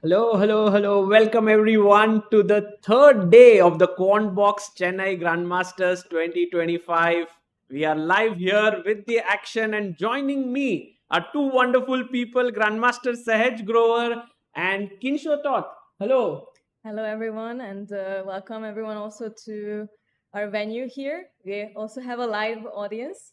Hello, hello, hello. Welcome everyone to the third day of the Quantbox Chennai Grand Masters 2025. We are live here with the action, and joining me are two wonderful people, Grandmaster Sahaj Grover and Kinsho Tot. Hello. Hello, everyone, and welcome everyone also to our venue here. We also have a live audience.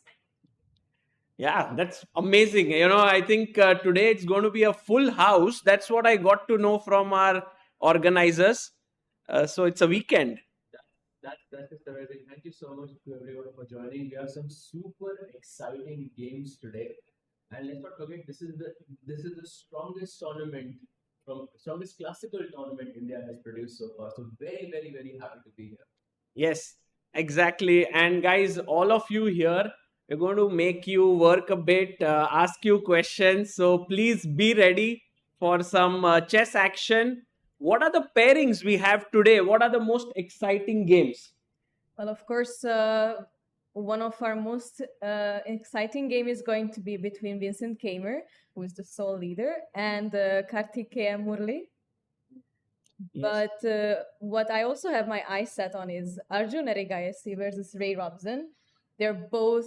Yeah, that's amazing. I think today it's going to be a full house. That's what I got to know from our organizers. So it's a weekend. That is amazing. Thank you so much to everyone for joining. We have some super exciting games today, and let's not forget this is the strongest tournament from strongest classical tournament India has produced so far. So very happy to be here. Yes, exactly. And guys, all of you here, we're going to make you work a bit, ask you questions. So please be ready for some chess action. What are the pairings we have today? What are the most exciting games? Well, of course, one of our most exciting game is going to be between Vincent Keymer, who is the sole leader, and Karthikeyan Murli. Yes. But what I also have my eyes set on is Arjun Erigaisi versus Robson. They're both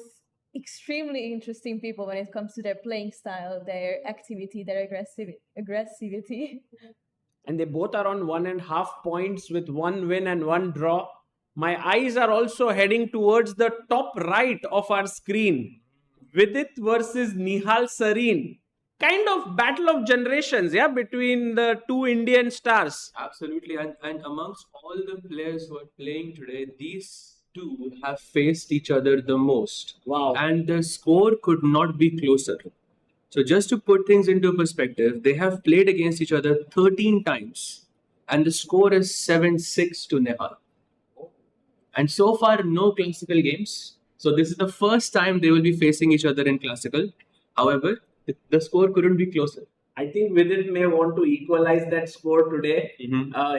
extremely interesting people when it comes to their playing style, their activity, their aggressivity. And they both are on 1.5 points with one win and one draw. My eyes are also heading towards the top right of our screen. Vidit versus Nihal Sarin. Kind of battle of generations, yeah, between the two Indian stars. Absolutely, and amongst all the players who are playing today, these two have faced each other the most. Wow. And the score could not be closer. So just to put things into perspective, they have played against each other 13 times, and the score is 7-6 to Nehal. And so far, no classical games. So this is the first time they will be facing each other in classical. However, the score couldn't be closer. I think Vidit may want to equalize that score today.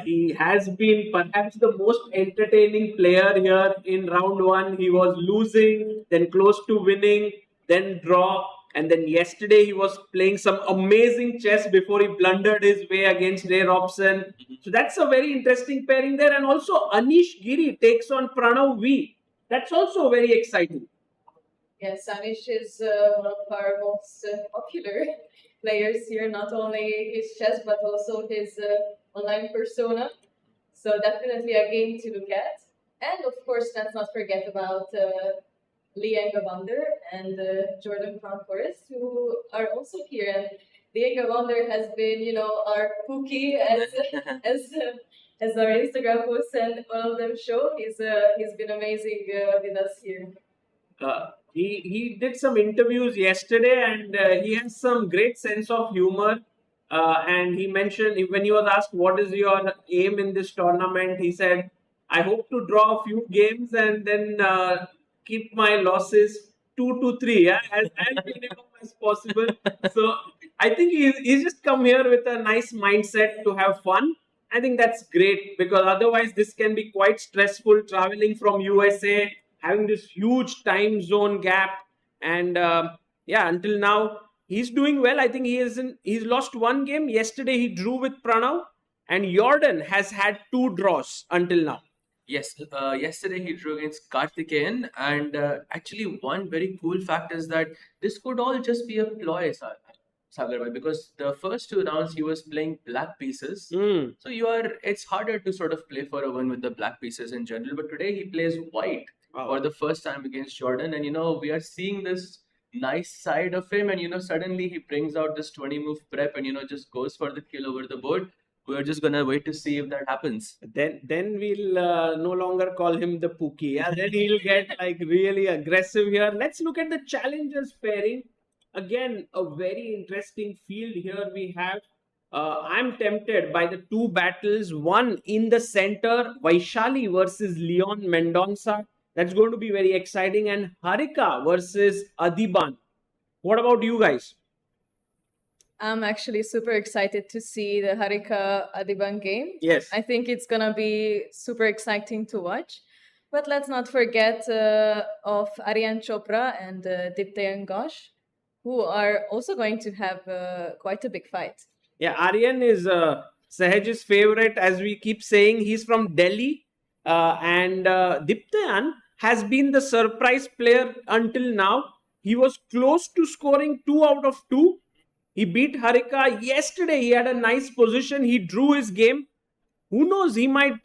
He has been perhaps the most entertaining player here in round one. He was losing, then close to winning, then draw. And then yesterday he was playing some amazing chess before he blundered his way against Ray Robson. So that's a very interesting pairing there. And also Anish Giri takes on Pranav V. That's also very exciting. Yes, Anish is one of our most popular players here, not only his chess but also his online persona. So definitely a game to look at. And of course, let's not forget about Liang and Jordan from Foreest, who are also here. And Liang has been, our cookie as as our Instagram posts and all of them show. He's been amazing with us here. He did some interviews yesterday, and he has some great sense of humor. And he mentioned, when he was asked what is your aim in this tournament, he said, "I hope to draw a few games and then keep my losses 2 to 3, yeah, as minimum as possible." So I think he's just come here with a nice mindset to have fun. I think that's great, because otherwise this can be quite stressful, traveling from USA, having this huge time zone gap. And yeah, until now he's doing well. I think he's lost one game. Yesterday he drew with Pranav, and Jordan has had 2 draws until now. Yes, yesterday he drew against Karthikeyan, and actually, one very cool fact is that this could all just be a ploy, Sagar bhai, because the first 2 rounds he was playing black pieces. So it's harder to sort of play for a win with the black pieces in general. But today he plays white for the first time against Jordan, and we are seeing this nice side of him, and suddenly he brings out this 20 move prep and just goes for the kill over the board. We're just gonna wait to see if that happens. Then we'll no longer call him the Pookie. Yeah, then he'll get like really aggressive here. Let's look at the challengers pairing. Again, a very interesting field here we have. I'm tempted by the two battles. One in the center, Vaishali versus Leon Mendonça. That's going to be very exciting. And Harika versus Adiban. What about you guys? I'm actually super excited to see the Harika Adiban game. Yes. I think it's gonna be super exciting to watch. But let's not forget of Aryan Chopra and Diptayan Ghosh, who are also going to have quite a big fight. Yeah, Aryan is Sahaj's favorite, as we keep saying. He's from Delhi, and Diptayan has been the surprise player until now. He was close to scoring 2 out of 2. He beat Harika yesterday. He had a nice position. He drew his game. Who knows? He might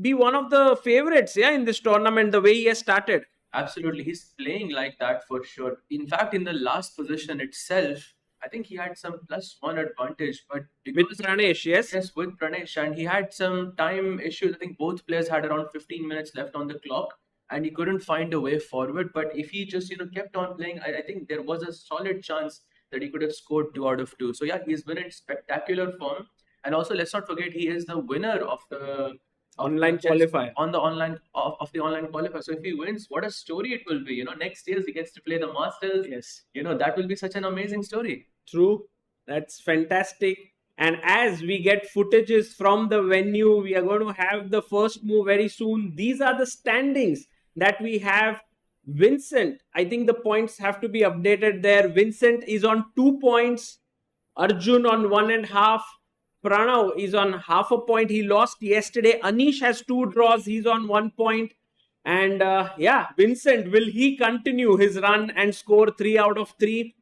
be one of the favorites, yeah, in this tournament. The way he has started. Absolutely, he's playing like that for sure. In fact, in the last position itself, I think he had some +1 advantage, but With because Pranesh, yes. yes, with Pranesh, and he had some time issues. I think both players had around 15 minutes left on the clock, and he couldn't find a way forward. But if he just kept on playing, I think there was a solid chance that he could have scored 2 out of 2. So yeah, he's been in spectacular form, and also let's not forget he is the winner of the Online chess qualifier. on the online of the online qualifier. So if he wins, what a story it will be. Next year he gets to play the Masters. Yes. That will be such an amazing story. True. That's fantastic. And as we get footages from the venue, we are going to have the first move very soon. These are the standings that we have. Vincent, I think the points have to be updated there. Vincent is on 2 points. Arjun on 1.5. Pranav is on half a point. He lost yesterday. Anish has 2 draws. He's on 1 point. And yeah, Vincent, will he continue his run and score 3 out of 3?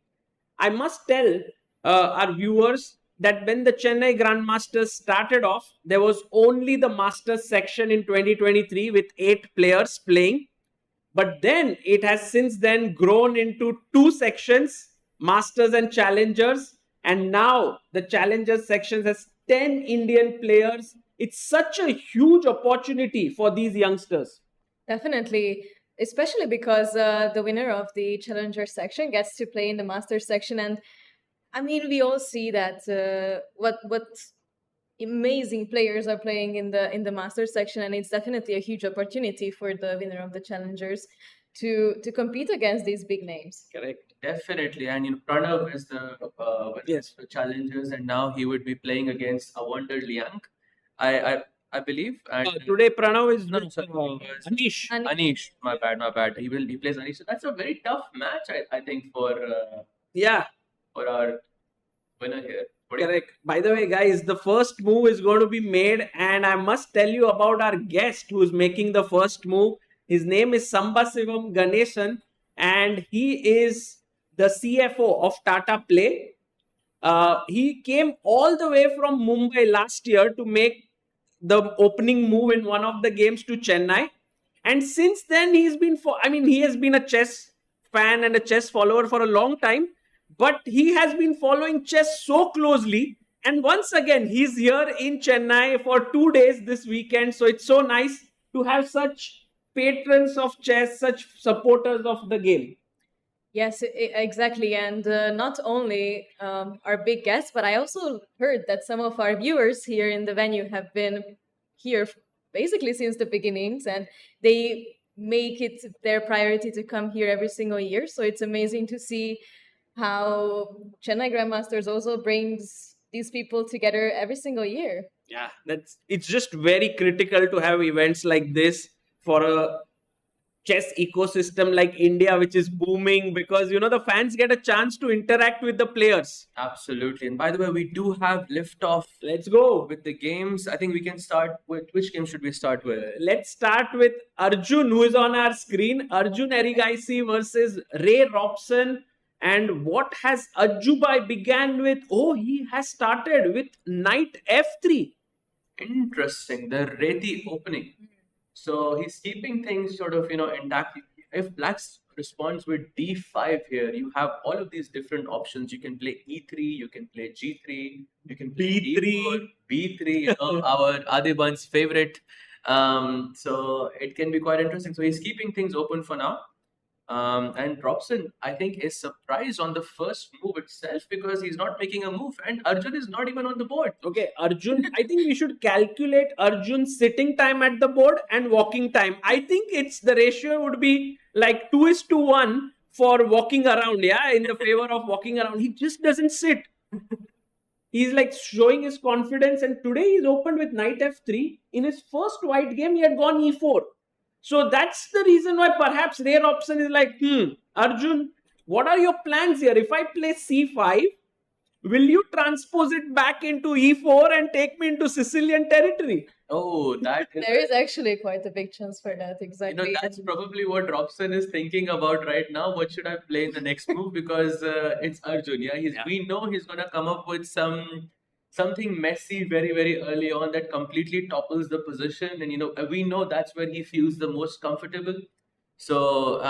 I must tell our viewers that when the Chennai Grand Masters started off, there was only the Masters section in 2023 with 8 players playing. But then it has since then grown into 2 sections, Masters and Challengers. And now the Challengers section has 10 Indian players. It's such a huge opportunity for these youngsters. Definitely, especially because the winner of the challenger section gets to play in the master section, and I mean we all see that what amazing players are playing in the master section, and it's definitely a huge opportunity for the winner of the challengers to compete against these big names. Correct. Definitely, and Pranav is the Yes. the challengers, and now he would be playing against a wonder Liang, I believe. And Today Pranav is no, with, sorry, Anish. And Anish, my bad. He plays Anish. So that's a very tough match, I think, Yeah, for our winner here. What do you correct. By the way, guys, the first move is going to be made, and I must tell you about our guest who is making the first move. His name is Sambasivam Ganesan, and he is the CFO of Tata Play. He came all the way from Mumbai last year to make the opening move in one of the games to Chennai. And since then, he has been a chess fan and a chess follower for a long time, but he has been following chess so closely. And once again, he's here in Chennai for 2 days this weekend. So it's so nice to have such patrons of chess, such supporters of the game. yes, exactly, and not only our big guests, but I also heard that some of our viewers here in the venue have been here basically since the beginnings, and they make it their priority to come here every single year. So it's amazing to see how Chennai Grandmasters also brings these people together every single year. Yeah, it's just very critical to have events like this for a chess ecosystem like India, which is booming, because the fans get a chance to interact with the players. Absolutely. And by the way, we do have liftoff Let's go. with the games. I think we can start with which game should we start with? Let's start with Arjun, who is on our screen. Arjun Erigaisi versus Ray Robson. And what has Ajubai began with? Oh, he has started with knight f3. Interesting. The Reti opening. So he's keeping things sort of intact. If Black's responds with d5 here, you have all of these different options. You can play e3, you can play g3, you can play B3. d4, b3. Our Adiban's favorite. So it can be quite interesting. So he's keeping things open for now. And Robson, I think, is surprised on the first move itself because he's not making a move, and Arjun is not even on the board. Okay, Arjun, I think we should calculate Arjun's sitting time at the board and walking time. I think the ratio would be like 2:1 for walking around, yeah, in the favor of walking around. He just doesn't sit. He's like showing his confidence, and today he's opened with knight f3. In his first white game, he had gone e4. So that's the reason why perhaps Ray Robson is like, Arjun, what are your plans here? If I play c5, will you transpose it back into e4 and take me into Sicilian territory? Oh, that is. There is actually quite a big chance for that, exactly. That's probably what Robson is thinking about right now. What should I play in the next move? Because it's Arjun. Yeah, we know he's gonna come up with something messy very very early on that completely topples the position, and we know that's where he feels the most comfortable. So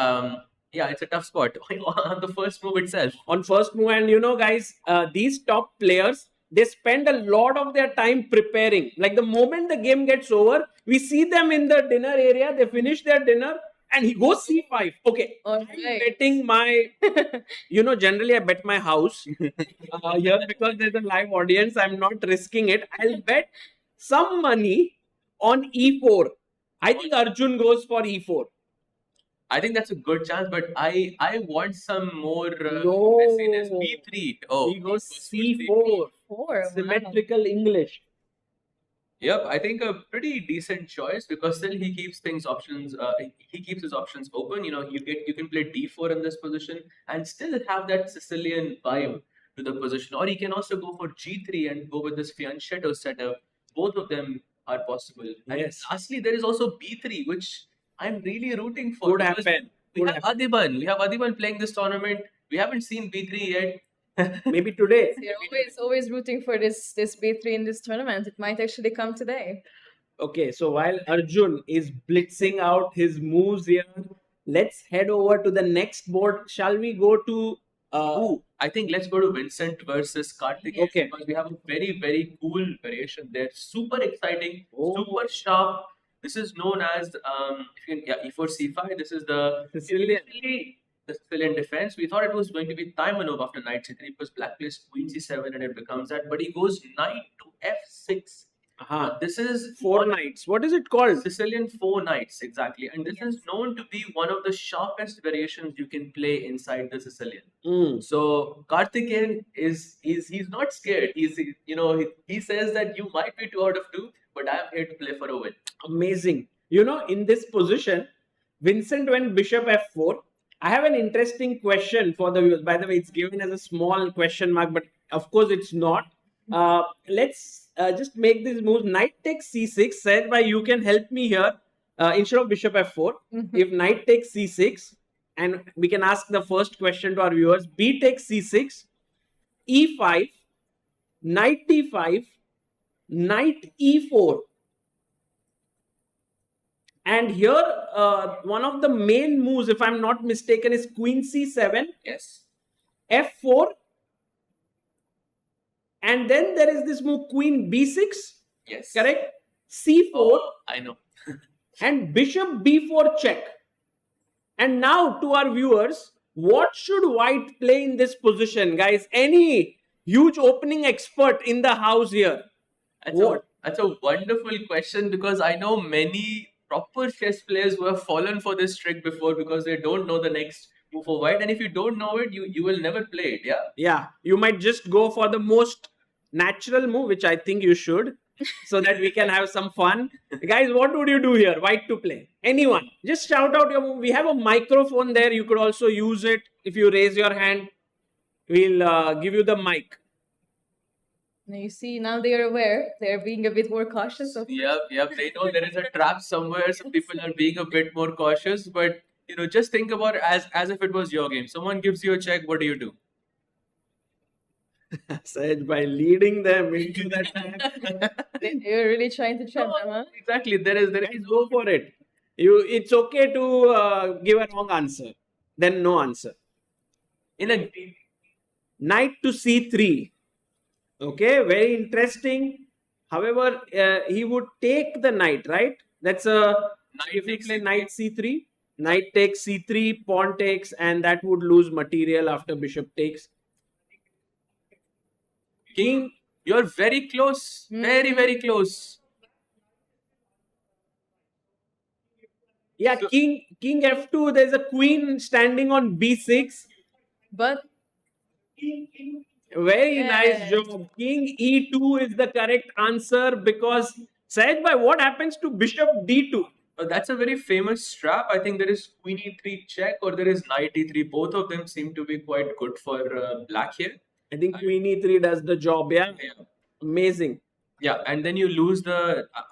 yeah, it's a tough spot on the first move itself. On first move, and guys, these top players, they spend a lot of their time preparing. Like the moment the game gets over, we see them in the dinner area, they finish their dinner and he goes c5. Okay, I'm betting my generally I bet my house here because there's a live audience. I'm not risking it. I'll bet some money on e4. I think Arjun goes for e4. I think that's a good chance, but I want some more No. messiness. B3. Oh, He goes c4. Symmetrical English. Yep, I think a pretty decent choice because still he keeps things options. He keeps his options open. You can play d4 in this position and still have that Sicilian vibe to the position, or he can also go for g3 and go with this fianchetto setup. Both of them are possible. And Yes. lastly, there is also b3, which I'm really rooting for. Could because happen. We have Adiban. We have Adiban playing this tournament. We haven't seen b3 yet. Maybe today. You're always rooting for this B3 in this tournament. It might actually come today. Okay, so while Arjun is blitzing out his moves here, let's head over to the next board. Shall we go to I think let's go to Vincent versus Karthikeyan Okay. because we have a very, very cool variation there. Super exciting, Oh. super sharp. This is known as e4 c5. This is the Sicilian defense. We thought it was going to be time maneuver after knight c3 because black plays queen c7 and it becomes that. But he goes knight to f6. This is four knights. What is it called? Sicilian 4 knights, exactly. And this is known to be one of the sharpest variations you can play inside the Sicilian. So Karthikeyan he's not scared. He says that you might be 2 out of 2, but I'm here to play for a win. Amazing. In this position, Vincent went bishop f4. I have an interesting question for the viewers. By the way, it's given as a small question mark, but of course it's not. Let's just make this move. Knight takes c6. Said by you can help me here instead of bishop f4. If knight takes c6, and we can ask the first question to our viewers. B takes c6, e5, knight d5, knight e4. And here, one of the main moves, if I'm not mistaken, is queen c7. Yes. f4. And then there is this move queen b6. Yes. Correct? c4. Oh, I know. And bishop b4 check. And now to our viewers, what should white play in this position? Guys, any huge opening expert in the house here? That's a wonderful question because I know many proper chess players who have fallen for this trick before because they don't know the next move for white. And if you don't know it, you will never play it. Yeah. Yeah. You might just go for the most natural move, which I think you should, so that we can have some fun. Guys, what would you do here? White to play. Anyone. Just shout out your move. We have a microphone there. You could also use it. If you raise your hand, we'll give you the mic. Now you see, now they are aware. They're being a bit more cautious. Yep. They know there is a trap somewhere. Some people are being a bit more cautious, but just think about it as if it was your game. Someone gives you a check. What do you do? Said by leading them into that trap. You're really trying to trap them, huh? Exactly. There is Go for it. It's okay to give a wrong answer. Then no answer. Knight to c3. Okay, very interesting. However, he would take the knight, right? That's a if you play knight c3, knight takes c3, pawn takes, and that would lose material after bishop takes. King, you're very close. Very, very close. Yeah, king f2. There's a queen standing on b6. But very nice job. King e2 is the correct answer because Sahaj bhai, what happens to bishop d2? That's a very famous trap. I think there is queen e3 check or there is knight e3. Both of them seem to be quite good for black here. I think Queen E3 does the job. Yeah, Yeah. amazing. Yeah, and then you lose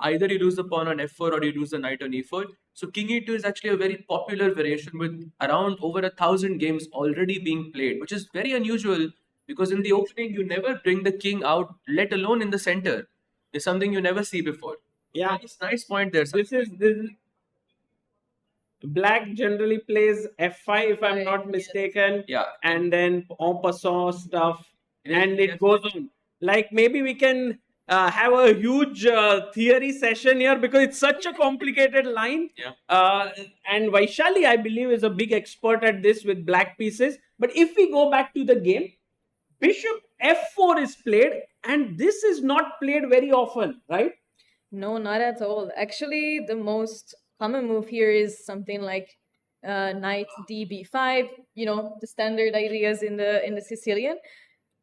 either you lose the pawn on f4 or you lose the knight on e4. So king e2 is actually a very popular variation with around over 1,000 games already being played, which is very unusual because in the opening you never bring the king out, let alone in the center. It's something you never see before. Yeah, Nice point there. this is Black generally plays f5 if I'm F5, not yes. mistaken, Yeah, and then en passant stuff, It is and it F5. goes on. Like maybe we can have a huge theory session here because it's such a complicated line. Yeah. And Vaishali, I believe, is a big expert at this with black pieces. But if we go back to the game, Bishop f4 is played, and this is not played very often, right? No, not at all. Actually, the most common move here is something like knight db5. You know, the standard ideas in the Sicilian.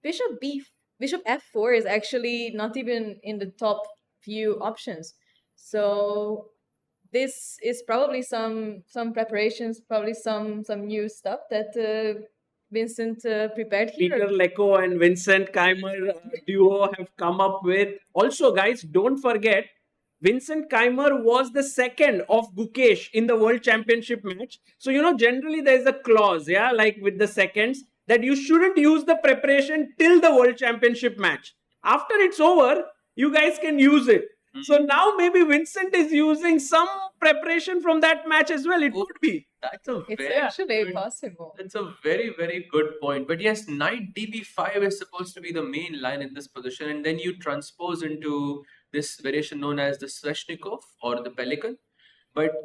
Bishop b Bishop f4 is actually not even in the top few options. So this is probably some preparations, probably some new stuff that Vincent prepared here. Peter Lecco and Vincent Keymer duo have come up with. Also, guys, don't forget, Vincent Keymer was the second of Gukesh in the World Championship match. So, generally there's a clause, yeah, like with the seconds, that you shouldn't use the preparation till the World Championship match. After it's over, you guys can use it. So now maybe Vincent is using some preparation from that match as well. It could be. That's a It's very actually good- possible. That's a very, very good point. But yes, knight db5 is supposed to be the main line in this position, and then you transpose into this variation known as the Sveshnikov or the Pelican.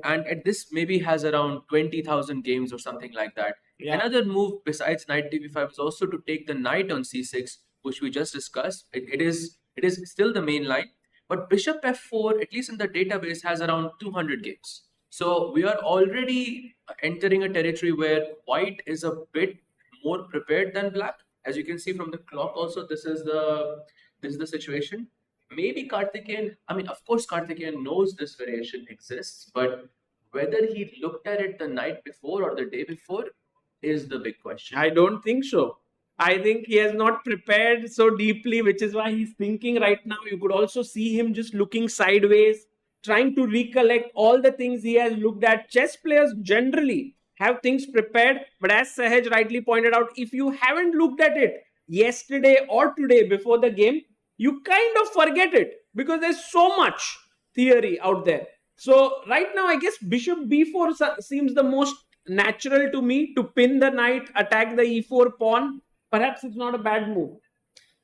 And this maybe has around 20,000 games or something like that. Yeah. Another move besides knight db5 is also to take the knight on c6, which we just discussed. It is still the main line, but bishop f4, at least in the database, has around 200 games. So we are already entering a territory where white is a bit more prepared than black. As you can see from the clock, also this is the situation. Maybe Karthikeyan, I mean, of course, Karthikeyan knows this variation exists, but whether he looked at it the night before or the day before is the big question. I don't think so. I think he has not prepared so deeply, which is why he's thinking right now. You could also see him just looking sideways, trying to recollect all the things he has looked at. Chess players generally have things prepared, but as Sahaj rightly pointed out, if you haven't looked at it yesterday or today before the game, you kind of forget it because there's so much theory out there. So right now, I guess Bishop b4 seems the most natural to me to pin the knight, attack the e4 pawn. Perhaps it's not a bad move.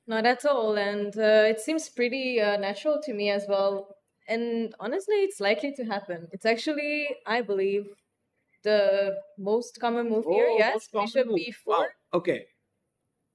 Not at all, and it seems pretty natural to me as well. And honestly, it's likely to happen. It's actually, I believe, the most common move here. Yes, most common bishop move. b4. Wow. Okay.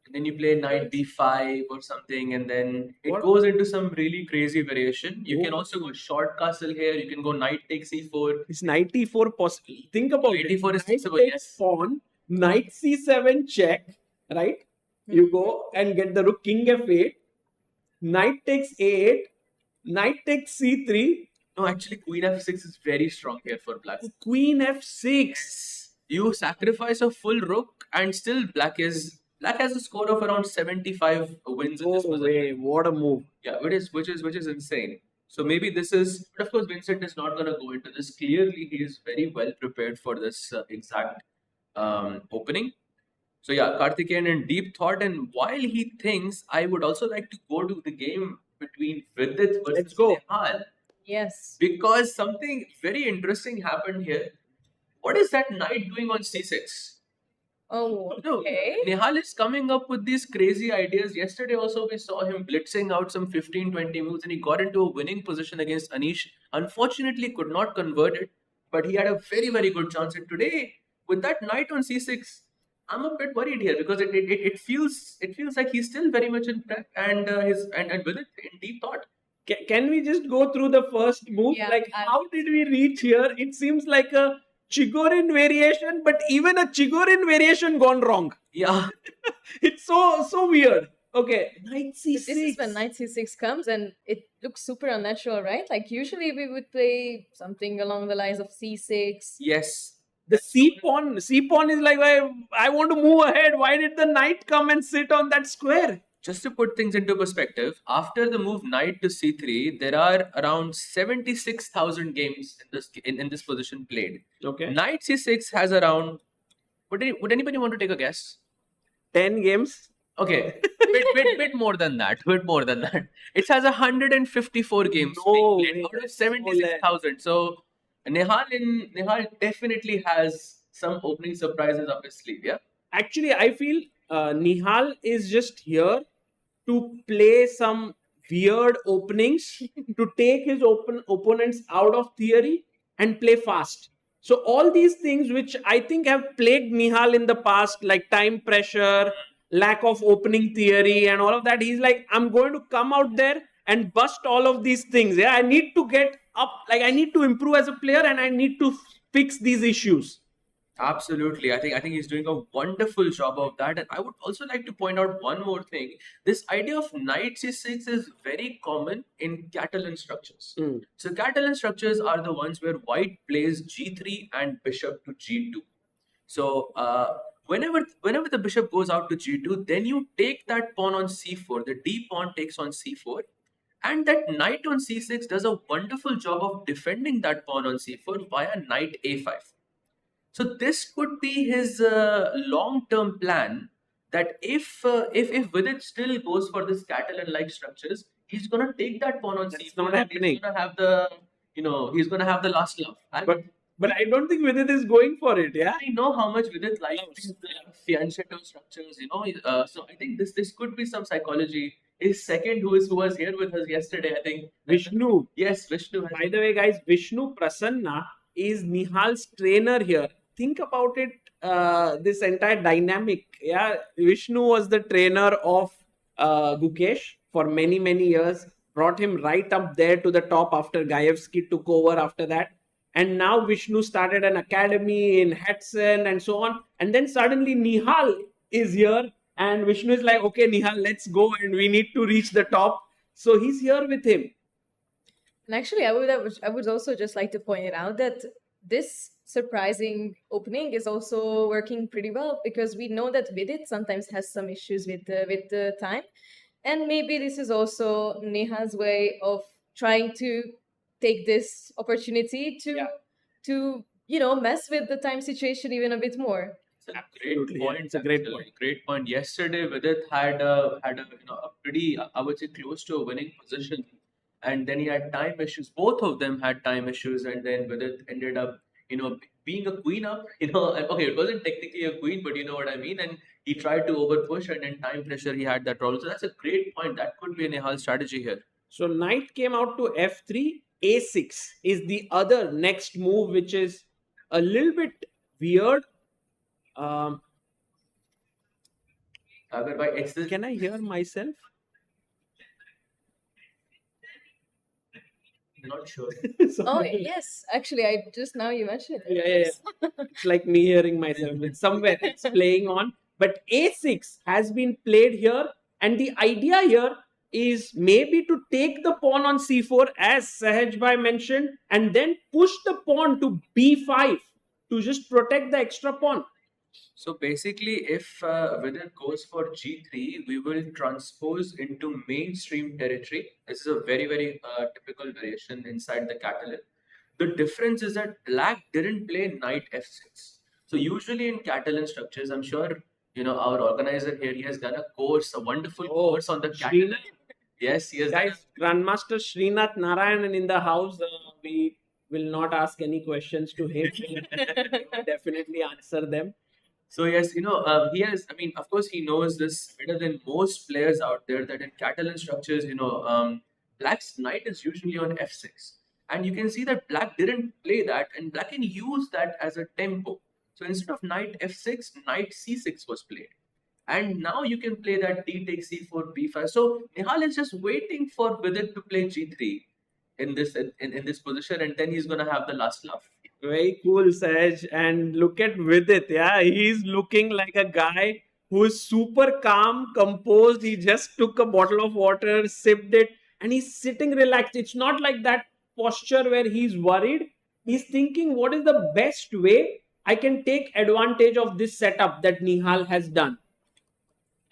And then you play knight b5 or something, and then it What? goes into some really crazy variation. You can Oh. also go short castle here. You can go knight takes e4. It's knight e4 possible. Think about Knight it. e4 is Knight possible, takes yes. pawn, knight c7 check, right? You go and get the rook, king f8, knight takes a8, knight takes c3, No, actually, queen f6 is very strong here for black. queen f6. You sacrifice a full rook, and still black has a score of around 75 wins in this Oh, position. way, what a move. Yeah, which is insane. So maybe this is, but of course, Vincent is not going to go into this. Clearly, he is very well prepared for this exact opening. So yeah, Karthikeyan in deep thought, and while he thinks, I would also like to go to the game between Vidit versus Let's go. Nihal, Yes. because something very interesting happened here. What is that knight doing on c6? Oh, No, okay. Nihal is coming up with these crazy ideas. Yesterday also we saw him blitzing out some 15-20 moves and he got into a winning position against Anish. Unfortunately could not convert it, but he had a very, very good chance. And today, with that knight on c6, I'm a bit worried here because it feels like he's still very much in prep and with it in deep thought. Can we just go through the first move? Yeah, Like, how did we reach here? It seems like a Chigorin variation, but even a Chigorin variation gone wrong. Yeah. It's so weird. Okay, knight c6. This is when knight c6 comes, and it looks super unnatural, right? Like usually we would play something along the lines of c6. Yes. The C pawn is like, I want to move ahead. Why did the knight come and sit on that square? Just to put things into perspective, after the move knight to c3, there are around 76,000 games in this position played. Okay. Knight c6 has around. Would anybody want to take a guess? 10 games. Okay, bit more than that. Bit more than that. It has 154 games No being played way, out of that's so 76,000. So Nihal definitely has some opening surprises up his sleeve. Yeah. Actually, I feel Nihal is just here to play some weird openings to take his opponents out of theory and play fast. So all these things which I think have plagued Nihal in the past, like time pressure, lack of opening theory and all of that, he's like, I'm going to come out there and bust all of these things. Yeah, I need to get up, like I need to improve as a player and I need to fix these issues. Absolutely. I think he's doing a wonderful job of that. And I would also like to point out one more thing. This idea of knight c6 is very common in Catalan structures. So Catalan structures are the ones where white plays g3 and bishop to g2. So whenever the bishop goes out to g2, then you take that pawn on c4. The d pawn takes on c4. And that knight on c6 does a wonderful job of defending that pawn on c4 via knight a5. So this could be his long-term plan. That if Vidit still goes for this Catalan-like structures, he's gonna take that pawn on That's c4. not and happening. He's gonna have the he's gonna have the last laugh. But I don't think Vidit is going for it. Yeah. I know how much Vidit likes these fianchetto structures. So I think this could be some psychology. His second, who was here with us yesterday, I think Vishnu. Yes, Vishnu. By the way, guys, Vishnu Prasanna is Nihal's trainer here. Think about it, this entire dynamic. Yeah, Vishnu was the trainer of Gukesh for many, many years, brought him right up there to the top after Gaevsky took over after that. And now Vishnu started an academy in Hetson and so on. And then suddenly Nihal is here and Vishnu is like, okay, Nihal, let's go and we need to reach the top. So he's here with him. And actually, I would also just like to point it out that this surprising opening is also working pretty well, because we know that Vidit sometimes has some issues with the time, and maybe this is also Neha's way of trying to take this opportunity to mess with the time situation even a bit more. It's a great Absolutely, yeah. point. It's a great actually. point. Great point. Yesterday, Vidit had a pretty, I would say, close to a winning position, and then he had time issues. Both of them had time issues, and then Vidit ended up being a queen up. Okay, it wasn't technically a queen, but you know what I mean. And he tried to over push, and then time pressure, he had that problem. So that's a great point. That could be a Nihal strategy here. So knight came out to f3, a6 is the other next move, which is a little bit weird. Agar bhai, it's this. Can I hear myself? Not sure. Oh yes, actually, I just now you mentioned it. Yeah. It's like me hearing myself. It's somewhere it's playing on. But a6 has been played here, and the idea here is maybe to take the pawn on c4, as Sahaj bhai mentioned, and then push the pawn to b5 to just protect the extra pawn. So basically, if Vidit goes for g3, we will transpose into mainstream territory. This is a very, very typical variation inside the Catalan. The difference is that black didn't play knight f6. So usually in Catalan structures, I'm sure our organizer here, he has done a course, a wonderful course on the Catalan. Yes, he has. Guys, Grandmaster Srinath Narayanan in the house. We will not ask any questions to him. We'll definitely answer them. So yes, he has. I mean, of course, he knows this better than most players out there. That in Catalan structures, black's knight is usually on f6, and you can see that black didn't play that, and black can use that as a tempo. So instead of knight f6, knight c6 was played, and now you can play that d takes c4, b5. So Nihal is just waiting for Vidit to play g3 in this position, and then he's gonna have the last laugh. Very cool, Saj. And look at Vidit. Yeah, he's looking like a guy who is super calm, composed. He just took a bottle of water, sipped it, and he's sitting relaxed. It's not like that posture where he's worried. He's thinking, what is the best way I can take advantage of this setup that Nihal has done.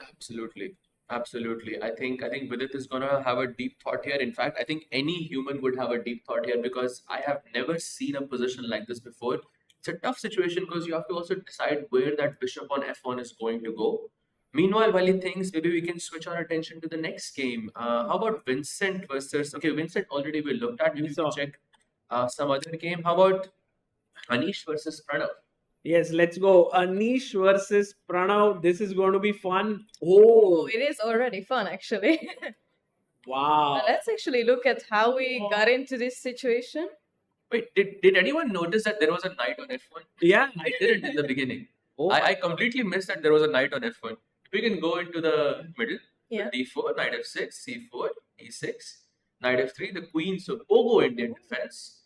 Absolutely. Absolutely. I think Vidit is gonna have a deep thought here. In fact, I think any human would have a deep thought here because I have never seen a position like this before. It's a tough situation because you have to also decide where that bishop on f1 is going to go. Meanwhile, while he thinks, maybe we can switch our attention to the next game. How about Vincent versus? Okay, Vincent already we looked at. Maybe we can So, check some other game. How about Anish versus Pranav? yes, let's go. Anish versus Pranav. This is going to be fun. Oh, Oh, it is already fun actually. wow. Let's actually look at how we got into this situation. Wait, did anyone notice that there was a knight on f1? Yeah. I didn't in the beginning. Oh, I completely missed that there was a knight on f1. We can go into the middle. Yeah. d4, knight f6, c4, e6, knight f3, the queen. So Pogo Indian defense.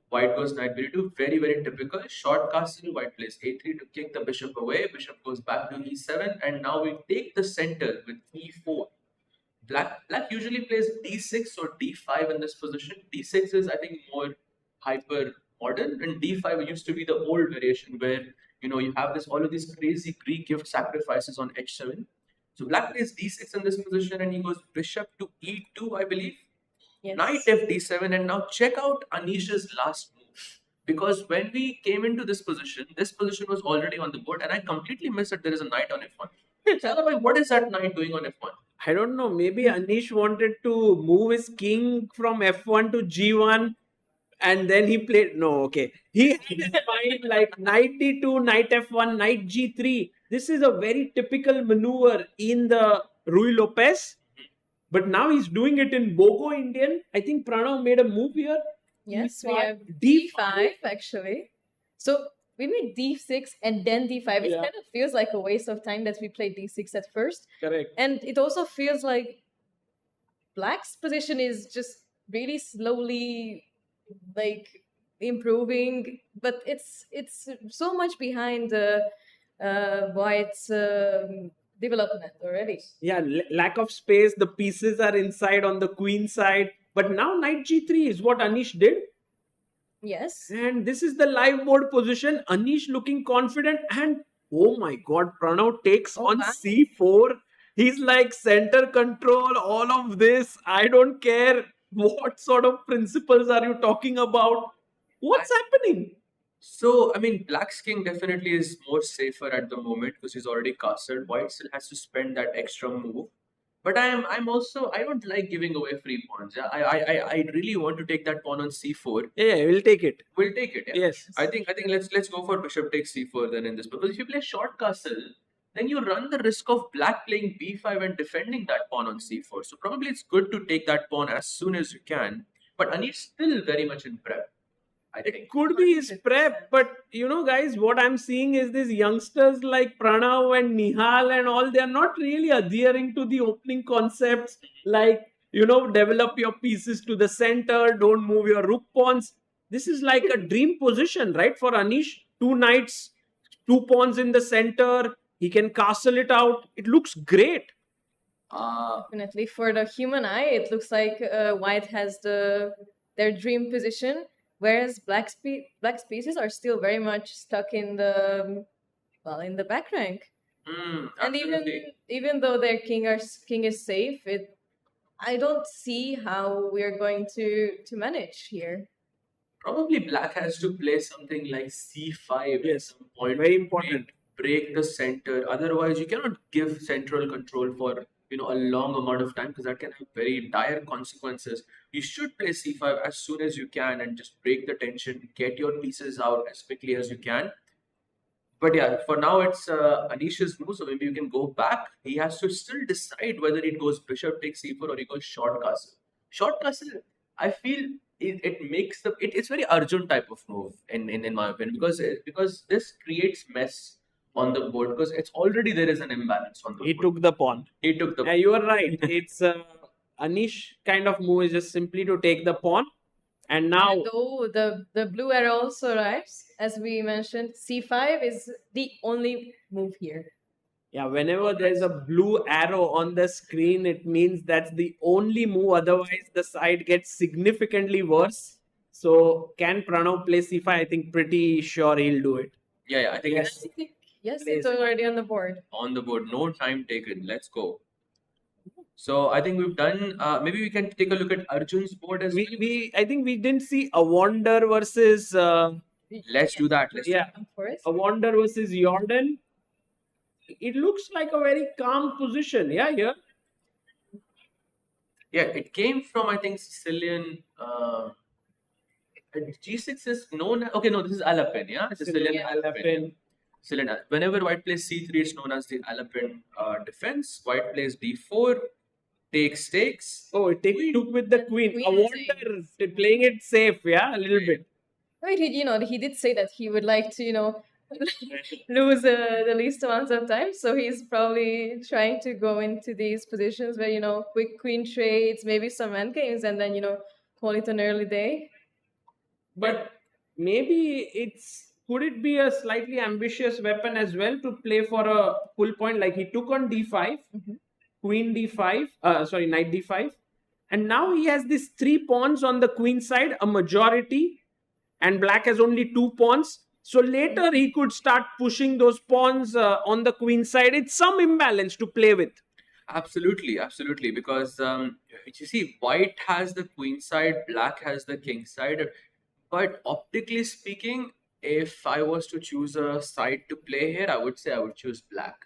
White goes knight b2, very, very typical. Short castle, white plays a3 to kick the bishop away. Bishop goes back to e7, and now we take the center with e4. Black usually plays d6 or d5 in this position. D6 is, I think, more hyper modern, and d5 used to be the old variation where you have this all of these crazy Greek gift sacrifices on h7. So black plays d6 in this position, and he goes bishop to e2, I believe. Yes. Knight fd7, and now check out Anish's last move. Because when we came into this position was already on the board, and I completely missed that there is a knight on f1. Otherwise, what is that knight doing on f1? I don't know. Maybe Anish wanted to move his king from f1 to g1, and then he played. No, okay. He had his mind like knight d2, knight f1, knight g3. This is a very typical maneuver in the Rui Lopez. But now he's doing it in Bogo Indian. I think Pranav made a move here. Yes, we D5. have d5 actually. So we made d6 and then d5. It Yeah. kind of feels like a waste of time that we played d6 at first. Correct. And it also feels like black's position is just really slowly like improving, but it's so much behind white's development already. Yeah, lack of space. The pieces are inside on the queen side. But now knight g3 is what Anish did. Yes. And this is the live board position. Anish looking confident. And oh my god, Pranav takes Oh, on wow. c4. He's like center control, all of this. I don't care. What sort of principles are you talking about? What's happening? So, I mean, Black's king definitely is more safer at the moment because he's already castled. White still has to spend that extra move. But I'm also, I don't like giving away free pawns. Yeah? I really want to take that pawn on c4. Yeah, we'll take it. We'll take it. Yeah. Yes. I think let's go for bishop takes c4 then in this, because if you play short castle, then you run the risk of black playing b5 and defending that pawn on c4. So probably it's good to take that pawn as soon as you can. But Anish still very much in prep, I think. It could be his prep, but guys, what I'm seeing is these youngsters like Pranav and Nihal and all, they're not really adhering to the opening concepts like, develop your pieces to the center, don't move your rook pawns. This is like a dream position, right? For Anish, 2 knights, 2 pawns in the center. He can castle it out. It looks great. Definitely. For the human eye, it looks like white has their dream position, whereas black's pieces are still very much stuck in the back rank. And even though their king is safe, I don't see how we're going to manage here. Probably black has to play something like c5 at Yes, some point. very important. Break the center. Otherwise, you cannot give central control for a long amount of time because that can have very dire consequences. You should play c5 as soon as you can and just break the tension, get your pieces out as quickly as you can. But yeah, for now it's Anish's move, so maybe you can go back. He has to still decide whether it goes bishop takes c4 or he goes short castle. Short castle, I feel it makes it's very Arjun type of move in my opinion, because this creates mess on the board because it's already there is an imbalance on the He board. took the pawn. He took the Yeah, you are right. It's Anish kind of move is just simply to take the pawn. And now, Though the blue arrow also arrives, as we mentioned, c5 is the only move here. yeah, whenever there's a blue arrow on the screen, it means that's the only move. Otherwise, the side gets significantly worse. So, can Pranav play c5? I think pretty sure he'll do it. Yeah, I think Yes. it's I think, yes, Plays it's it. already on the board. on the board. No time taken. Let's go. So I think we've done. Maybe we can take a look at Arjun's board as well. I think we didn't see a Wander versus Let's do that. Let's yeah, Forest. a Wander versus Jordan. It looks like a very calm position. Yeah, here. Yeah, it came from I think Sicilian. G6 is known. Okay, no, this is Alapin. Yeah, Sicilian Yeah. Alapin. Sicilian. Whenever White plays C3, it's known as the Alapin defense. White plays D4, takes. Oh, it took with the queen. A Queen Wander playing it safe. Yeah, a little bit. Wait, he did say that he would like to, lose the least amount of time. So he's probably trying to go into these positions where, quick queen trades, maybe some endgames, and then, call it an early day. But maybe could it be a slightly ambitious weapon as well to play for a full point? Like he took on d5, queen d5, knight d5, and now he has these 3 pawns on the queen side, a majority, and black has only 2 pawns. So later he could start pushing those pawns on the queen side. It's some imbalance to play with. Absolutely, absolutely. Because you see, white has the queen side, black has the king side. But optically speaking, if I was to choose a side to play here, I would say I would choose black.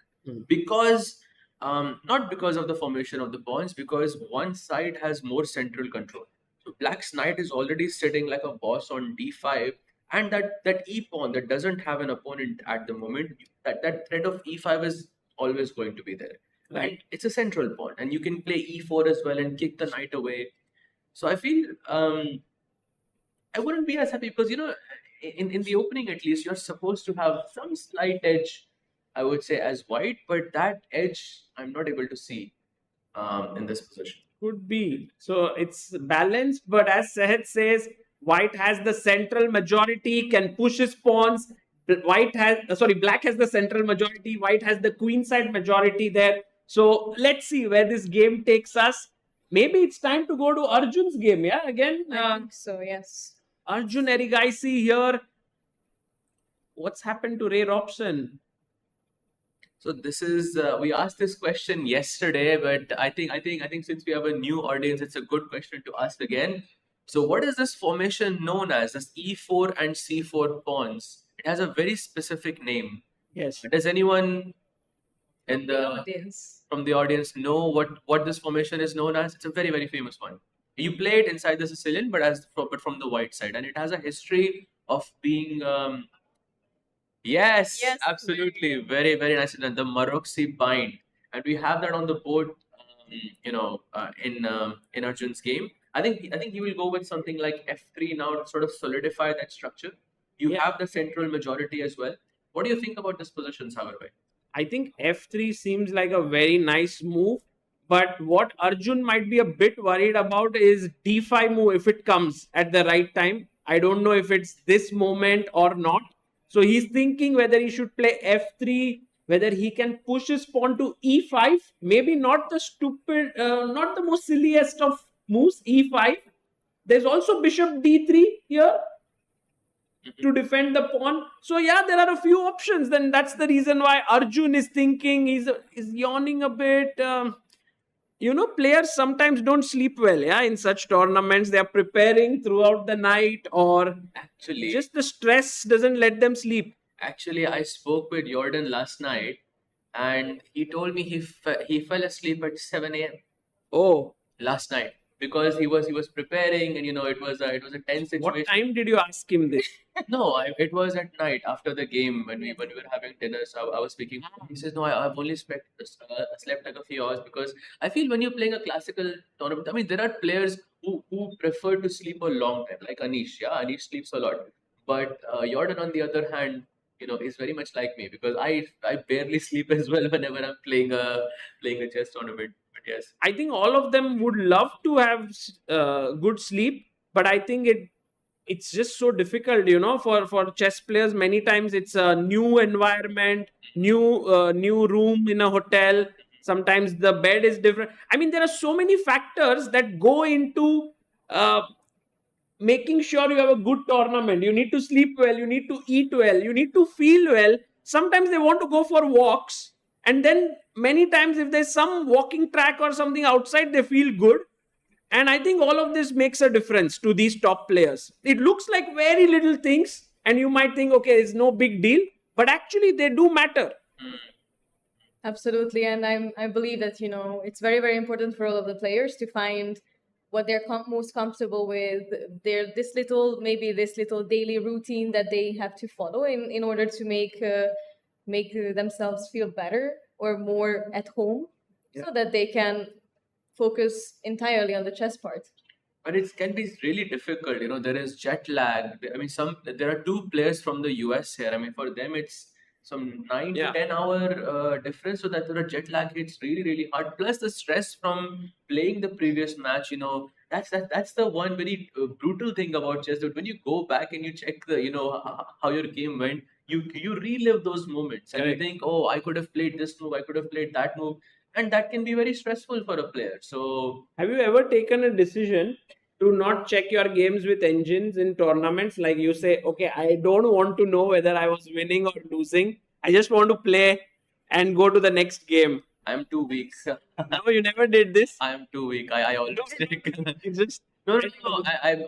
Because not because of the formation of the pawns, because one side has more central control. So black's knight is already sitting like a boss on d5, and that e pawn that doesn't have an opponent at the moment, that threat of e5 is always going to be there. Right. And it's a central pawn, and you can play e4 as well and kick the knight away. So I feel I wouldn't be as happy because in the opening at least you're supposed to have some slight edge, I would say, as white, but that edge I'm not able to see in this position. Could be. So it's balanced, but as Sehet says, white has the central majority, can push his pawns. Black has the central majority. White has the queen side majority there. So let's see where this game takes us. Maybe it's time to go to Arjun's game. Yeah, again. I think so, yes. Arjun Erigaisi here. What's happened to Ray Robson? So this is we asked this question yesterday, but I think since we have a new audience, it's a good question to ask again. So what is this formation known as? This e4 and c4 pawns. It has a very specific name. Yes. Does anyone in the Audience. from the audience know what this formation is known as? It's a very, very famous one. You play it inside the Sicilian, but from the white side, and it has a history of being yes, absolutely, very, very nice. And the maroxy bind, and we have that on the board. In Arjun's game, I think he will go with something like f3 now to sort of solidify that structure. You have the central majority as well. What do you think about this position, Sagar? I think f3 seems like a very nice move. But what Arjun might be a bit worried about is d5 move if it comes at the right time. I don't know if it's this moment or not. So he's thinking whether he should play f3, whether he can push his pawn to e5. Maybe not not the most silliest of moves, e5. There's also bishop d3 here to defend the pawn. So yeah, there are a few options. Then that's the reason why Arjun is thinking, is yawning a bit. Players sometimes don't sleep well, in such tournaments. They are preparing throughout the night, or actually just the stress doesn't let them sleep. Actually, I spoke with Jordan last night, and he told me he fell asleep at 7 a.m. Oh, last night because he was preparing, and it was a tense situation. What time did you ask him this? No, it was at night after the game when we were having dinner. So I was speaking. He says, "No, I've only slept like a few hours because I feel when you're playing a classical tournament, I mean, there are players who prefer to sleep a long time, like Anish. Yeah, Anish sleeps a lot, but Jordan, on the other hand, is very much like me because I barely sleep as well whenever I'm playing a chess tournament. But yes, I think all of them would love to have good sleep, but I think it's just so difficult, for chess players. Many times it's a new environment, new room in a hotel. Sometimes the bed is different. I mean, there are so many factors that go into making sure you have a good tournament. You need to sleep well, you need to eat well, you need to feel well. Sometimes they want to go for walks, and then many times if there's some walking track or something outside, they feel good. And I think all of this makes a difference to these top players. It looks like very little things, and you might think, okay, it's no big deal, but actually they do matter. Absolutely, and I believe that it's very very important for all of the players to find what they're most comfortable with. This little daily routine that they have to follow in order to make themselves feel better or more at home, so that they can focus entirely on the chess part. But it can be really difficult. There is jet lag. I mean, there are two players from the US here. I mean, for them, it's some 9 to 10 hour difference, so that the jet lag hits really, really hard. Plus the stress from playing the previous match. That's the one very brutal thing about chess. That when you go back and you check how your game went, you relive those moments and you think, oh, I could have played this move, I could have played that move. And that can be very stressful for a player. So, have you ever taken a decision to not check your games with engines in tournaments? Like you say, okay, I don't want to know whether I was winning or losing. I just want to play and go to the next game. I'm too weak. No, you never did this. I am too weak. I always take. It's just No.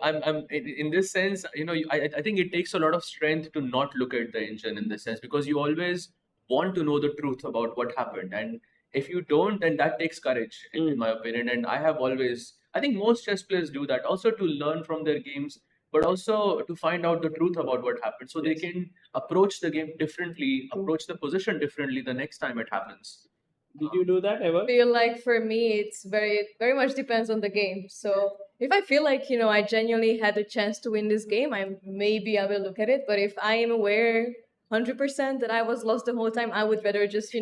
I'm in this sense. I think it takes a lot of strength to not look at the engine in this sense, because you always want to know the truth about what happened, and if you don't, then that takes courage, in my opinion. And I think most chess players do that also to learn from their games, but also to find out the truth about what happened, so they can approach the game differently, approach the position differently the next time it happens. Did you do that ever? I feel like for me, it's very, very much depends on the game. So if I feel like, I genuinely had a chance to win this game, I will look at it. But if I am aware 100% that I was lost the whole time, I would rather just,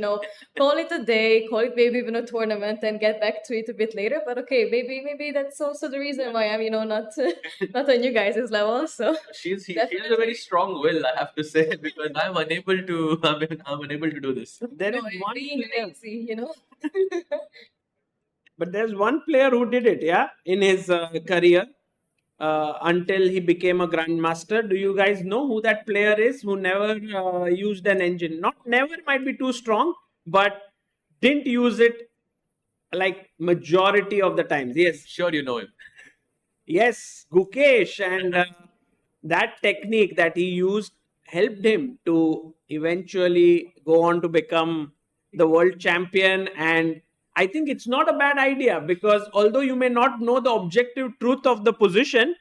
call it a day, call it maybe even a tournament and get back to it a bit later. But okay, maybe that's also the reason why I'm, not on you guys' level. So she has a very strong will, I have to say, because I'm unable to do this. There is one being player, lazy, but there's one player who did it, in his career. Until he became a grandmaster. Do you guys know who that player is who never used an engine? Not never might be too strong, but didn't use it like majority of the times. Yes, Sure, you know him. yes, Gukesh, and that technique that he used helped him to eventually go on to become the world champion. And I think it's not a bad idea, because although you may not know the objective truth of the position,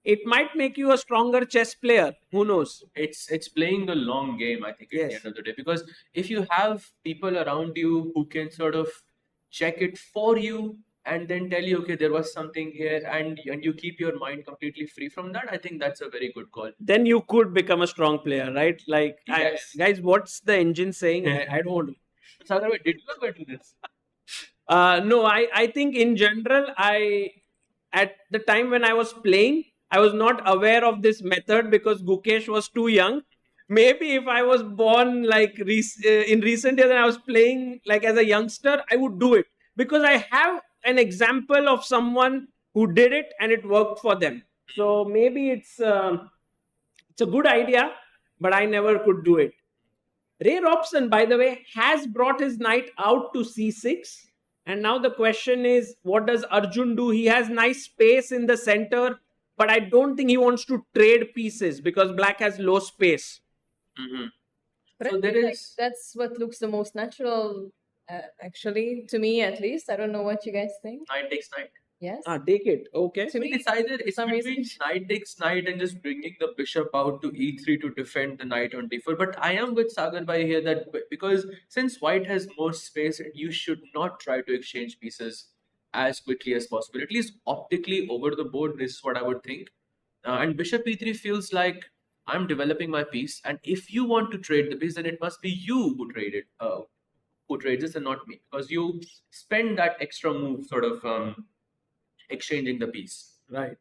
it might make you a stronger chess player. Who knows? It's playing the long game, I think, at the Yes. end of the day. Because if you have people around you who can sort of check it for you and then tell you, okay, there was something here, and you keep your mind completely free from that, I think that's a very good call. Then you could become a strong player, right? Like, Yes. guys, what's the engine saying? I don't want to. Sagar, wait, did you ever do this? No, I think in general, at the time when I was playing, I was not aware of this method because Gukesh was too young. Maybe if I was born like in recent years and I was playing like as a youngster, I would do it, because I have an example of someone who did it and it worked for them. So maybe it's a good idea, but I never could do it. Ray Robson, by the way, has brought his knight out to c6. And now the question is, what does Arjun do? He has nice space in the center, but I don't think he wants to trade pieces because black has low space. Mm-hmm. But So I there feel like is- that's what looks the most natural, actually, to me at least. I don't know what you guys think. Knight takes knight. Yes. Take it. Okay. To me, It's some between reason- knight takes knight and just bringing the bishop out to e3 to defend the knight on d4. But I am with Sagar Bhai here that because since white has more space, you should not try to exchange pieces as quickly as possible. At least optically over the board, this is what I would think. And bishop e3 feels like I'm developing my piece, and if you want to trade the piece, then it must be you who trade it, who trades this, and not me, because you spend that extra move sort of exchanging the piece. Right.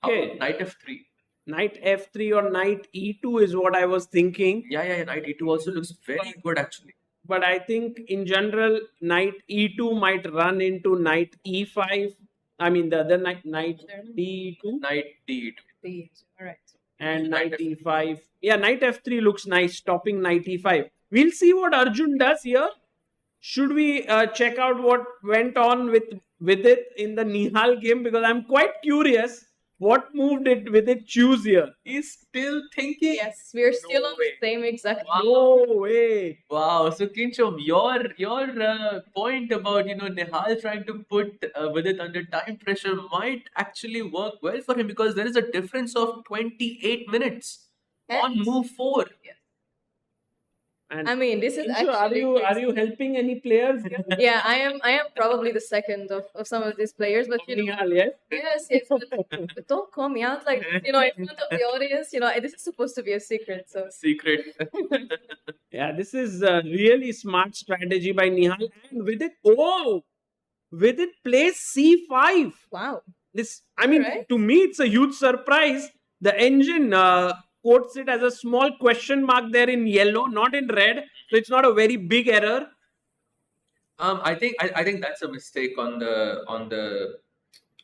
How Okay. about knight f3? Knight f3 or knight e2 is what I was thinking. Yeah. Knight e2 also looks very good actually. But I think in general, knight e2 might run into knight e5. I mean, the other knight d2 Knight d2. All right. and Knight knight e5. Yeah, knight f3 looks nice, stopping knight e5. We'll see what Arjun does here. Should we check out what went on with it in the Nihal game? Because I'm quite curious what move did Vidit choose here. He's still thinking. Yes, we're still on way. the same exact. No way. Wow. So Kinchom, your point about Nihal trying to put Vidit under time pressure might actually work well for him, because there is a difference of 28 minutes on Yes. move 4. And I mean, this is Kincho, actually. are you helping any players? Yeah, I am probably the second of some of these players, but Nihal, yes? yes, but don't call me out like in front of the audience. This is supposed to be a secret, so. Secret. Yeah, this is a really smart strategy by Nihal. And Vidit plays c5. Wow. This, I mean, Alright. to me, it's a huge surprise. The engine quotes it as a small question mark there in yellow, not in red. So it's not a very big error. I think that's a mistake on the.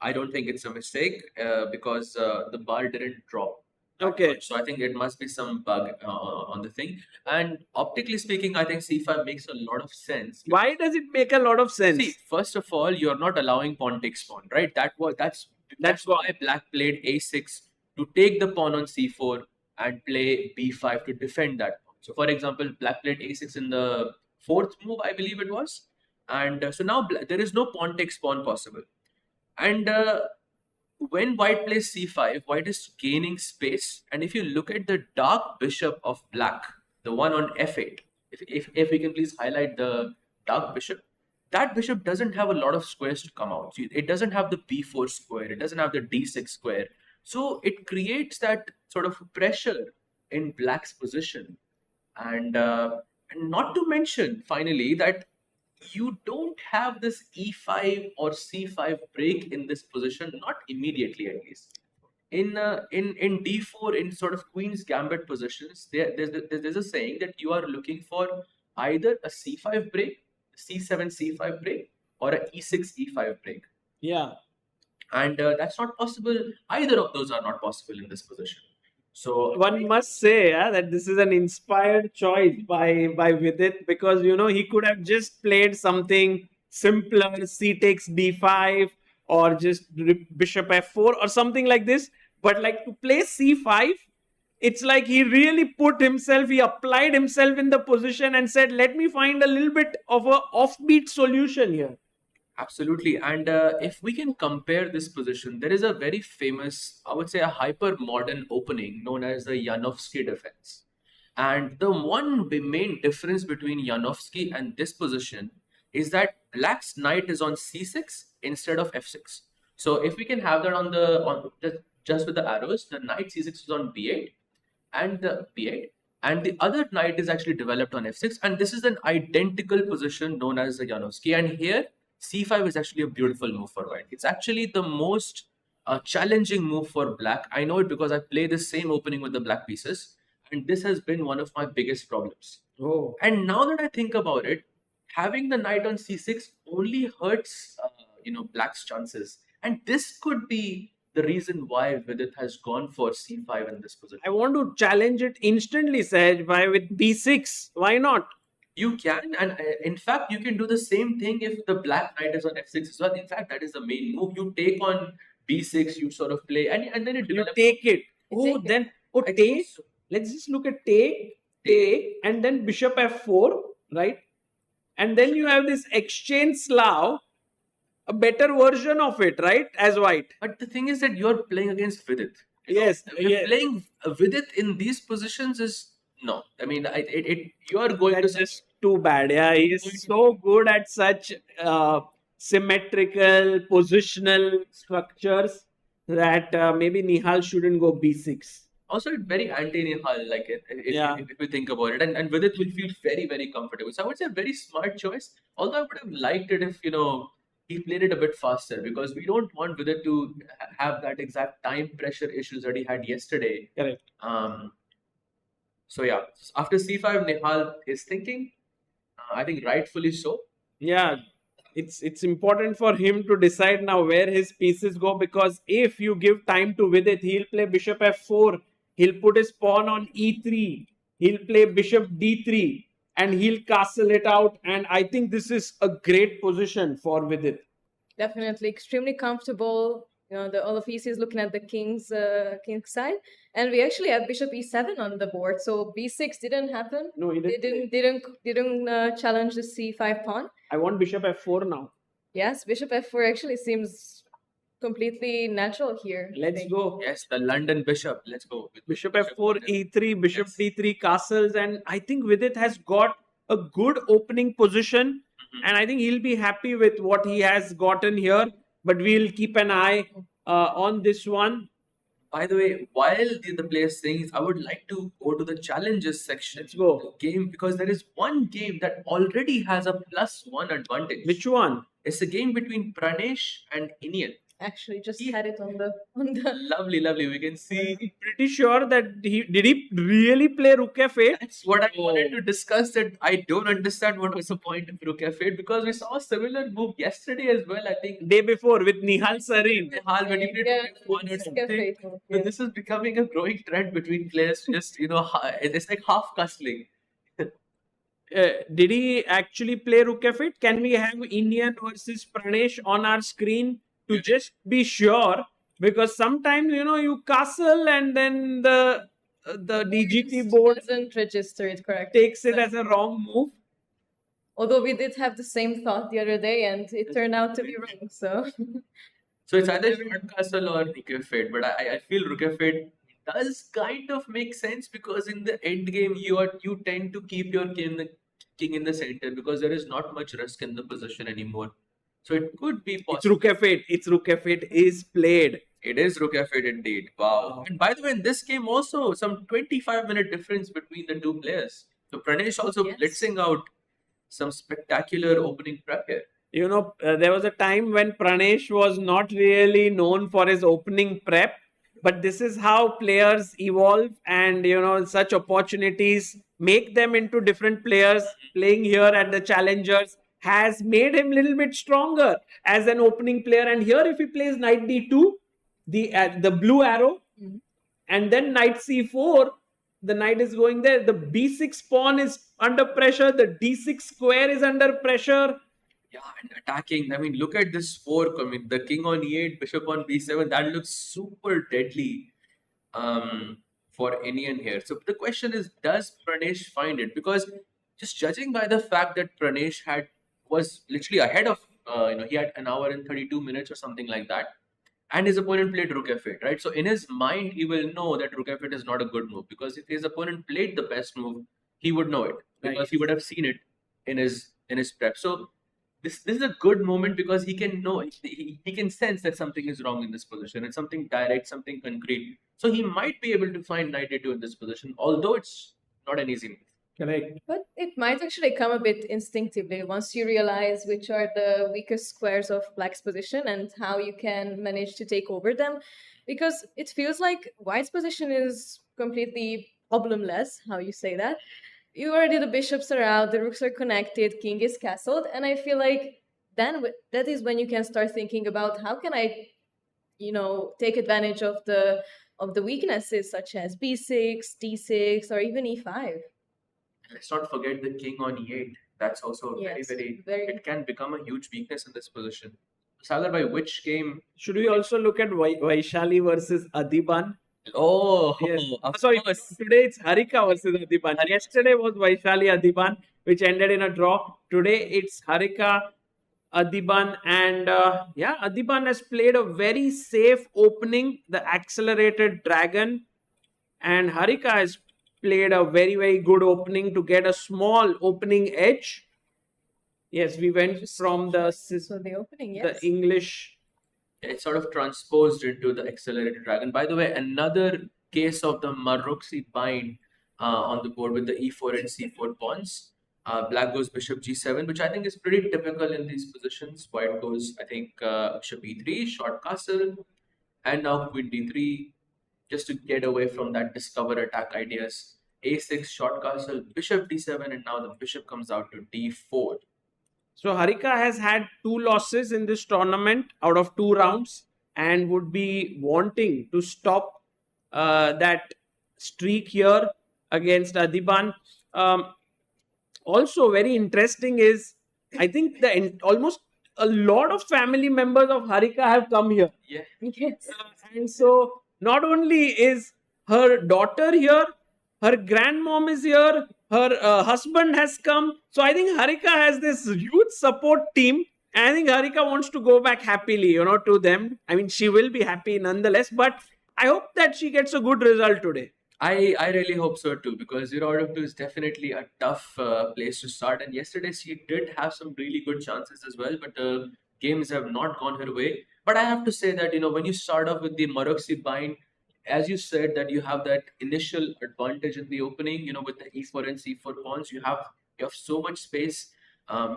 I don't think it's a mistake because the bar didn't drop. Okay. So I think it must be some bug on the thing. And optically speaking, I think c5 makes a lot of sense. Why does it make a lot of sense? See, first of all, you're not allowing pawn takes pawn, right? That's why black played a6 to take the pawn on c4 and play b5 to defend that pawn. So, for example, black played a6 in the fourth move, I believe it was, and so now there is no pawn takes pawn possible. And when white plays c5, white is gaining space. And if you look at the dark bishop of black, the one on f8, if we can please highlight the dark bishop, that bishop doesn't have a lot of squares to come out. It doesn't have the b4 square, it doesn't have the d6 square. So it creates that sort of pressure in black's position. And not to mention, finally, that you don't have this e5 or c5 break in this position, not immediately at least. In d4, in sort of queen's gambit positions, there's a saying that you are looking for either a c5 break, c7 c5 break, or a e6 e5 break. Yeah. And that's not possible. Either of those are not possible in this position. So one must say that this is an inspired choice by Vidit, because he could have just played something simpler, c takes d5, or just bishop f4 or something like this. But like to play c5, it's like he really he applied himself in the position and said, let me find a little bit of a offbeat solution here. Absolutely. And if we can compare this position, there is a very famous, I would say, a hyper modern opening known as the Janovsky defense. And the one main difference between Janovsky and this position is that black's knight is on c6 instead of f6. So if we can have that on just with the arrows, the knight c6 is on b8 and the b8. And the other knight is actually developed on f6. And this is an identical position known as the Janovsky. And here, c5 is actually a beautiful move for white. It's actually the most challenging move for black. I know it because I play the same opening with the black pieces, and this has been one of my biggest problems. Oh. And now that I think about it, having the knight on c6 only hurts black's chances, and this could be the reason why Vidit has gone for c5 in this position. I want to challenge it instantly, Sahaj, with b6. Why not? You can, and in fact, you can do the same thing if the black knight is on f6 as well. In fact, that is the main move. You take on b6, you sort of play, and then you take it. Take. So. Let's just look at take, and then bishop f4, right? And then you have this exchange Slav, a better version of it, right? As white. But the thing is that you're playing against Vidit. Yes. Playing Vidit in these positions is no. I mean, you are going That's to just too bad. Yeah, he is so good at such symmetrical positional structures that maybe Nihal shouldn't go b6. Also, it's very anti-Nihal, like if we think about it, and Vidit will feel very, very comfortable. So I would say a very smart choice. Although I would have liked it if he played it a bit faster, because we don't want Vidit to have that exact time pressure issues that he had yesterday. Correct. So yeah, after c5, Nihal is thinking, I think rightfully so. Yeah, it's important for him to decide now where his pieces go, because if you give time to Vidit, he'll play bishop f4, he'll put his pawn on e3, he'll play bishop d3, and he'll castle it out. And I think this is a great position for Vidit. Definitely extremely comfortable. All the pieces looking at the king's side, and we actually have bishop e7 on the board. So b6 didn't happen. No, he They didn't. didn't challenge the c5 pawn. I want bishop f4 now. Yes, bishop f4 actually seems completely natural here. I Let's think. go. Yes, the London bishop. Let's go. with Bishop f4, E7. e3, bishop Yes. d3, castles, and I think Vidit has got a good opening position, and I think he'll be happy with what he has gotten here. But we'll keep an eye on this one. By the way, while the players saying this, I would like to go to the challenges section. Let's go. of the game, because there is one game that already has a +1 advantage. Which one? It's a game between Pranesh and Inian. Actually, just He- had it on the Lovely, lovely. We can see. I'm pretty sure that he really play rook f8. That's what I wanted Oh. to discuss. That I don't understand what was the point of rook f8, because we saw a similar move yesterday as well. I think Day before with Nihal Sarin. Nihal when he played Yeah, rook f1 or it's something. cafe, So yeah. this is becoming a growing trend between players. Just it's like half castling. Did he actually play rook f8? Can we have Indian versus Pranesh on our screen to just be sure? Because sometimes you castle and then the DGT Just board doesn't register it correctly. takes it as a wrong move. Although we did have the same thought the other day, and it turned out to be wrong. So So it's either short castle or rook f8, but I feel rook f8 does kind of make sense, because in the end game you tend to keep your king in the center, because there is not much risk in the position anymore. So it could be It's possible. rook f8. It's rook f8 is played. It is rook f8 indeed. Wow. And by the way, in this game also some 25-minute difference between the two players. So Pranesh also Yes. blitzing out some spectacular opening prep here. There was a time when Pranesh was not really known for his opening prep, but this is how players evolve, and such opportunities make them into different players. Playing here at the Challengers has made him a little bit stronger as an opening player. And here, if he plays knight d2, the blue arrow, Mhm. and then knight c4, the knight is going there. The b6 pawn is under pressure. The d6 square is under pressure. Yeah, and attacking. I mean, look at this fork. I mean, the king on e8, bishop on b7. That looks super deadly for Indian here. So the question is, does Pranesh find it? Because just judging by the fact that Pranesh was literally ahead of, he had an hour and 32 minutes or something like that, and his opponent played rook f8, right? So in his mind, he will know that rook f8 is not a good move, because if his opponent played the best move, he would know it, because Right. he would have seen it in his prep. So this is a good moment, because he can know, he can sense that something is wrong in this position. It's something direct, something concrete. So he might be able to find knight a2 in this position, although it's not an easy move. Correct. But it might actually come a bit instinctively once you realize which are the weakest squares of Black's position and how you can manage to take over them. Because it feels like White's position is completely problemless, how you say that. You already, the bishops are out, the rooks are connected, king is castled, and I feel like then that is when you can start thinking about how can I, take advantage of the weaknesses such as b6, d6, or even e5. Let's not forget the king on e8. That's also Yes, very, very- it can become a huge weakness in this position. Sagar, by which game? Should we also look at Vaishali versus Adiban? Oh, Yes. of Sorry, course. today it's Harika versus Adiban. Yesterday was Vaishali Adiban, which ended in a draw. Today it's Harika Adiban, and Adiban has played a very safe opening, the accelerated dragon, and Harika has played a very, very good opening to get a small opening edge. Yes, we went from the So the opening, yes. English. It's sort of transposed into the accelerated dragon. By the way, another case of the maroxy bind on the board with the e4 and c4 pawns. Black goes bishop g7, which I think is pretty typical in these positions. White goes, I think, bishop e3, short castle, and now queen d3, just to get away from that discover attack ideas. a6, short castle, bishop d7, and now the bishop comes out to d4. So Harika has had 2 losses in this tournament out of 2 rounds and would be wanting to stop that streak here against Adiban. Also, very interesting is I think almost a lot of family members of Harika have come here. Yeah. Yes. And so not only is her daughter here, her grandmom is here, her husband has come. So I think Harika has this huge support team. And I think Harika wants to go back happily, to them. I mean, she will be happy nonetheless, but I hope that she gets a good result today. I really hope so too, because out of two is definitely a tough place to start. And yesterday she did have some really good chances as well, but the games have not gone her way. But I have to say that when you start off with the maroxy bind, as you said that you have that initial advantage in the opening, with the e4 and c4 pawns, you have so much space.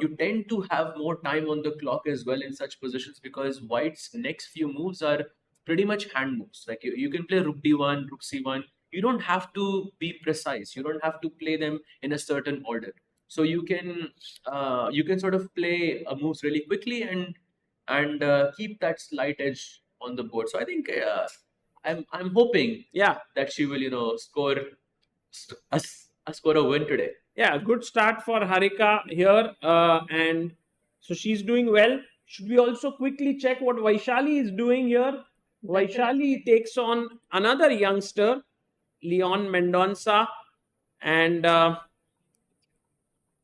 You tend to have more time on the clock as well in such positions, because white's next few moves are pretty much hand moves. Like you can play rook d1, rook c1. You don't have to be precise. You don't have to play them in a certain order. So you can sort of play moves really quickly and keep that slight edge on the board. So I think I'm hoping Yeah. that she will score a win today. Yeah, good start for Harika here. And so she's doing well. Should we also quickly check what Vaishali is doing here? Vaishali takes on another youngster, Leon Mendonça. And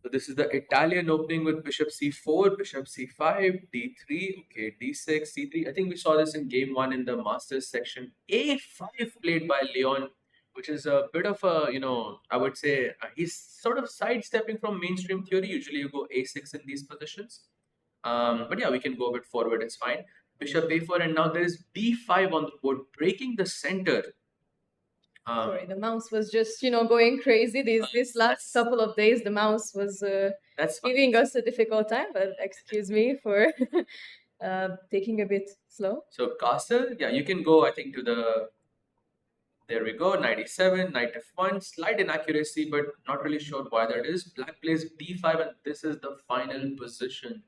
So this is the Italian opening with bishop c4, bishop c5, d3, okay, d6, c3. I think we saw this in game 1 in the Masters section. a5 played by Leon, which is a bit of a, I would say he's sort of sidestepping from mainstream theory. Usually you go a6 in these positions. But yeah, we can go a bit forward, it's fine. Bishop a4, and now there's d5 on the board, breaking the center. Sorry, the mouse was just going crazy this last couple of days. The mouse was That's fine. giving us a difficult time, but excuse me for taking a bit slow. So castle, yeah, you can go, I think, to the. There we go, knight e7, knight f1, slight inaccuracy, but not really sure why that is. Black plays d5, and this is the final position.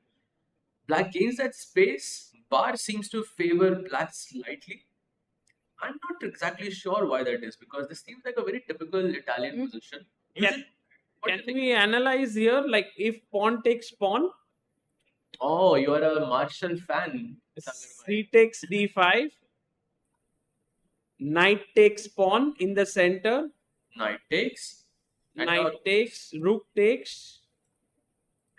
Black gains that space. Bar seems to favor black slightly. I'm not exactly sure why that is, because this seems like a very typical Italian position. Can, What do can you think? we analyze here, like if pawn takes pawn, Oh, you are a Marshall fan. Sagar bhai. c takes d5, knight takes pawn in the center, Knight takes. And knight now- takes, rook takes,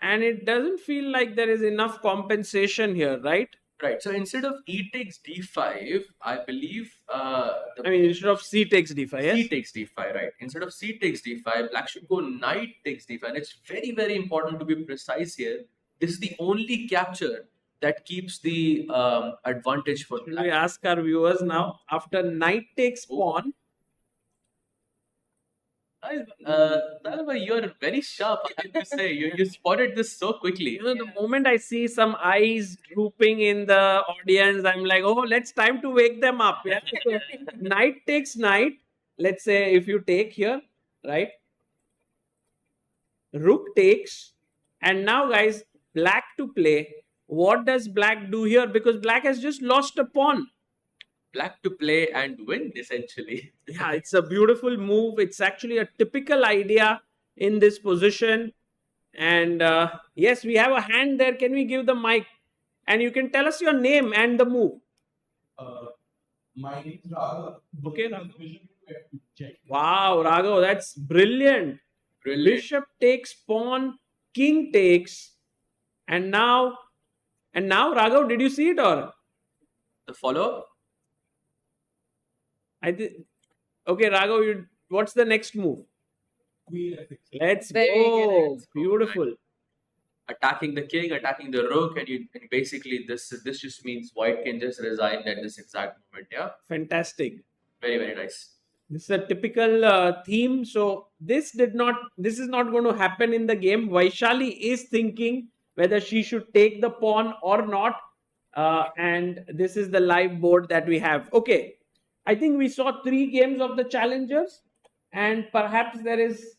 and it doesn't feel like there is enough compensation here, right? Right. So instead of e takes d5, I believe I mean, instead of c takes d5, yes? c takes d5, right? Instead of c takes d5, black should go knight takes d5. And it's very, very important to be precise here. This is the only capture that keeps the advantage for Should black. we ask our viewers now? After knight takes pawn, Nihal bhai, you're very sharp, I have to say. You spotted this so quickly. the moment I see some eyes drooping in the audience, I'm like, oh, let's time to wake them up. Yeah. So, knight takes knight. Let's say if you take here, right? Rook takes. And now, guys, black to play. What does black do here? Because black has just lost a pawn. Black to play and win, essentially. Yeah, it's a beautiful move. It's actually a typical idea in this position. And yes, we have a hand there. Can we give the mic? And you can tell us your name and the move. My name is Raghav. Okay, Raghav. Vision to check. Wow, Raghav, that's brilliant. Brilliant. Bishop takes pawn, king takes, and now Raghav, did you see it or The follow? I did? Okay, Raghav, what's the next move? Queen F6. Let's Very go. good. Let's go. Beautiful. Attacking the king, attacking the rook, and basically this just means white can just resign at this exact moment. Yeah, Fantastic. very, very nice. This is a typical theme. So this is not going to happen in the game. Vaishali is thinking whether she should take the pawn or not. And this is the live board that we have. Okay. I think we saw 3 games of the challengers, and perhaps there is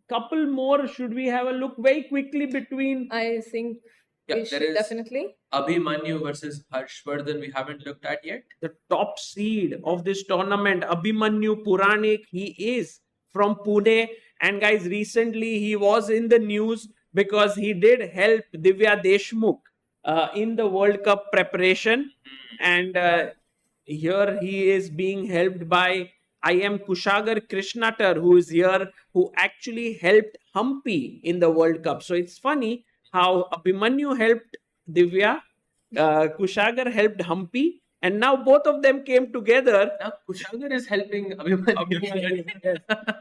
couple more. Should we have a look very quickly between? I think Yeah, we there should is definitely. Abhimanyu versus Harshvardhan. We haven't looked at yet. The top seed of this tournament, Abhimanyu Puranik. He is from Pune. And guys, recently he was in the news because he did help Divya Deshmukh in the World Cup preparation. And here he is being helped by I am Kushagar Krishnatar, who is here, who actually helped Humpy in the World Cup. So it's funny how Abhimanyu helped Divya, Kushagar helped Humpy, and now both of them came together. Now Kushagar is helping Abhimanyu.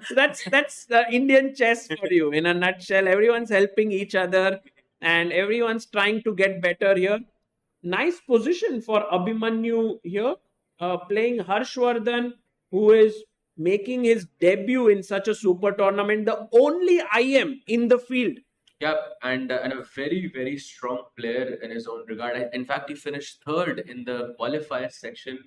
So that's the Indian chess for you in a nutshell. Everyone's helping each other, and everyone's trying to get better here. Nice position for Abhimanyu here, playing Harshvardhan, who is making his debut in such a super tournament, the only IM in the field. Yeah, and a very, very strong player in his own regard. In fact, he finished third in the qualifier section.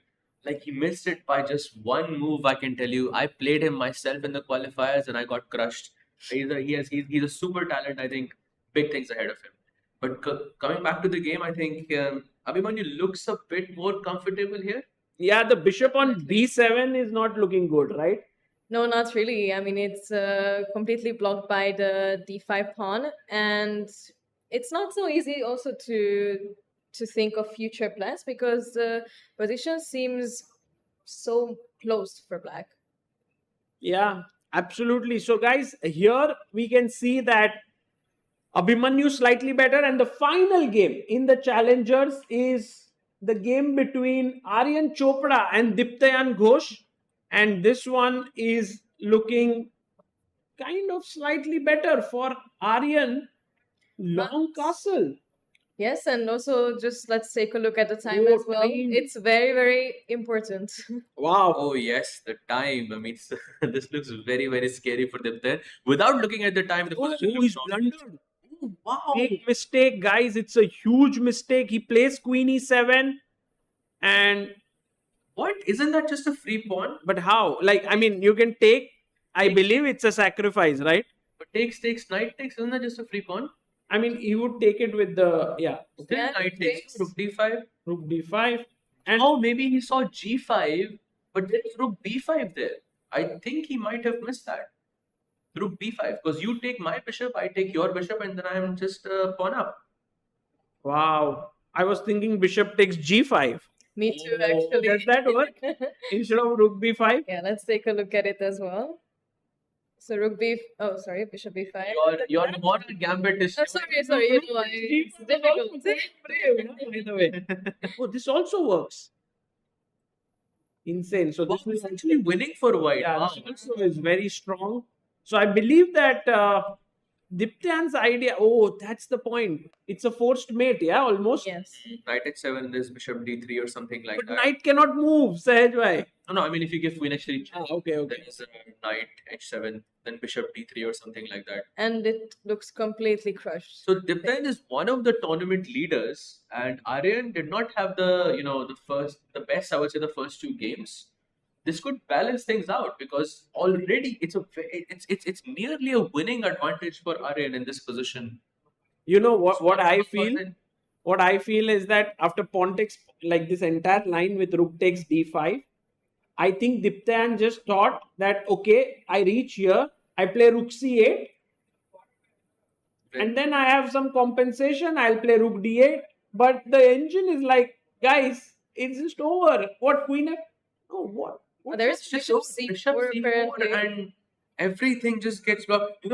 Like, he missed it by just one move, I can tell you. I played him myself in the qualifiers and I got crushed. He's a super talent. I think big things ahead of him. But coming back to the game, I think Abhimanyu looks a bit more comfortable here. Yeah, the bishop on d7 is not looking good, right? No, not really. I mean, it's completely blocked by the d5 pawn, and it's not so easy also to think of future plans because the position seems so close for black. Yeah, absolutely. So, guys, here we can see that Abhimanyu slightly better, and the final game in the challengers is the game between Aryan Chopra and Diptayan Ghosh, and this one is looking kind of slightly better for Aryan. Long castle. Yes, and also just let's take a look at the time Oh, as well. time. It's very, very important. Wow. Oh yes, the time. I mean, this looks very, very scary for them there. Without looking at the time, the position he's looks blundered. Oh, wow. Big mistake, guys. It's a huge mistake. He plays Queen E7, and What? Isn't that just a free pawn? but how? Like, I mean, you can take. I believe it's a sacrifice, right? But takes, knight takes. Isn't that just a free pawn? I mean, he would take it with the Still Yeah, knight takes. takes. Rook d5. rook d5, and Oh, maybe he saw g5, but there's rook b5 there. I think he might have missed that. Rook b5, because you take my bishop, I take your bishop, and then I'm just pawn up. wow. I was thinking bishop takes g5 Me too, Oh, actually. does that work? instead of rook b5. Yeah, let's take a look at it as well. So rook b. Oh, sorry, bishop b5. Your moral gambit is. Oh, sorry. You know, it's difficult. By the way. Oh, this also works. Insane. So this This is is actually winning for white. yeah, Wow. this also is very strong. So I believe that Diptan's idea. Oh, that's the point. It's a forced mate, yeah, almost. Yes. Knight h7, this bishop d3 or something like But that. knight cannot move, Sahaj bhai. No, I mean if you give queen h3, Okay. then it's knight h7, then bishop d3 or something like that. And it looks completely crushed. So Diptan is one of the tournament leaders, and Aryan did not have the best, I would say, the first two games. This could balance things out because already it's nearly a winning advantage for Aryan in this position. You know what? So What I of course, feel. then- What I feel is that after pawn takes, like this entire line with rook takes d5, I think Diptan just thought that okay, I reach here, I play rook c8, and then I have some compensation. I'll play rook d8, but the engine is like, guys, it's just over. What queen f? No, what? Oh, there's It's just bishop so- c4 apparently. and everything just gets blocked.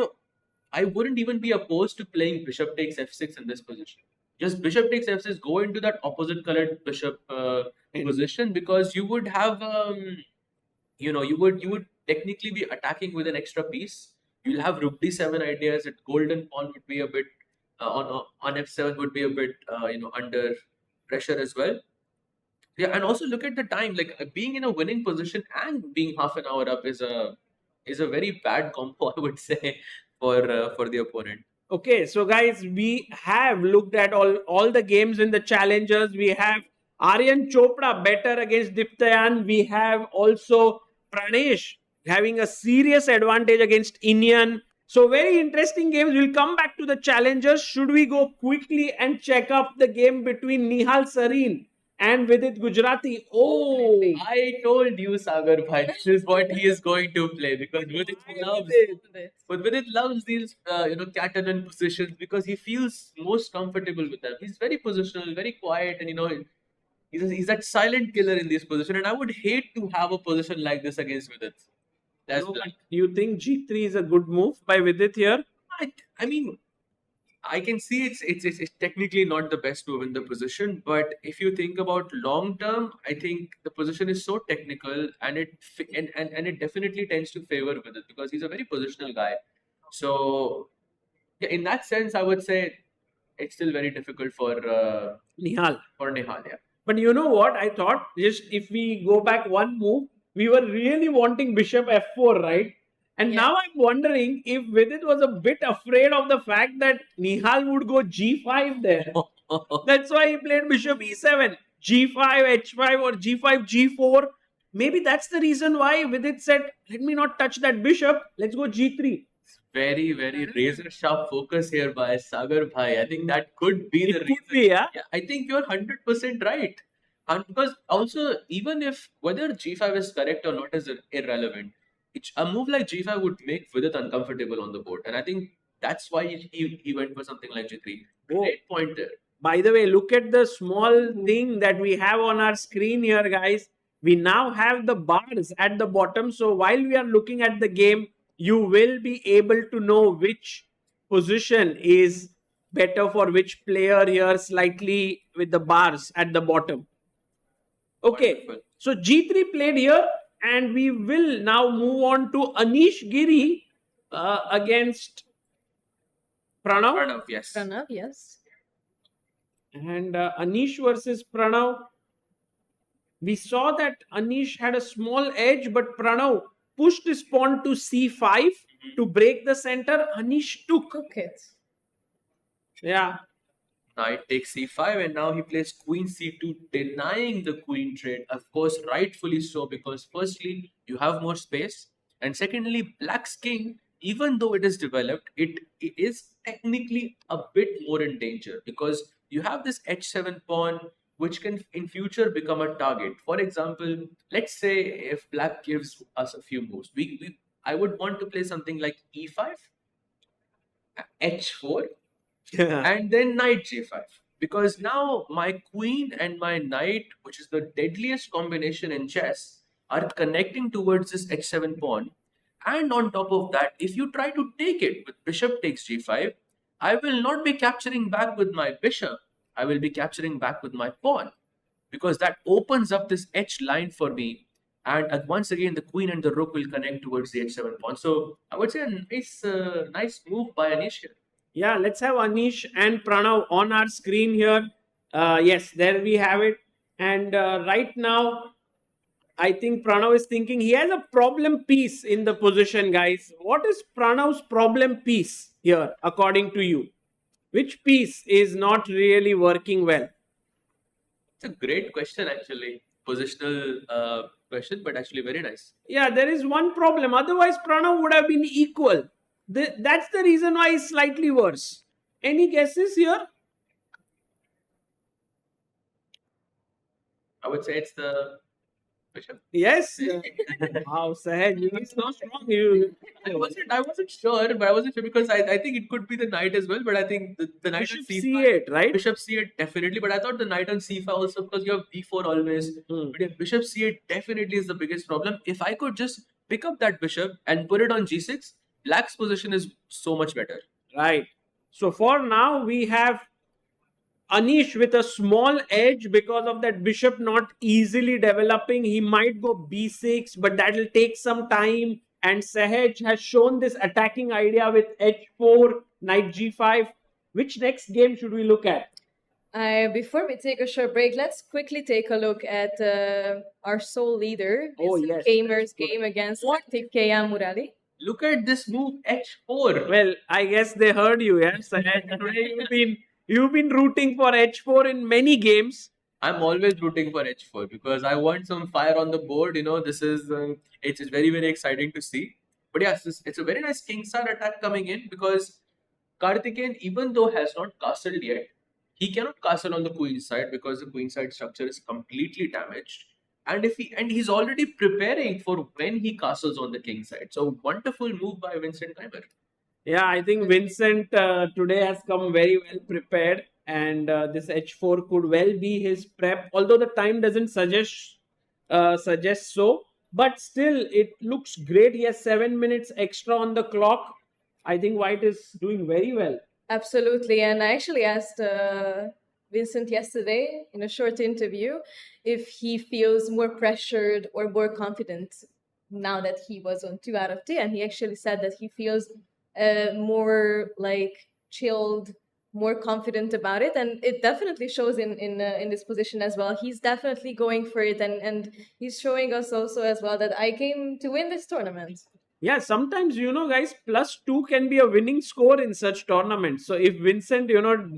I wouldn't even be opposed to playing bishop takes f6 in this position. Just bishop takes f6, go into that opposite colored bishop position because you would have, you would technically be attacking with an extra piece. You'll have rook d7 ideas. That golden pawn would be a bit on f7 would be a bit under pressure as well. Yeah, and also look at the time. Like being in a winning position and being half an hour up is a very bad combo, I would say, for the opponent. Okay, so guys, we have looked at all the games in the challengers. We have Aryan Chopra better against Diptayan. We have also Pranesh having a serious advantage against Indian. So very interesting games. We'll come back to the challengers. Should we go quickly and check up the game between Nihal Sarin and Vidit Gujrathi? Oh, I told you, Sagar bhai, this is what he is going to play because Vidit loves. But Vidit loves these, cat and run positions because he feels most comfortable with them. He's very positional, very quiet, and he's that silent killer in this position. And I would hate to have a position like this against Vidit. That's no, black. you think G3 is a good move by Vidit here? I mean, I can see it's technically not the best move in the position, but if you think about long term, I think the position is so technical and and it definitely tends to favor with it because he's a very positional guy. So yeah, in that sense, I would say it's still very difficult Nihal. for Nihal. Yeah. But you know what? I thought just if we go back one move, we were really wanting Bishop F4, right? And Yeah. now I'm wondering if Vidit was a bit afraid of the fact that Nihal would go G5 there. That's why he played Bishop E7, G5, H5 or G5, G4. Maybe that's the reason why Vidit said, let me not touch that Bishop. Let's go G3. Very, very razor sharp focus here by Sagar Bhai. I think that could be the It reason. could be, yeah? Yeah, I think you're 100% right. And because also, even if whether G5 is correct or not is irrelevant, a move like G5 would make Vidit uncomfortable on the board. And I think that's why he went for something like G3. Great point there. By the way, look at the small thing that we have on our screen here, guys. We now have the bars at the bottom. So while we are looking at the game, you will be able to know which position is better for which player here, slightly with the bars at the bottom. Okay, Wonderful. so G3 played here, and we will now move on to Anish Giri against Pranav. Pranav, yes. Pranav, yes. And Anish versus Pranav. We saw that Anish had a small edge, but Pranav pushed his pawn to C5 to break the center. Anish took. Cook it. Yeah. Knight takes C5 and now he plays Queen C2, denying the Queen trade. Of course, rightfully so, because firstly, you have more space. And secondly, Black's King, even though it is developed, it is technically a bit more in danger because you have this H7 pawn which can in future become a target. For example, let's say if Black gives us a few moves, I would want to play something like E5, H4, and then Knight J5. Because now my queen and my knight, which is the deadliest combination in chess, are connecting towards this H7 pawn. And on top of that, if you try to take it with bishop takes G5, I will not be capturing back with my bishop. I will be capturing back with my pawn. Because that opens up this H line for me. And once again, the queen and the rook will connect towards the H7 pawn. So I would say a nice move by Anish here. Yeah, let's have Anish and Pranav on our screen here. Yes, there we have it. And right now, I think Pranav is thinking he has a problem piece in the position, guys. What is Pranav's problem piece here, according to you? Which piece is not really working well? It's a great question, actually. Positional question, but actually very nice. Yeah, there is one problem. Otherwise, Pranav would have been equal. That's the reason why it's slightly worse. Any guesses here? I would say it's the bishop. Yes. Wow, Sahaj, you are so strong. I wasn't sure, but I wasn't sure because I think it could be the knight as well. But I think the knight Bishop on C5, C8, right? Bishop C8 definitely. But I thought the knight on C5 also because you have B4 always. But yeah, Bishop C8 definitely is the biggest problem. If I could just pick up that bishop and put it on G6, Black's position is so much better. Right. So for now, we have Anish with a small edge because of that bishop not easily developing. He might go B6, but that will take some time. And Sahaj has shown this attacking idea with H4, Knight G5. Which next game should we look at? Before we take a short break, let's quickly take a look at our sole leader, Oh, Vincent yes. Keymer's game against Karthikeyan Murali. Look at this move H4. Well, I guess they heard you, yeah, Sahaj. Today you've been rooting for H4 in many games. I'm always rooting for H4 because I want some fire on the board. This is it's very, very exciting to see. But yes, it's a very nice kingside attack coming in because Karthikeyan, even though has not castled yet, he cannot castle on the queen side because the queen side structure is completely damaged. And he's already preparing for when he castles on the king side. So wonderful move by Vincent Keymer. Yeah, I think Vincent today has come very well prepared, and this H4 could well be his prep. Although the time doesn't suggest so, but still it looks great. He has 7 minutes extra on the clock. I think White is doing very well. Absolutely. And I actually asked Vincent yesterday in a short interview if he feels more pressured or more confident now that he was on 2 out of 10. He actually said that he feels more like chilled, more confident about it. And it definitely shows in this position as well. He's definitely going for it. And he's showing us also as well that I came to win this tournament. Yeah, sometimes, guys, +2 can be a winning score in such tournaments. So if Vincent,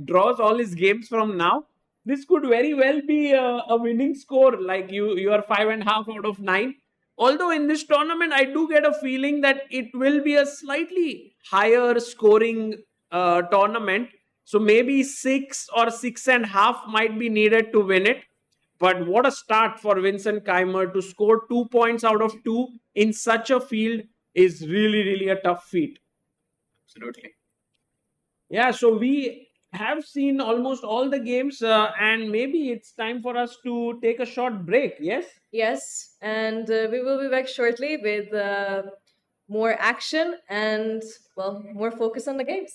draws all his games from now, this could very well be a winning score. Like you are 5.5 out of 9. Although in this tournament, I do get a feeling that it will be a slightly higher scoring tournament. So maybe 6 or 6.5 might be needed to win it. But what a start for Vincent Keymer to score 2 points out of 2 in such a field is really, really a tough feat. Absolutely. Yeah, so we have seen almost all the games, and maybe it's time for us to take a short break. Yes? Yes, and we will be back shortly with more action and, well, more focus on the games.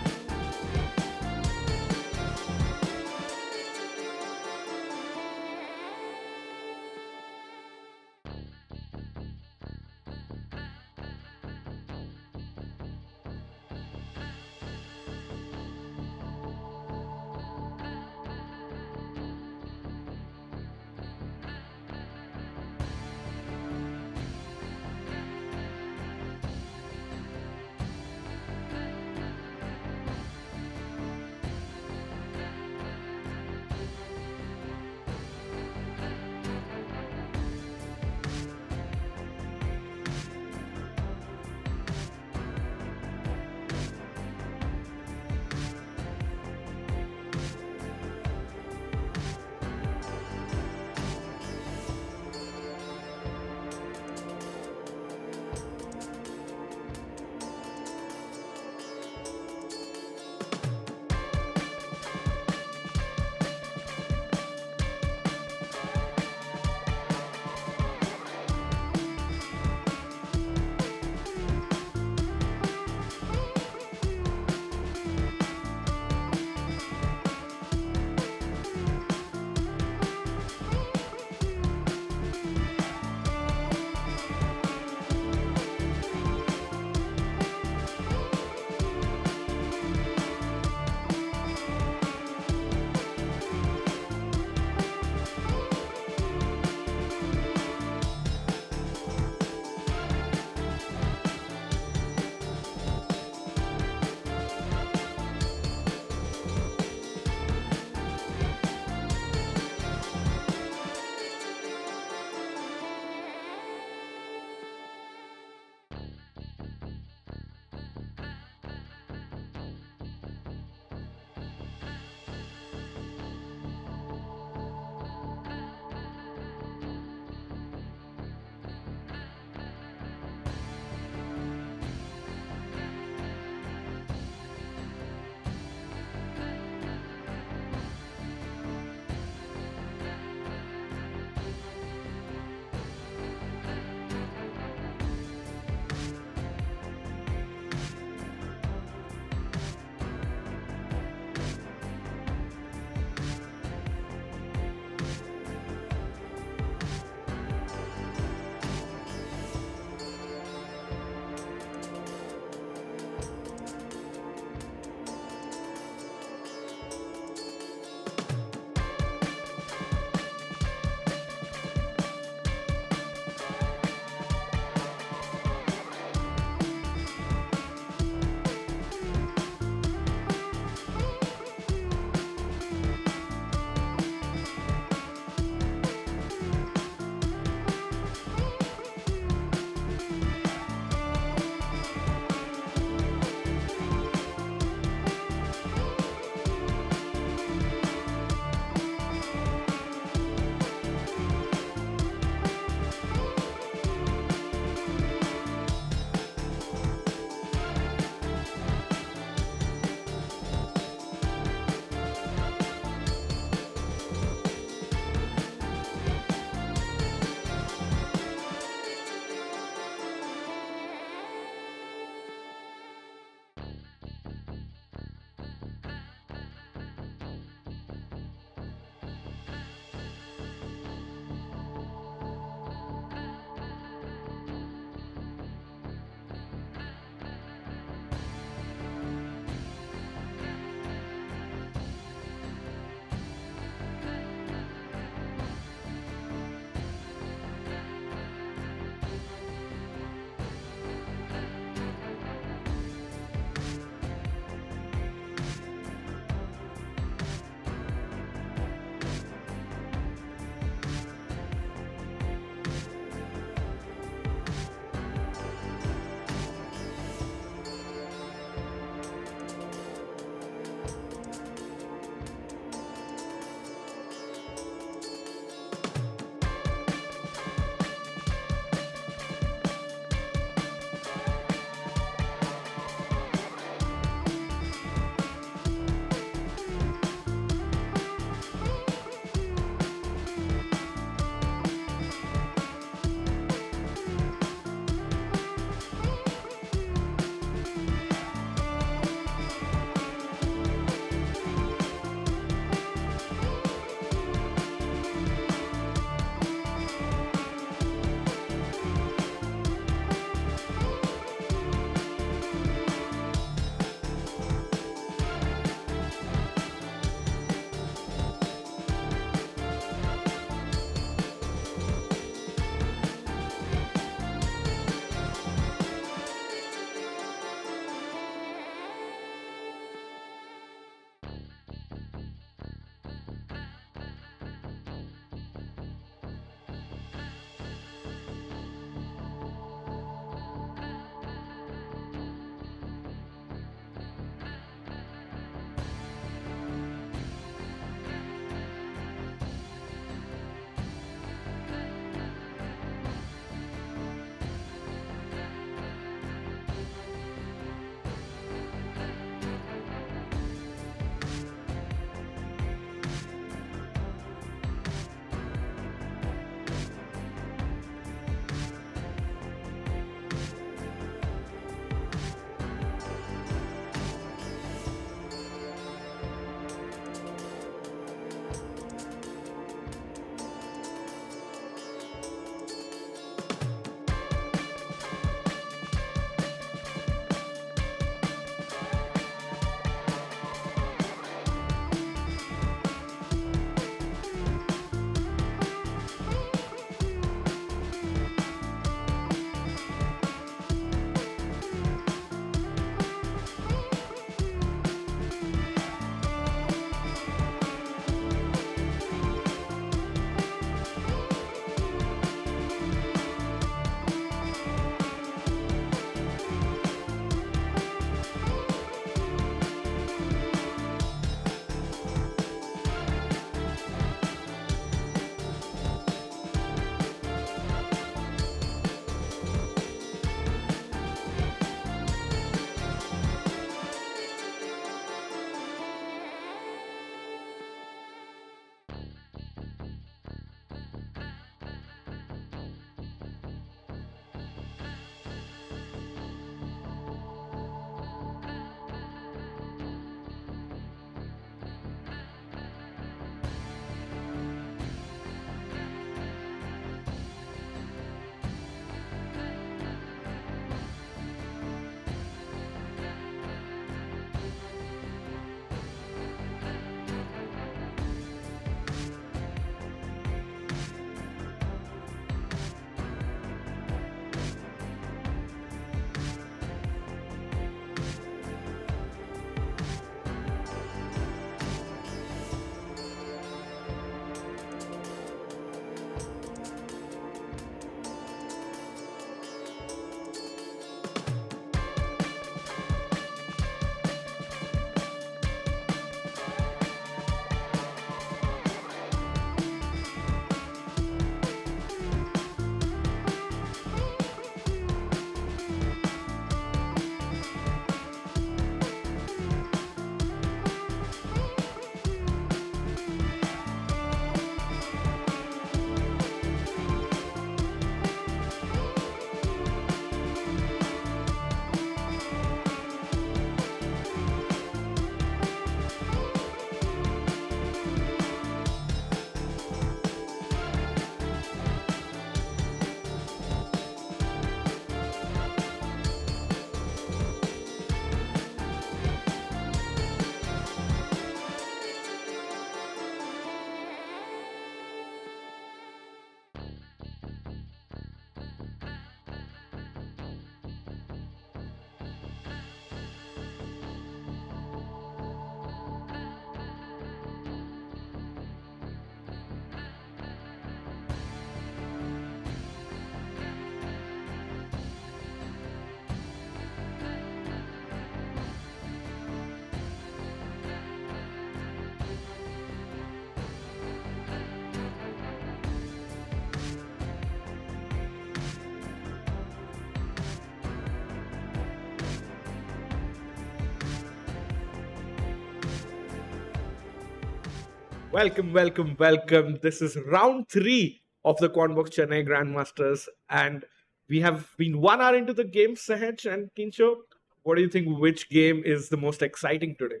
Welcome. This is round three of the Quantbox Chennai Grand Masters, and we have been 1 hour into the game. Sahaj and Kincho, what do you think? Which game is the most exciting today?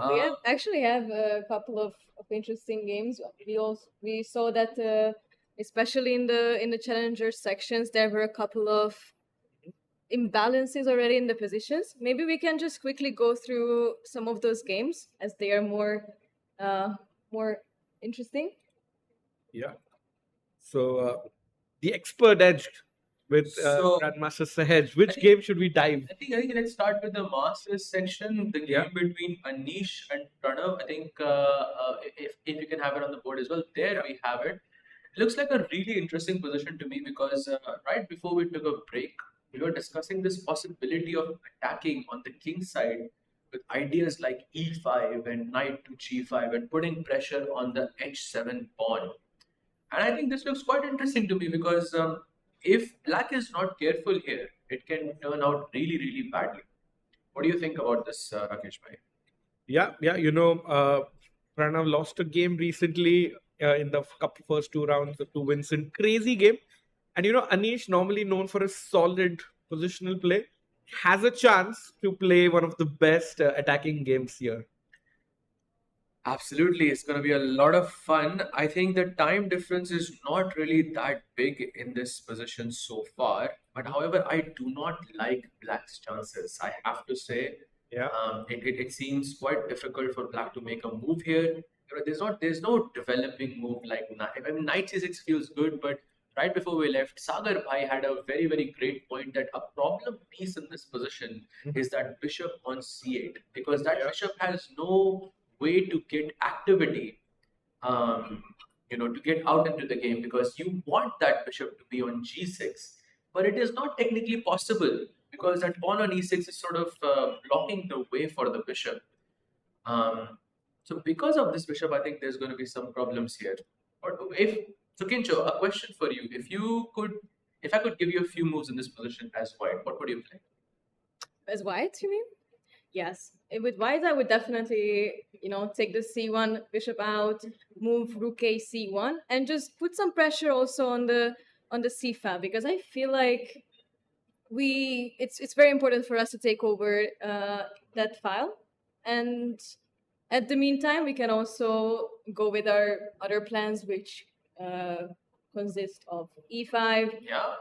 We have actually have a couple of interesting games. We saw that especially in the challenger sections there were a couple of imbalances already in the positions. Maybe we can just quickly go through some of those games as they are more interesting. Yeah. So, the expert edge with So- Grandmaster Sahaj. Which think- game should we dive? I think let's start with the Masters section, the game Yeah. between Anish and Pranav. I think if you can have it on the board as well, there we have it. It looks like a really interesting position to me because right before we took a break, we were discussing this possibility of attacking on the king side with ideas like e5 and knight to g5 and putting pressure on the h7 pawn. And I think this looks quite interesting to me because if black is not careful here, it can turn out really, really badly. What do you think about this, Rakesh bhai? Yeah. Pranav lost a game recently in the first 2 rounds to Vincent. Crazy game. And Anish, normally known for his solid positional play, has a chance to play one of the best attacking games here. Absolutely, it's going to be a lot of fun. I think the time difference is not really that big in this position so far. But however, I do not like black's chances. I have to say, Yeah. it seems quite difficult for black to make a move here. There's no developing move like knight. I mean, knight c6 feels good, but right before we left, Sagar Bhai had a very, very great point that a problem piece in this position is that bishop on c8 because that Yeah. bishop has no way to get activity, to get out into the game because you want that bishop to be on g6, but it is not technically possible because that pawn on e6 is sort of blocking the way for the bishop. So because of this bishop, I think there's going to be some problems here. Or if so, Kincho, a question for you: if I could give you a few moves in this position as white, what would you play? As white, you mean? Yes. With white, I would definitely, take the c1 bishop out, move rook a c1, and just put some pressure also on the c-fab because I feel like it's very important for us to take over that file, and at the meantime, we can also go with our other plans, which consist of e5. Yeah.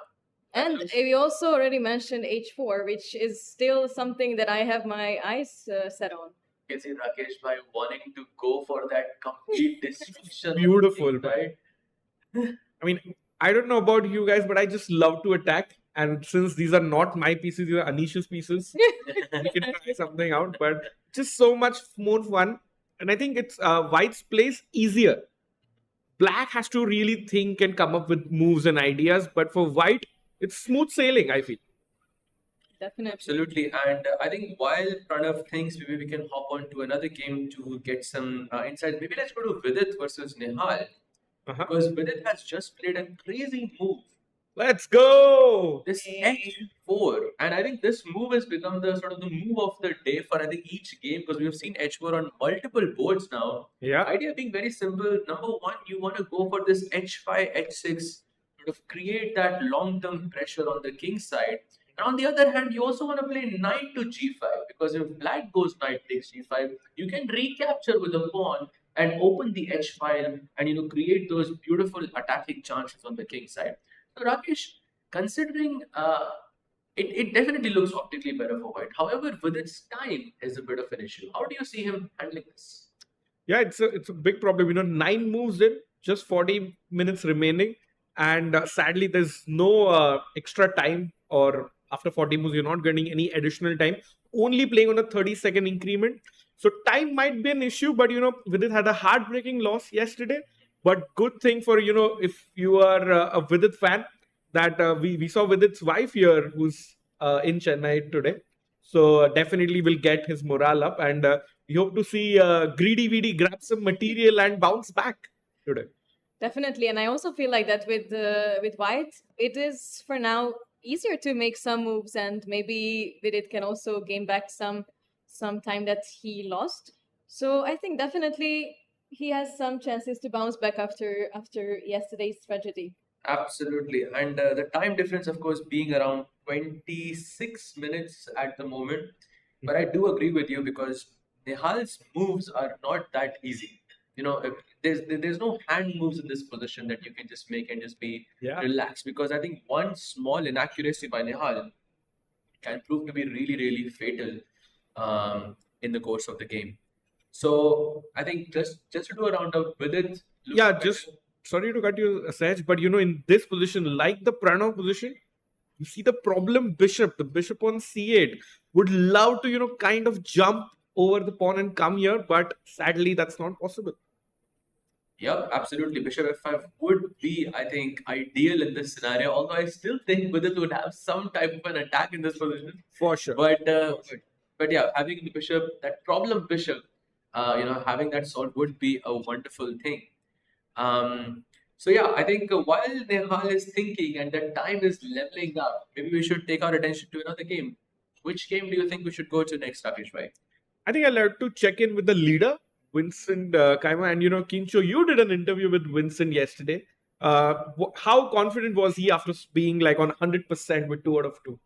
And we also already mentioned h4, which is still something that I have my eyes set on. You can see Rakesh Bhai wanting to go for that complete destruction. Beautiful, right? I mean, I don't know about you guys, but I just love to attack. And since these are not my pieces, these are Anish's pieces, we can try something out. But just so much more fun. And I think it's White's plays easier. Black has to really think and come up with moves and ideas. But for White, it's smooth sailing, I feel. Definitely. Absolutely, and I think while Pranav thinks maybe we can hop on to another game to get some insights. Maybe let's go to Vidit versus Nihal because Vidit has just played a crazy move. Let's go! This h4, and I think this move has become the sort of the move of the day for I think each game because we have seen h4 on multiple boards now. Yeah. Idea being very simple. Number one, you want to go for this h5, h6, sort of create that long-term pressure on the king side. And on the other hand, you also want to play knight to g5 because if black goes knight takes g5, you can recapture with a pawn and open the h file and create those beautiful attacking chances on the king side. So Rakesh, considering it definitely looks optically better for white. However, with its time is a bit of an issue. How do you see him handling this? Yeah, it's a big problem. 9 moves in, just 40 minutes remaining. And sadly, there's no extra time, or after 40 moves, you're not getting any additional time. Only playing on a 30-second increment. So time might be an issue, but Vidit had a heartbreaking loss yesterday. But good thing for if you are a Vidit fan, that we saw Vidit's wife here, who's in Chennai today. So definitely will get his morale up, and we hope to see Greedy VD grab some material and bounce back today. Definitely, and I also feel like that with white, it is for now easier to make some moves, and maybe Vidit can also gain back some time that he lost. So I think definitely he has some chances to bounce back after yesterday's tragedy. Absolutely. And the time difference, of course, being around 26 minutes at the moment. But I do agree with you because Nihal's moves are not that easy. There's no hand moves in this position that you can just make and just be Yeah. relaxed, because I think one small inaccuracy by Nihal can prove to be really, really fatal in the course of the game. So I think just to do a roundup with it. Yeah, just sorry to cut you, Saj, but in this position, like the Pranav position, you see the problem the bishop on c8 would love to, kind of jump over the pawn and come here, but sadly that's not possible. Yep, absolutely. Bishop f5 would be, I think, ideal in this scenario. Although I still think Vidit would have some type of an attack in this position. For sure. But yeah, having the bishop, that problem bishop, having that solved would be a wonderful thing. So yeah, I think while Nehal is thinking and the time is leveling up, maybe we should take our attention to another game. Which game do you think we should go to next, Rakesh bhai? I think I'll have to check in with the leader, Vincent Keymer. And Kincho, you did an interview with Vincent yesterday. How confident was he after being like on 100% with 2 out of 2?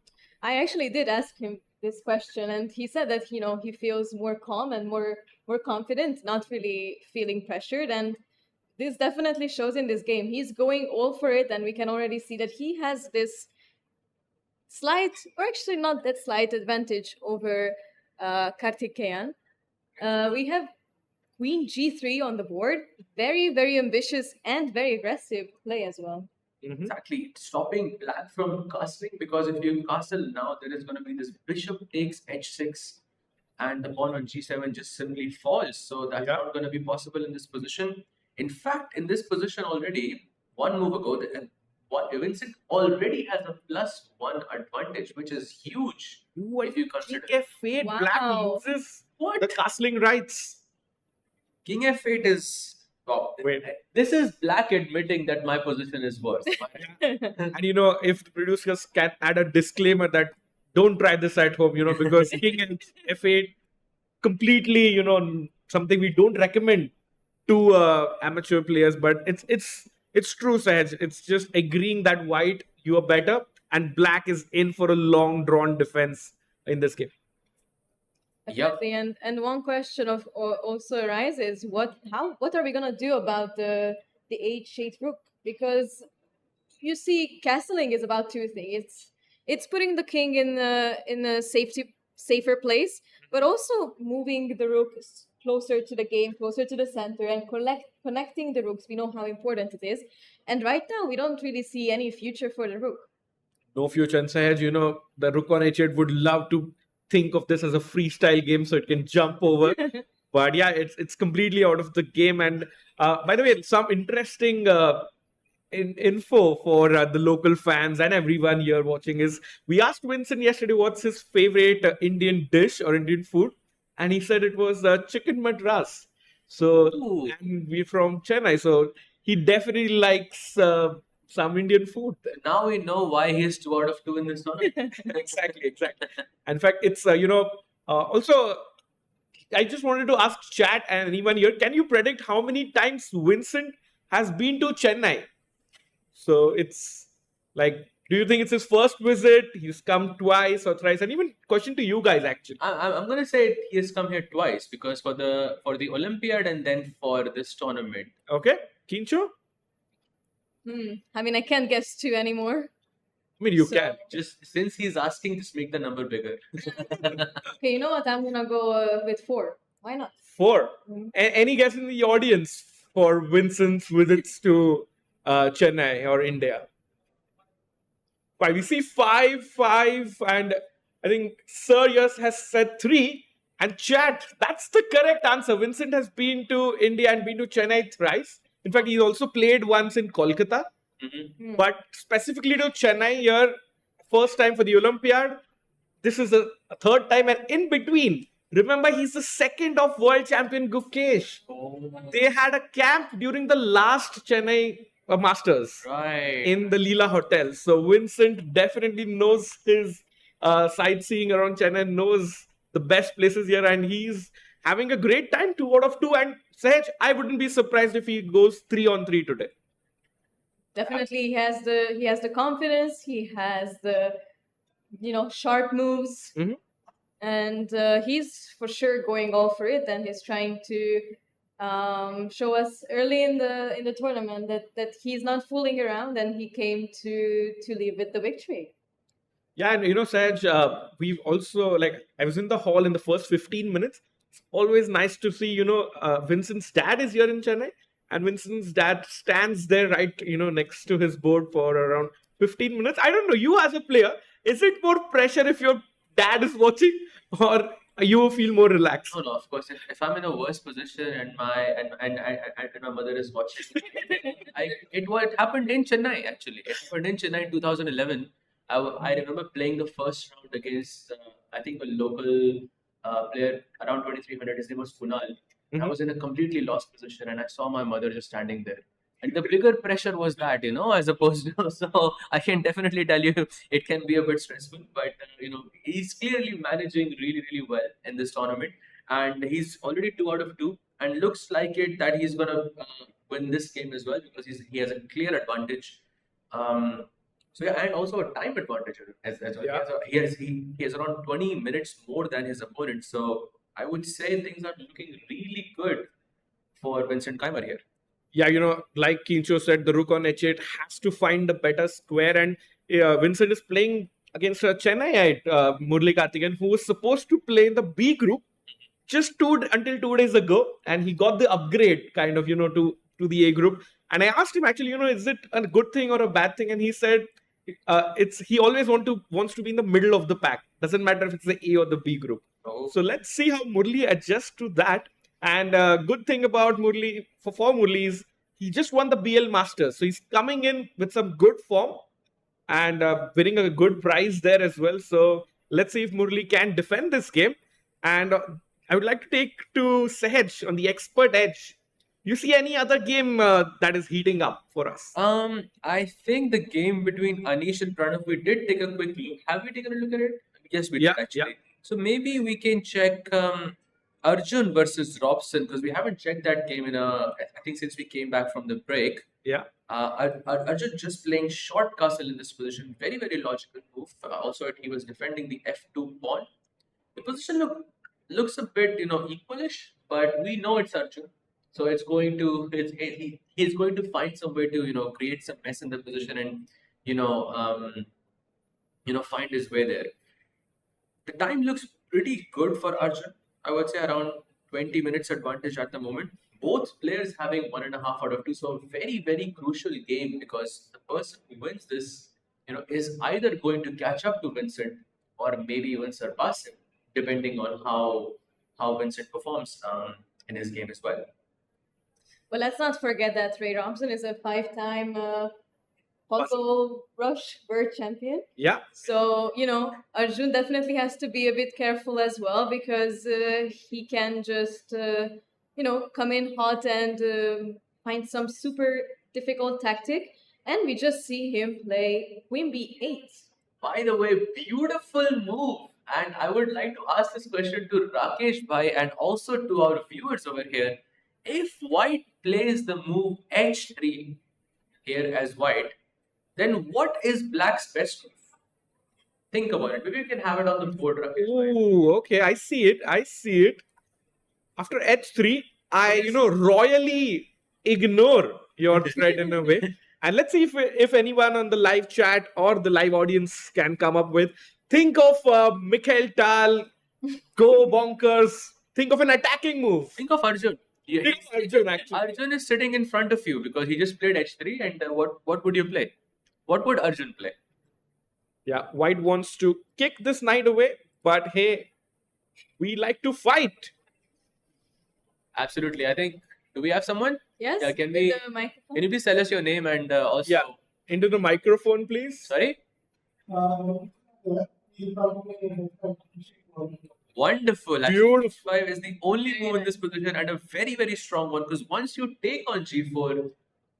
I actually did ask him this question, and he said that he feels more calm and more confident, not really feeling pressured, and this definitely shows in this game. He's going all for it, and we can already see that he has this slight, or actually not that slight, advantage over Karthikeyan. We have Queen G3 on the board. Very, very ambitious and very aggressive play as well. Exactly. Stopping black from castling, because if you castle now, there is going to be this bishop takes h6 and the pawn on g7 just simply falls. So that's not going to be possible in this position. In fact, in this position already, one move ago, Vincent already has a +1 advantage, which is huge. If you consider King f8, black loses the castling rights. King f8 is... Wow. Wait. This is black admitting that my position is worse. And if the producers can add a disclaimer that don't try this at home, because King and f8 completely, something we don't recommend to amateur players. But it's true, Sahaj. It's just agreeing that white, you are better, and black is in for a long drawn defense in this game. Definitely. Yep. And one question also arises: what are we gonna do about the h8 rook? Because you see, castling is about two things. It's putting the king in a safer place, but also moving the rook closer to the game, closer to the center, and connecting the rooks. We know how important it is, and right now we don't really see any future for the rook. No future, and Sahaj, the rook on h8 would love to think of this as a freestyle game so it can jump over. But yeah, it's completely out of the game. And by the way, some interesting info for the local fans and everyone here watching is, we asked Vincent yesterday what's his favorite Indian dish or Indian food, and he said it was chicken madras. So, and we're from Chennai, so he definitely likes some Indian food. Now we know why he's 2 out of 2 in this tournament. Exactly. In fact, it's, also, I just wanted to ask chat and anyone here, can you predict how many times Vincent has been to Chennai? So it's like, do you think it's his first visit? He's come twice or thrice? And even question to you guys, actually. I'm going to say he has come here twice, because for the Olympiad and then for this tournament. Okay. Kincho? I mean, I can't guess 2 anymore. I mean, you can. Just since he's asking, just make the number bigger. Okay, you know what? I'm gonna go with 4. Why not? 4. Any guess in the audience for Vincent's visits to Chennai or India? 5. We see 5, and I think Sir Yes has said 3. And chat, that's the correct answer. Vincent has been to India and been to Chennai thrice. In fact, he also played once in Kolkata. But specifically to Chennai here, first time for the Olympiad. This is a third time, and in between, remember, he's the second of world champion Gukesh. They had a camp during the last Chennai Masters in the Leela Hotel. So Vincent definitely knows his sightseeing around Chennai, knows the best places here, and he's having a great time, 2 out of 2. And Sahaj, I wouldn't be surprised if he goes 3-on-3 today. Definitely, he has the confidence. He has the sharp moves, Mhm. and he's for sure going all for it. And he's trying to show us early in the tournament that he's not fooling around, and he came to leave with the victory. Yeah, and Sahaj, we've also, like, I was in the hall in the first 15 minutes. It's always nice to see, Vincent's dad is here in Chennai, and Vincent's dad stands there right, next to his board for around 15 minutes. I don't know, you as a player, is it more pressure if your dad is watching, or you feel more relaxed? No, of course. If I'm in a worse position and my mother is watching, what happened in Chennai actually. It happened in Chennai in 2011. I remember playing the first round against I think a local player around 2300. His name was Kunal. I Mhm. was in a completely lost position, and I saw my mother just standing there. And the bigger pressure was that, as opposed to, so I can definitely tell you it can be a bit stressful, but he's clearly managing really, really well in this tournament, and he's already 2 out of 2, and looks like it that he's gonna win this game as well because he has a clear advantage. So yeah, and also a time advantage as well. Yeah. He has around 20 minutes more than his opponent, so I would say things are looking really good for Vincent Keymer here. Yeah, like Kincho said, the rook on h8 has to find a better square, and Vincent is playing against Chennai Murli Karthikeyan, who was supposed to play in the B group just until 2 days ago, and he got the upgrade kind of, to the A group. And I asked him actually, is it a good thing or a bad thing? And he said, he always wants to be in the middle of the pack. Doesn't matter if it's the A or the B group. Oh. So let's see how Murli adjusts to that. And good thing about Murli for Murli is he just won the BL Masters, so he's coming in with some good form and winning a good prize there as well. So let's see if Murli can defend this game. And I would like to take to Sahaj on the expert edge. You see any other game that is heating up for us? I think the game between Anish and Pranav, we did take a quick look. Have we taken a look at it? Yes, we Yeah, did actually. yeah. So maybe we can check Arjun versus Robson because we haven't checked that game I think since we came back from the break. Yeah. Arjun just playing short castle in this position, very, very logical move. Also, he was defending the f2 pawn. The position looks a bit, equalish, but we know it's Arjun. So he's going to find some way to, create some mess in the position and, find his way there. The time looks pretty good for Arjun. I would say around 20 minutes advantage at the moment. Both players having 1.5 out of 2. So a very, very crucial game because the person who wins this, is either going to catch up to Vincent or maybe even surpass him, depending on how Vincent performs in his game as well. Well, let's not forget that Ray Robson is a 5-time puzzle rush world champion. Yeah. So, Arjun definitely has to be a bit careful as well because he can just, come in hot and find some super difficult tactic. And we just see him play Queen B8. By the way, beautiful move. And I would like to ask this question to Rakesh Bhai and also to our viewers over here. If white plays the move h3 here as white, then what is black's best move? Think about it. Maybe you can have it on the board, Rakesh Bhai. Oh, okay. I see it. After h3, I, royally ignore your threat in a way. And let's see if anyone on the live chat or the live audience can come up with. Think of Mikhail Tal, go bonkers. Think of an attacking move. Think of Arjun. Yeah, Think of Arjun, actually. Arjun is sitting in front of you because he just played h3 and what would you play? What would Arjun play? Yeah, white wants to kick this knight away, but hey, we like to fight. Absolutely. I think, do we have someone? Yes? Yeah, can with we- the microphone? Can you please tell us your name and also... Yeah. Into the microphone, please. Sorry? Wonderful. Beautiful. H5 is the only move in this position and a very, very strong one because once you take on g4,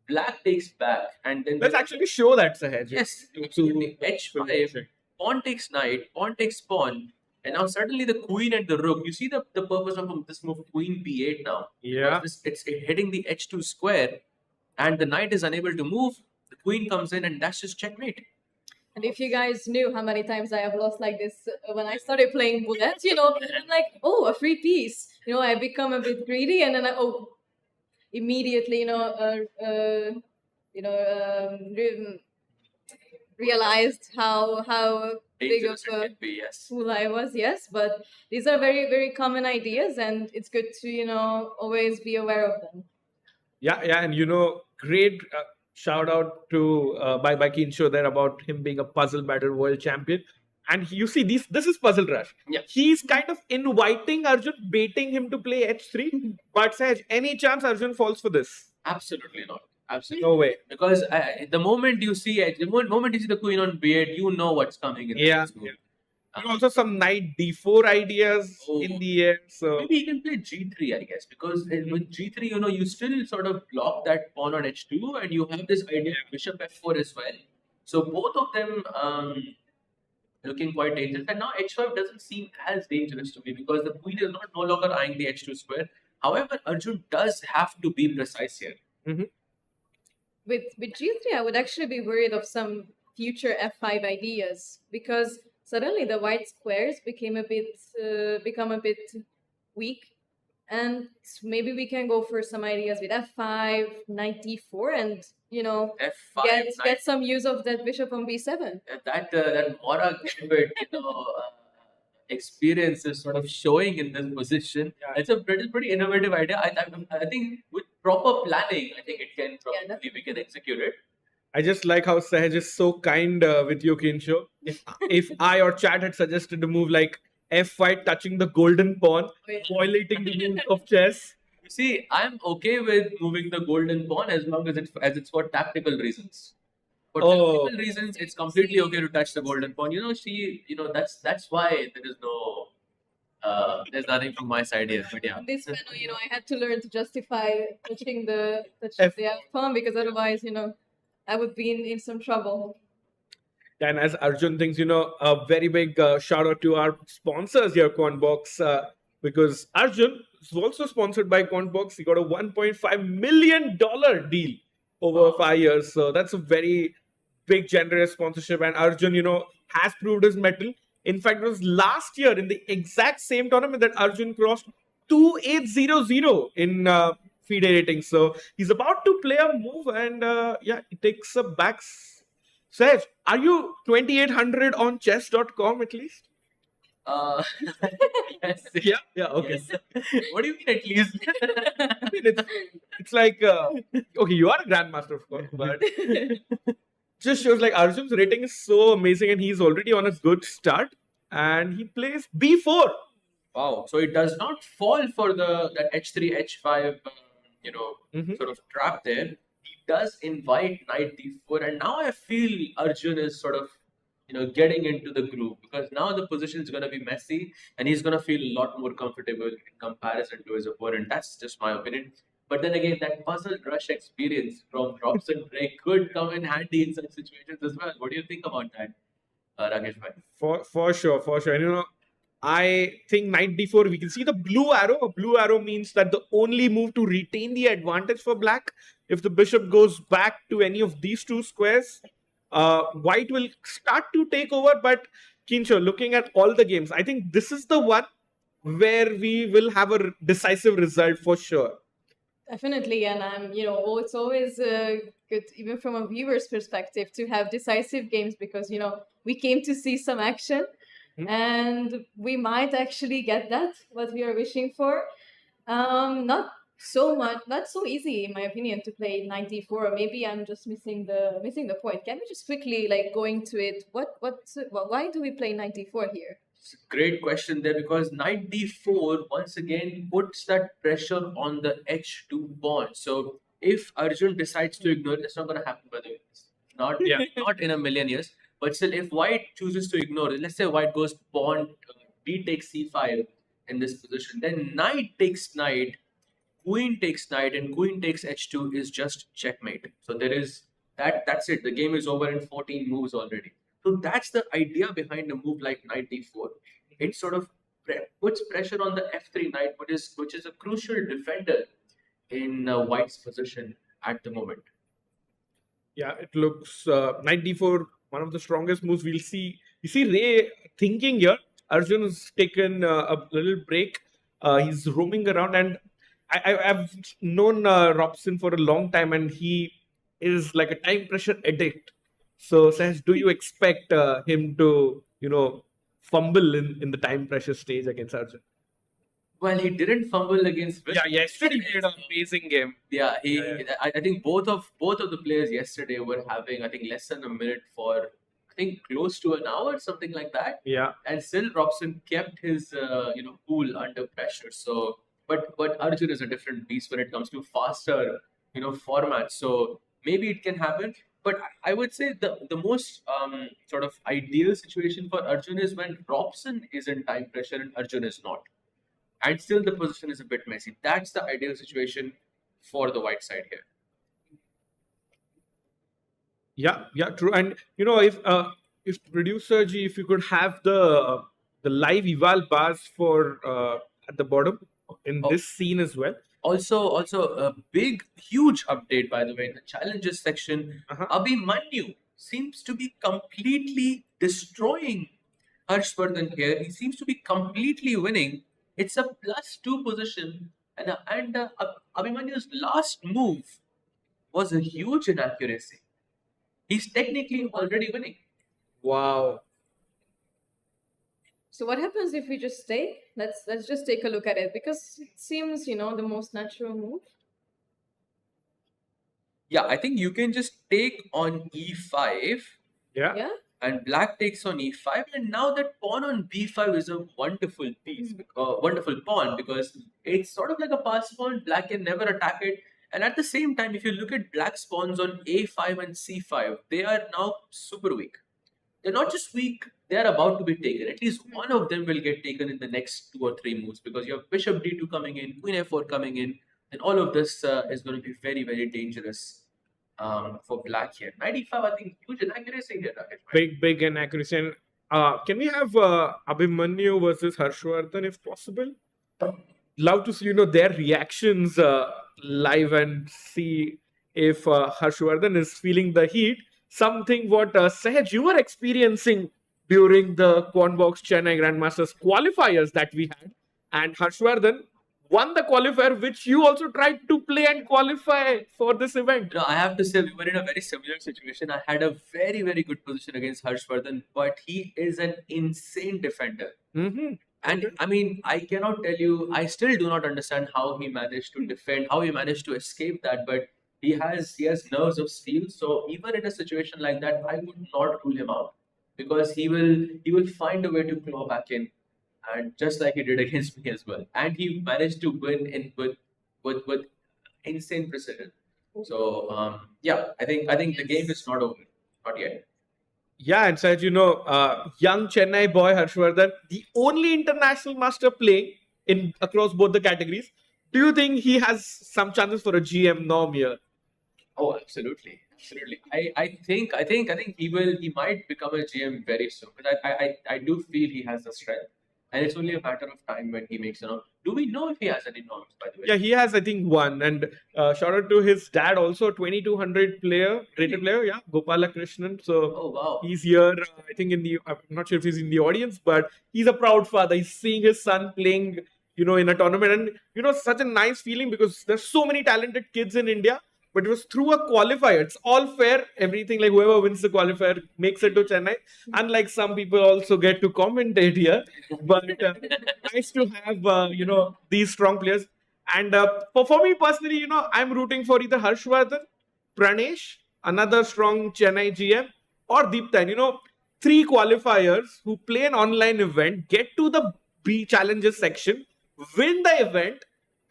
black takes back and then... Let's actually show that, Sahaj. Yes, To- absolutely. h5, pawn takes knight, pawn takes pawn. And now suddenly the queen and the rook. You see the purpose of this move, queen b8 now. Yeah. Because it's hitting the h2 square, and the knight is unable to move. The queen comes in, and that's just checkmate. And if you guys knew how many times I have lost like this when I started playing bullet, I'm like, oh, a free piece. I become a bit greedy, and then immediately, realized how big of Dangerous it a can be, yes. fool I was. Yes, but these are very, very common ideas, and it's good to always be aware of them. Yeah, and great shout out to by Kinsho there about him being a puzzle battle world champion. And you see, this is Puzzle Rush. Yeah. He's kind of inviting Arjun, baiting him to play h3. But Sahaj, any chance Arjun falls for this? Absolutely not. Absolutely. No way. Because the moment you see the queen on b8, you know what's coming in. Yeah. This move. And also some knight d4 ideas in the air. So Maybe he can play g3, I guess, because with g3, you still sort of block that pawn on h2, and you have this idea of bishop f4 as well. So both of them looking quite dangerous. And now h5 doesn't seem as dangerous to me because the queen is no longer eyeing the h2 square. However, Arjun does have to be precise here. With g3, I would actually be worried of some future f5 ideas because suddenly the white squares become a bit weak, and maybe we can go for some ideas with f5, knight d4, and f5, get some use of that bishop on b7. That Mora Gambit, experience is sort of showing in this position. Yeah. It's a pretty innovative idea. I think with proper planning, I think it can probably we can execute it. I just like how Sahaj is so kind with you, Kinsho. If I or chat had suggested a move like f5 touching the golden pawn, violating the rules of chess. You see, I'm okay with moving the golden pawn as long as it's for tactical reasons. For tactical reasons, it's completely okay to touch the golden pawn. That's why there is no there's nothing from my side here. But yeah. This panel, I had to learn to justify touching the pawn because otherwise, I would be in some trouble. And as Arjun thinks, a very big shout out to our sponsors here, Quantbox, because Arjun is also sponsored by Quantbox. He got a $1.5 million deal over 5 years. So that's a very big, generous sponsorship. And Arjun, has proved his mettle. In fact, it was last year in the exact same tournament that Arjun crossed 2800 in FIDE rating. So he's about to play a move, and it takes a back. Saj, are you 2800 on chess.com at least? Yes. Yeah, okay. Yes. What do you mean at least? I mean, it's like, okay, you are a grandmaster, of course, but just shows like Arjun's rating is so amazing and he's already on a good start and he plays b4. Wow. So it does not fall for that h3, h5, sort of trap there. He does invite knight d4, and now I feel Arjun is sort of, getting into the groove because now the position is going to be messy and he's going to feel a lot more comfortable in comparison to his opponent. That's just my opinion. But then again, that puzzle rush experience from Robson could come in handy in such situations as well. What do you think about that, Rakesh bhai? For sure. And I think knight d4, we can see the blue arrow. A blue arrow means that the only move to retain the advantage for black, if the bishop goes back to any of these two squares, white will start to take over. But Kinsho, looking at all the games, I think this is the one where we will have a decisive result for sure. Definitely, and it's always good, even from a viewer's perspective, to have decisive games because we came to see some action, and we might actually get what we are wishing for. Not so easy in my opinion to play knight d4, or maybe I'm just missing the point. Can we just quickly go into it? Why do we play knight d4 here? It's a great question there because knight d4 once again puts that pressure on the h2 pawn. So if Arjun decides to ignore it, it's not going to happen, by the way. Not in a million years. But still, if white chooses to ignore it, let's say white goes pawn, d takes c5 in this position, then knight takes knight, queen takes knight, and queen takes h2 is just checkmate. So there is that's it. The game is over in 14 moves already. So that's the idea behind a move like knight d4. it sort of puts pressure on the F3 knight, which is a crucial defender in White's position at the moment. Yeah, it looks knight d4, one of the strongest moves we'll see. You see Ray thinking here. Arjun has taken a little break. He's roaming around, and I've known Robson for a long time, and he is like a time pressure addict. So, Sahaj, do you expect him to, fumble in the time pressure stage against Arjun? Well, he didn't fumble against. Yeah, yesterday he played an amazing game. Yeah, Yeah. I think both of the players yesterday were having, I think, less than a minute for, I think, close to an hour, something like that. Yeah. And still Robson kept his cool under pressure. So, but Arjun is a different beast when it comes to faster formats. So maybe it can happen. But I would say the most sort of ideal situation for Arjun is when Robson is in time pressure and Arjun is not, and still the position is a bit messy. That's the ideal situation for the white side here. Yeah, true. And if producer G, if you could have the live eval bars for at the bottom in this scene as well. Also a big, huge update, by the way, in the challenges section. Abhimanyu seems to be completely destroying Harshvardhan here. He seems to be completely winning. It's a +2 position, and Abhimanyu's last move was a huge inaccuracy. He's technically already winning. Wow. So what happens if we just stay? Let's just take a look at it, because it seems the most natural move. Yeah, I think you can just take on e5. Yeah. Yeah. And black takes on e5, and now that pawn on b5 is a wonderful piece, wonderful pawn, because it's sort of like a pass pawn. Black can never attack it, and at the same time, if you look at black's pawns on a5 and c5, they are now super weak. They're not just weak; they are about to be taken. At least one of them will get taken in the next 2 or 3 moves, because you have bishop d2 coming in, queen f4 coming in, and all of this is going to be very, very dangerous. For black here. Knight e5, I think, huge inaccuracy here. Big inaccuracy. And can we have Abhimanyu versus Harshvardhan if possible? Love to see their reactions live and see if Harshvardhan is feeling the heat. Something what Sahaj, you were experiencing during the Quantbox Chennai Grand Masters qualifiers that we had, and Harshvardhan won the qualifier, which you also tried to play and qualify for this event. I have to say, we were in a very similar situation. I had a very, very good position against Harshvardhan, but he is an insane defender. Mm-hmm. And I mean, I cannot tell you, I still do not understand how he managed to defend, how he managed to escape that, but he has nerves of steel. So even in a situation like that, I would not rule him out, because he will find a way to claw back in. And just like he did against me as well, and he managed to win with insane precision. So I think the game is not over, not yet. Yeah, and Sahaj, young Chennai boy Harshvardhan, the only international master playing in across both the categories. Do you think he has some chances for a GM norm here? Oh, absolutely. I think he might become a GM very soon, but I do feel he has the strength. And it's only a matter of time when he makes a norm. Do we know if he has any norms, by the way? Yeah, he has, I think, one. And shout out to his dad, also 2200 rated player, yeah, Gopala Krishnan. So Oh, wow. he's here, I think, I'm not sure if he's in the audience, but he's a proud father. He's seeing his son playing, in a tournament. And, such a nice feeling, because there's so many talented kids in India. But it was through a qualifier. It's all fair. Everything, like whoever wins the qualifier makes it to Chennai. Unlike some people also get to commentate here. But nice to have, these strong players. And for me personally, I'm rooting for either Harshvardhan, Pranesh, another strong Chennai GM, or Deeptan. 3 qualifiers who play an online event, get to the B challenges section, win the event,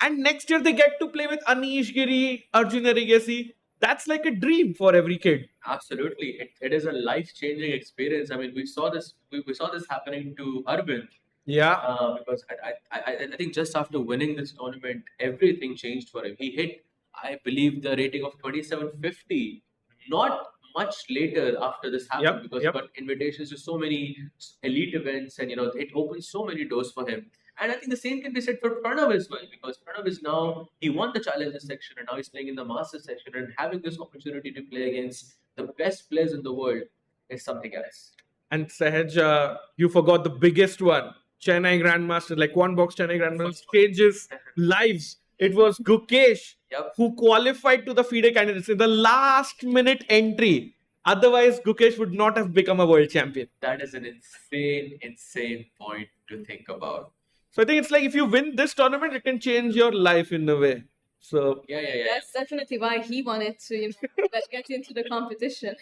and next year they get to play with Anish Giri, Arjun Erigaisi. That's like a dream for every kid. Absolutely, it is a life-changing experience. I mean, we saw this happening to Arvind. Yeah. Because I think just after winning this tournament, everything changed for him. He hit, I believe, the rating of 2750 not much later after this happened Yep, because yep. he got invitations to so many elite events, and it opened so many doors for him. And I think the same can be said for Pranav as well, because Pranav is now, he won the challenger section and now he's playing in the Masters section, and having this opportunity to play against the best players in the world is something else. And Sahaj, you forgot the biggest one. Chennai Grand Masters, like Quantbox Chennai Grand Masters, changes lives. It was Gukesh Yep. who qualified to the FIDE candidates in the last minute entry. Otherwise, Gukesh would not have become a world champion. That is an insane point to think about. So I think it's like if you win this tournament, it can change your life in a way. So Yeah. That's definitely why he wanted to get into the competition.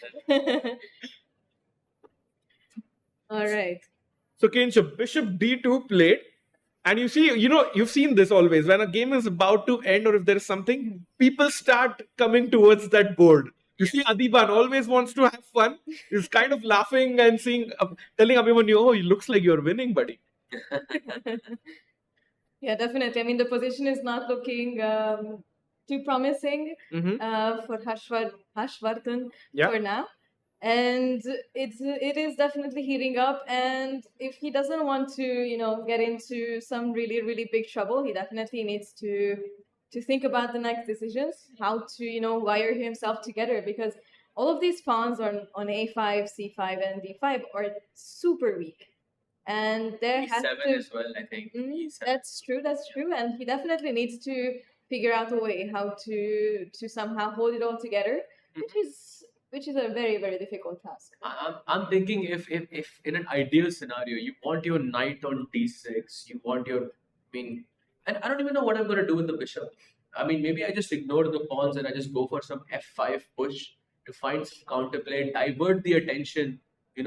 All right. So Kensho, Bishop D2 played, and you see, you've seen this always. When a game is about to end, or if there is something, people start coming towards that board. You see, Adiban always wants to have fun. He's kind of laughing and telling Abhimanyu, "Oh, it looks like you're winning, buddy." Yeah, definitely. I mean, the position is not looking too promising for Harshvardhan Yeah. for now. And it is definitely heating up. And if he doesn't want to, get into some really, really big trouble, he definitely needs to think about the next decisions, how to, wire himself together, because all of these pawns on A5, C5, and D5 are super weak. And there has E7 to as well, I think. E7. That's true, and he definitely needs to figure out a way how to somehow hold it all together, which is a very, very difficult task. I'm thinking if in an ideal scenario you want your knight on d6, you want your, and I don't even know what I'm going to do with the bishop. I mean, maybe I just ignore the pawns and I just go for some f5 push to find some counterplay, divert the attention,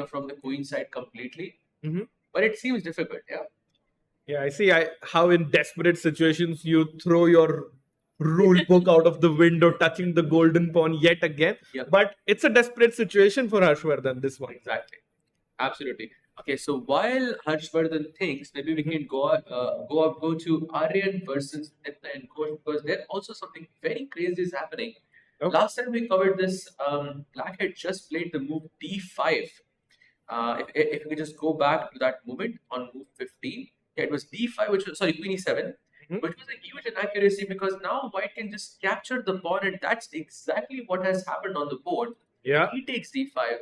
from the queen side completely. Mhm. But it seems difficult, yeah. Yeah, I see how in desperate situations you throw your rule book out of the window, touching the golden pawn yet again. Yeah. But it's a desperate situation for Harshvardhan, this one. Exactly. Absolutely. Okay, so while Harshvardhan thinks, maybe we can go to Aryan versus Nitya and Ghosh, because there also something very crazy is happening. Okay. Last time we covered this, Black had just played the move d5. If we just go back to that movement on move 15, it was d5, which was, sorry, queen e7, which was a huge inaccuracy because now white can just capture the pawn, and that's exactly what has happened on the board. Yeah. He takes d5,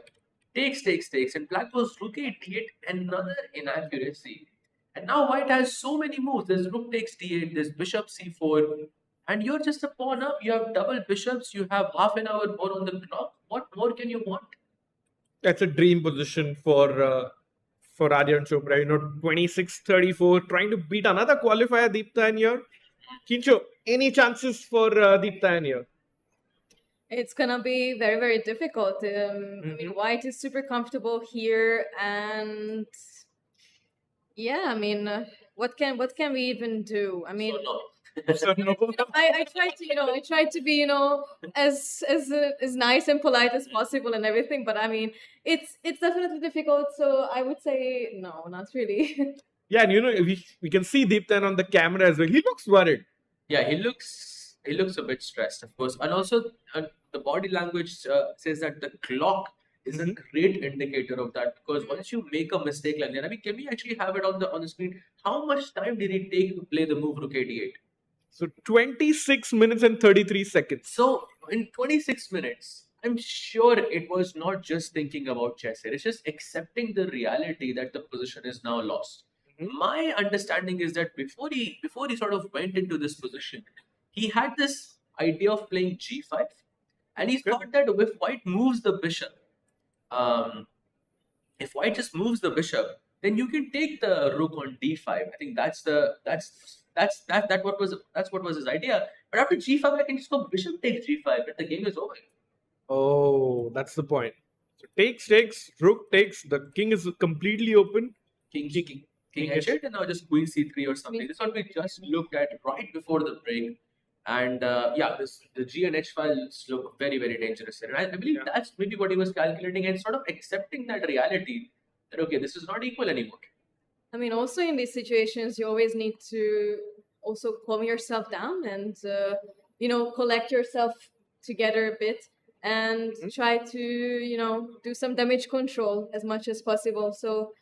takes, and black goes rook a8, another inaccuracy. And now white has so many moves. There's rook takes d8, there's bishop c4, and you're just a pawn up. You have double bishops, you have half an hour more on the clock. What more can you want? That's a dream position for Aryan Chopra. 26-34, trying to beat another qualifier, Deepta here. Kincho, any chances for Deepta here? It's gonna be very, very difficult. I mean, white is super comfortable here, and yeah, I mean, what can we even do? I mean, So no. I try to be as nice and polite as possible and everything, but I mean, it's definitely difficult. So I would say no, not really. Yeah, and we can see Deepta on the camera as well. He looks worried. Yeah, he looks a bit stressed, of course, and also the body language says that the clock is a great indicator of that, because once you make a mistake like that, I mean, can we actually have it on the screen? How much time did it take to play the move rook 88? So 26 minutes and 33 seconds. So in 26 minutes, I'm sure it was not just thinking about chess here. It's just accepting the reality that the position is now lost. My understanding is that before he sort of went into this position, he had this idea of playing g5, and he thought that if white moves the bishop, if white just moves the bishop, then you can take the rook on d5. I think that's what was his idea. But after g5, I can just go bishop takes g5, and the game is over. Oh, that's the point. So takes, rook takes, the king is completely open. King h8, and now just queen c3 or something. This is what we just looked at right before the break. And the G and H files look very, very dangerous. And I believe that's maybe what he was calculating, and sort of accepting that reality that, okay, this is not equal anymore. I mean, also in these situations, you always need to also calm yourself down and, collect yourself together a bit. and try to do some damage control as much as possible. So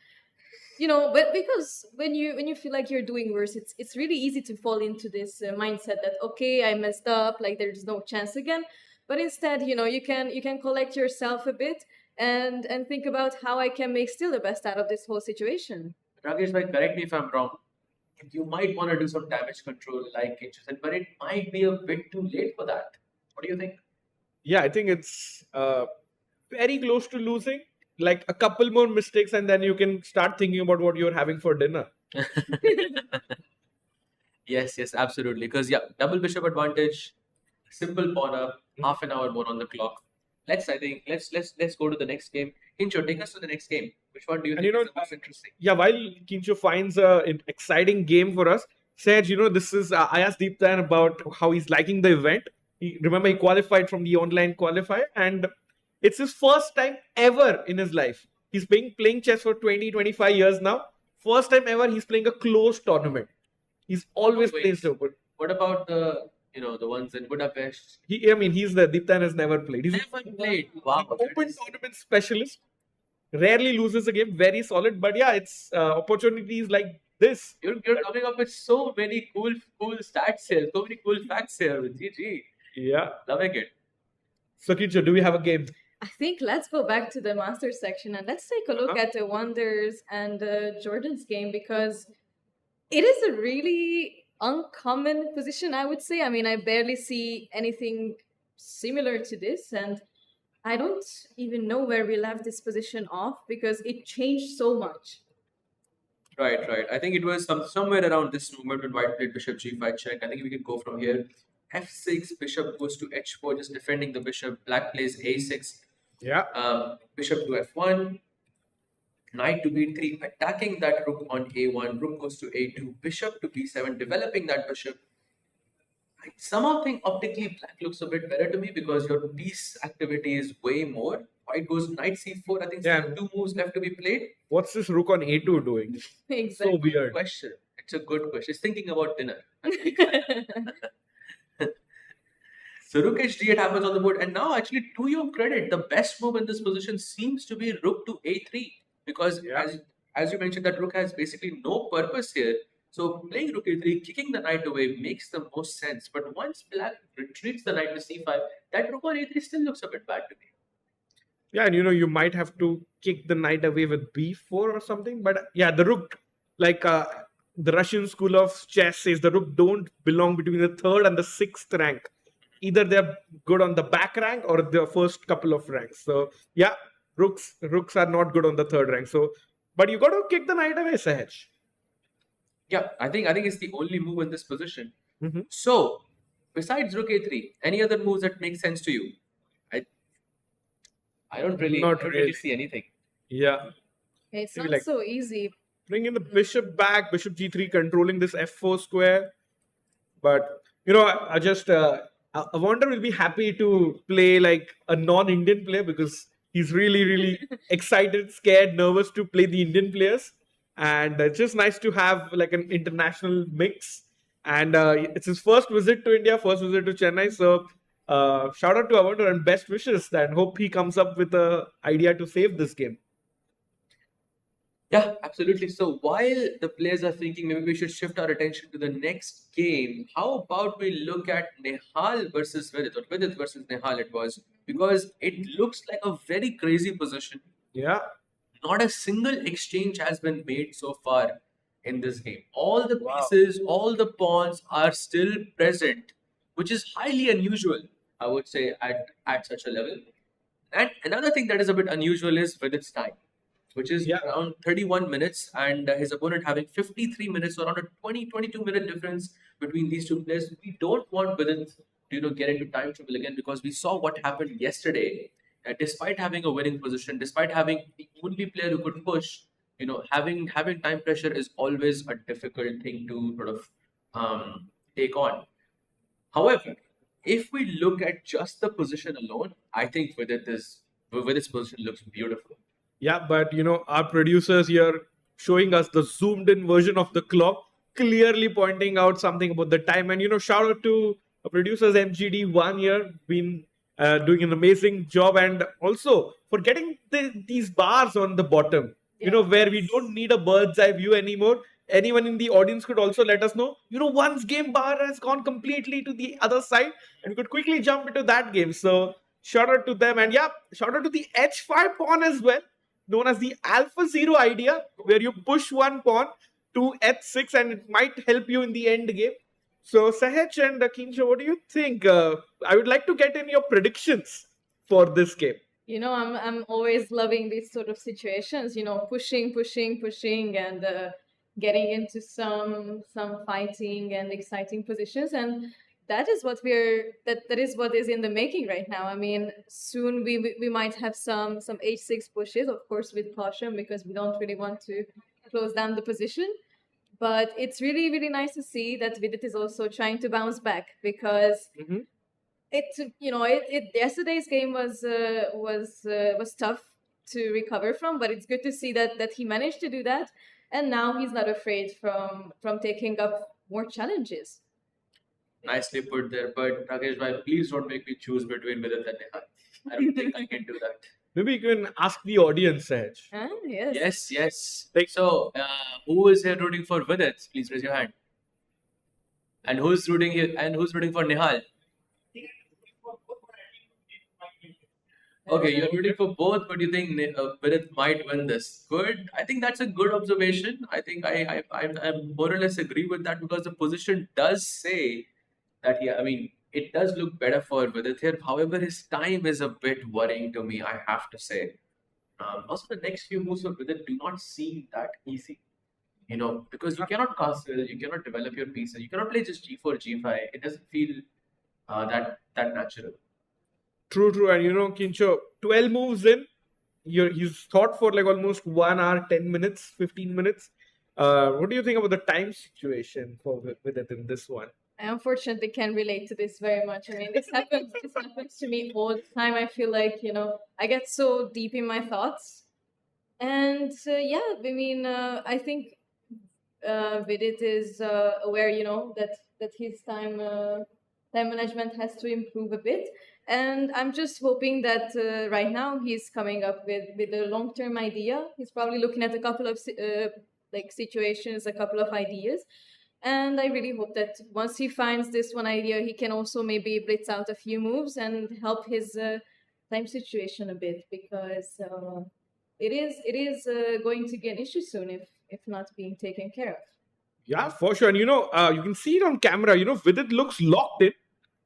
but because when you feel like you're doing worse, it's really easy to fall into this mindset that, okay, I messed up, like there's no chance again. But instead, you can collect yourself a bit and think about how I can make still the best out of this whole situation. Rakesh, correct me if I'm wrong. You might want to do some damage control like Kinchu said, but it might be a bit too late for that. What do you think? Yeah, I think it's very close to losing. Like a couple more mistakes, and then you can start thinking about what you're having for dinner. Yes, absolutely. Because double bishop advantage, simple pawn up, half an hour more on the clock. Let's go to the next game. Kincho, take us to the next game. Which one do you And think is the most interesting? Yeah, while Kincho finds an exciting game for us, Saj, this is I asked Deeptan about how he's liking the event. Remember, he qualified from the online qualifier, and it's his first time ever in his life. He's been playing chess for 20-25 years now. First time ever he's playing a closed tournament. He's always wait. placed open. What about the ones in Budapest? He's the Deeptan has never played. He's Never played. Wow. open tournament specialist. Rarely loses a game. Very solid. But yeah, it's opportunities like this. You're coming up with so many cool stats here, so many cool facts here with GG. Yeah. Loving it. So Kincho, do we have a game? I think let's go back to the Masters section and let's take a look at the Wonders and Jordan's game, because it is a really uncommon position, I would say. I mean, I barely see anything similar to this, and I don't even know where we left this position off because it changed so much. Right. I think it was somewhere around this moment when White played Bishop G5 check. I think we can go from here. F6, Bishop goes to H4, just defending the Bishop. Black plays A6. Yeah. Bishop to F1. Knight to B3, attacking that rook on A1. Rook goes to A2. Bishop to B7, developing that bishop. I somehow think optically black looks a bit better to me because your piece activity is way more. White goes Knight C4. I think still 2 moves left to be played. What's this rook on A2 doing? Exactly. So weird. Question. It's a good question. It's thinking about dinner. So rook h8 happens on the board, and now actually, to your credit, the best move in this position seems to be rook to a3, because as you mentioned, that rook has basically no purpose here. So playing rook a3, kicking the knight away makes the most sense. But once black retreats the knight to c5, that rook on a3 still looks a bit bad to me. Yeah, and you might have to kick the knight away with b4 or something. But yeah, the rook, like the Russian school of chess says, the rook don't belong between the 3rd and the 6th rank. Either they're good on the back rank or the first couple of ranks. So yeah, rooks are not good on the 3rd rank. So, but you got to kick the knight away, Sahaj. Yeah, I think it's the only move in this position. Mm-hmm. So, besides rook a3, any other moves that make sense to you? I don't really see anything. Yeah. It's Maybe not so easy. Bring in the bishop back, bishop g3, controlling this f4 square. But, I just... I wonder will be happy to play like a non-Indian player because he's really, really excited, scared, nervous to play the Indian players. And it's just nice to have like an international mix. And it's his first visit to India, first visit to Chennai. So shout out to Avandar and best wishes, and hope he comes up with an idea to save this game. Yeah, absolutely. So while the players are thinking maybe we should shift our attention to the next game, how about we look at Nihal versus Vidit, or Vidit versus Nihal it was, because it looks like a very crazy position. Yeah. Not a single exchange has been made so far in this game. All the pieces, all the pawns are still present, which is highly unusual, I would say, at such a level. And another thing that is a bit unusual is Vidit's time, which is around 31 minutes, and his opponent having 53 minutes, so around a 20-22 minute difference between these two players. We don't want Vidit to get into time trouble again, because we saw what happened yesterday. Despite having a winning position, despite having the only player who could push, having time pressure is always a difficult thing to sort of take on. However, if we look at just the position alone, I think Vidit's position looks beautiful. Yeah, but our producers here showing us the zoomed in version of the clock, clearly pointing out something about the time. And shout out to our producers MGD1 here, been doing an amazing job, and also for getting these bars on the bottom, where we don't need a bird's eye view anymore. Anyone in the audience could also let us know, one's game bar has gone completely to the other side, and we could quickly jump into that game. So shout out to them, and yeah, shout out to the H5 pawn as well, known as the Alpha Zero idea, where you push one pawn to H6 and it might help you in the end game. So Sahaj and Kinsha, what do you think? I would like to get in your predictions for this game. I'm always loving these sort of situations. Pushing, and getting into some fighting and exciting positions, and that is what that is what is in the making right now. I mean, soon we might have some h6 pushes, of course, with caution, because we don't really want to close down the position. But it's really, really nice to see that Vidit is also trying to bounce back, because yesterday's game was tough to recover from, but it's good to see that he managed to do that, and now he's not afraid from taking up more challenges. Nicely put there, but Rakesh bhai, please don't make me choose between Vidit and Nihal. I don't think I can do that. Maybe you can ask the audience, Sahaj. Yes. Yes. So, who is here rooting for Vidit? Please raise your hand. And who's rooting here? And who's rooting for Nihal? Okay, you're rooting for both, but you think Vidit might win this. Good. I think that's a good observation. I think I more or less agree with that, because the position does say that, it does look better for Vidit here. However, his time is a bit worrying to me, I have to say. Also, the next few moves for Vidit do not seem that easy. Because you cannot castle, you cannot develop your pieces, you cannot play just g4, g5. It doesn't feel that natural. True. And Kincho, 12 moves in, he's thought for like almost 1 hour, 10 minutes, 15 minutes. What do you think about the time situation for Vidit in this one? I unfortunately can relate to this very much. I mean, this happens to me all the time. I feel like, I get so deep in my thoughts. And I think Vidit is aware, that his time management has to improve a bit. And I'm just hoping that right now he's coming up with a long-term idea. He's probably looking at a couple of situations, a couple of ideas. And I really hope that once he finds this one idea, he can also maybe blitz out a few moves and help his time situation a bit, because it is going to be an issue soon if not being taken care of. Yeah, for sure. And you can see it on camera. Vidit looks locked in.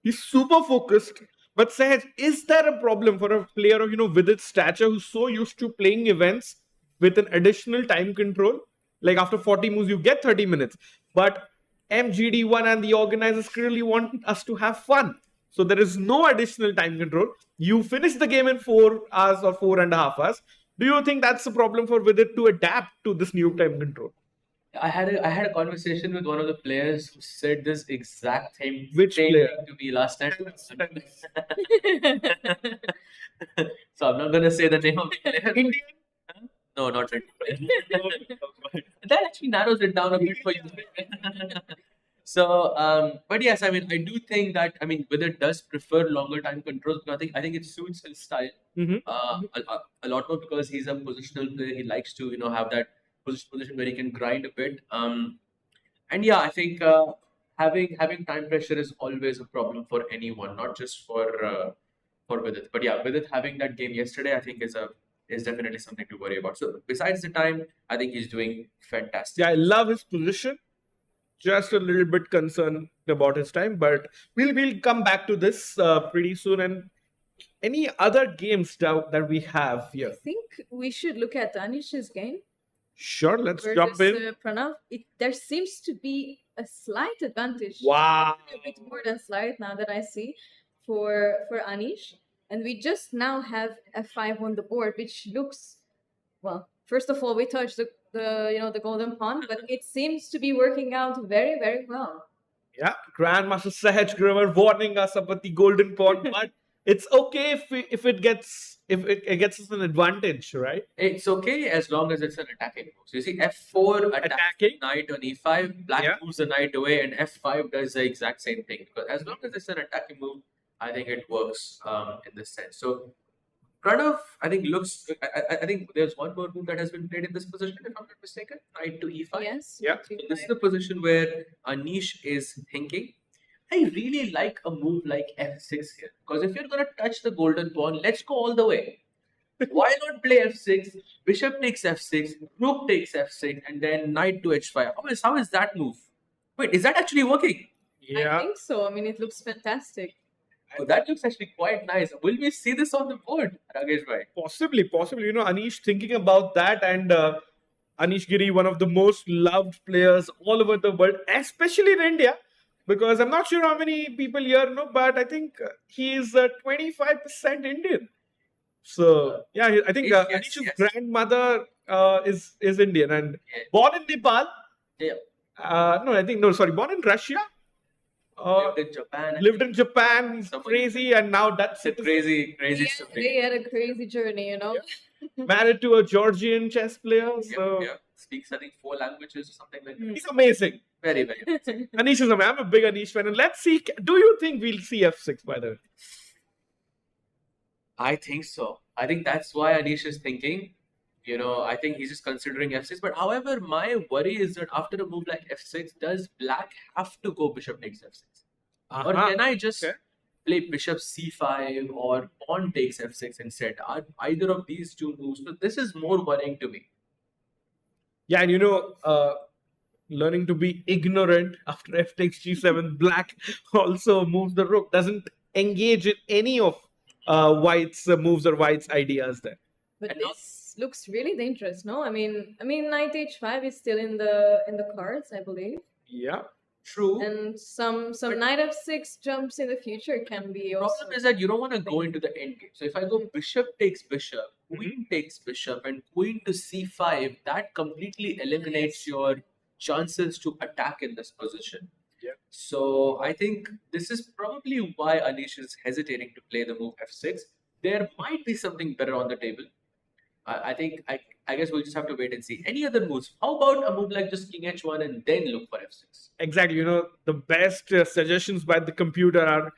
He's super focused. But Sahaj, is there a problem for a player of Vidit's stature, who's so used to playing events with an additional time control? Like after 40 moves, you get 30 minutes. But MGD1 and the organizers clearly want us to have fun. So there is no additional time control. You finish the game in 4 hours or 4.5 hours. Do you think that's a problem for Vidit to adapt to this new time control? I had a conversation with one of the players who said this exact thing. Which player? To me last night. So I'm not going to say the name of the player. Indian? No, not Indian. That actually narrows it down a bit for you. So, but yes, I do think that, Vidit does prefer longer time controls. I think it suits his style a lot more, because he's a positional player. He likes to, have that position where he can grind a bit. And yeah, I think having time pressure is always a problem for anyone, not just for Vidit. But yeah, Vidit having that game yesterday, I think is definitely something to worry about. So besides the time, I think he's doing fantastic. Yeah, I love his position. Just a little bit concerned about his time, but we'll come back to this pretty soon. And any other games that we have here? I think we should look at Anish's game. Sure, let's jump in. Pranav, there seems to be a slight advantage. Wow. A bit more than slight now that I see for Anish. And we just now have F5 on the board, which looks, well, first of all, we touched the golden pawn, but it seems to be working out very, very well. Yeah, Grandmaster Sahaj Grimmer warning us about the golden pawn, but it's okay if it gets us an advantage, right? It's okay as long as it's an attacking move. So you see, F4 attacking knight on E5, black moves the knight away, and F5 does the exact same thing. Because as long as it's an attacking move, I think it works in this sense. So Pranav, I think looks. I think there's one more move that has been played in this position, if I'm not mistaken. Knight to e5. Yes. Yeah. three, So this is five. the position where Anish is thinking. I really like a move like f6 here because if you're gonna touch the golden pawn, let's go all the way. Why not play f6? Bishop takes f6, rook takes f6, and then knight to h5. How is that move? Wait, is that actually working? I think so. I mean, it looks fantastic. Oh, that looks actually quite nice. Will we see this on the board, Ragesh bhai? Possibly. You know, Anish thinking about that, and Anish Giri, one of the most loved players all over the world, especially in India, because I'm not sure how many people here know, but I think he is 25% Indian. So yeah, I think Yes, Anish's yes. grandmother is Indian and Yeah. born in Nepal. Yeah. Born in Russia. Lived in Japan. Lived in Japan. He's Somebody- crazy, and now that's It's a crazy story. They had a crazy journey, you know. married to a Georgian chess player. So Yeah. Speaks, I think, 4 languages or something like that. he's amazing. Very, very amazing. Anish is amazing. I'm a big Anish fan. And let's see. Do you think we'll see f6 by the way? I think so. I think that's why Anish is thinking. I think he's just considering f6. But however, my worry is that after a move like f6, does black have to go bishop takes f6? Or can I just Okay. play bishop c5 or pawn takes f6 instead? Are either of these two moves? So this is more worrying to me. Yeah, and learning to be ignorant after f takes g7, black also moves the rook, doesn't engage in any of white's moves or white's ideas there. But And this looks really dangerous, no? I mean, knight h5 is still in the cards, I believe. Yeah. True. And some But- knight f6 jumps in the future can be The also. problem is that you don't want to go into the endgame. So if I go bishop takes bishop, queen takes bishop, and queen to c5, that completely eliminates your chances to attack in this position. Yeah. So I think this is probably why Anish is hesitating to play the move f6. There might be something better on the table. I guess we'll just have to wait and see. Any other moves? How about a move like just king h1 and then look for f6? Exactly. The best suggestions by the computer are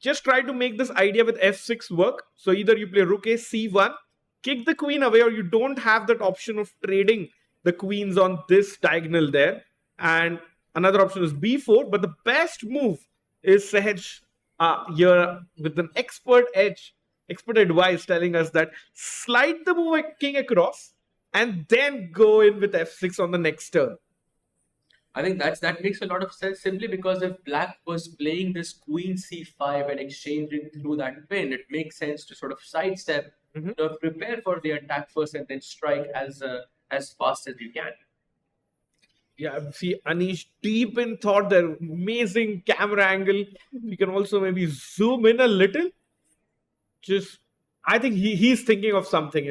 just try to make this idea with f6 work. So either you play rook a c1, kick the queen away, or you don't have that option of trading the queens on this diagonal there. And another option is b4. But the best move is Sahaj here with an expert advice telling us that slide the move king across and then go in with f6 on the next turn. I think that makes a lot of sense simply because if black was playing this queen c5 and exchanging through that pin, it makes sense to sort of sidestep, prepare for the attack first and then strike as fast as you can. Yeah, see Anish deep in thought there. Amazing camera angle. You can also maybe zoom in a little. I think he's thinking of something.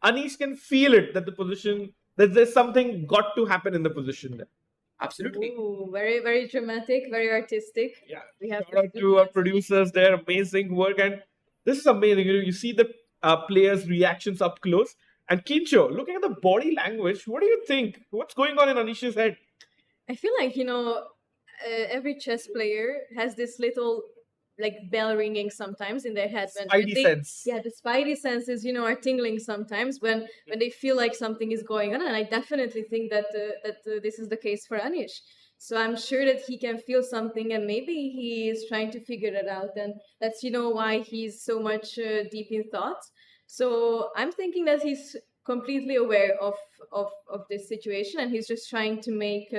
Anish can feel it that the position that there's something got to happen in the position there. Absolutely. Ooh, very, very dramatic, very artistic. Yeah, We have shout out to our producers there. Amazing work, and this is amazing. You see the players' reactions up close. And Kincho, looking at the body language, what do you think? What's going on in Anish's head? I feel like, every chess player has this little bell ringing sometimes in their head. When Spidey sense. Yeah, the spidey senses, are tingling sometimes when they feel like something is going on. And I definitely think that this is the case for Anish. So I'm sure that he can feel something and maybe he is trying to figure it out. And that's, why he's so much deep in thought. So I'm thinking that he's completely aware of this situation and he's just trying to make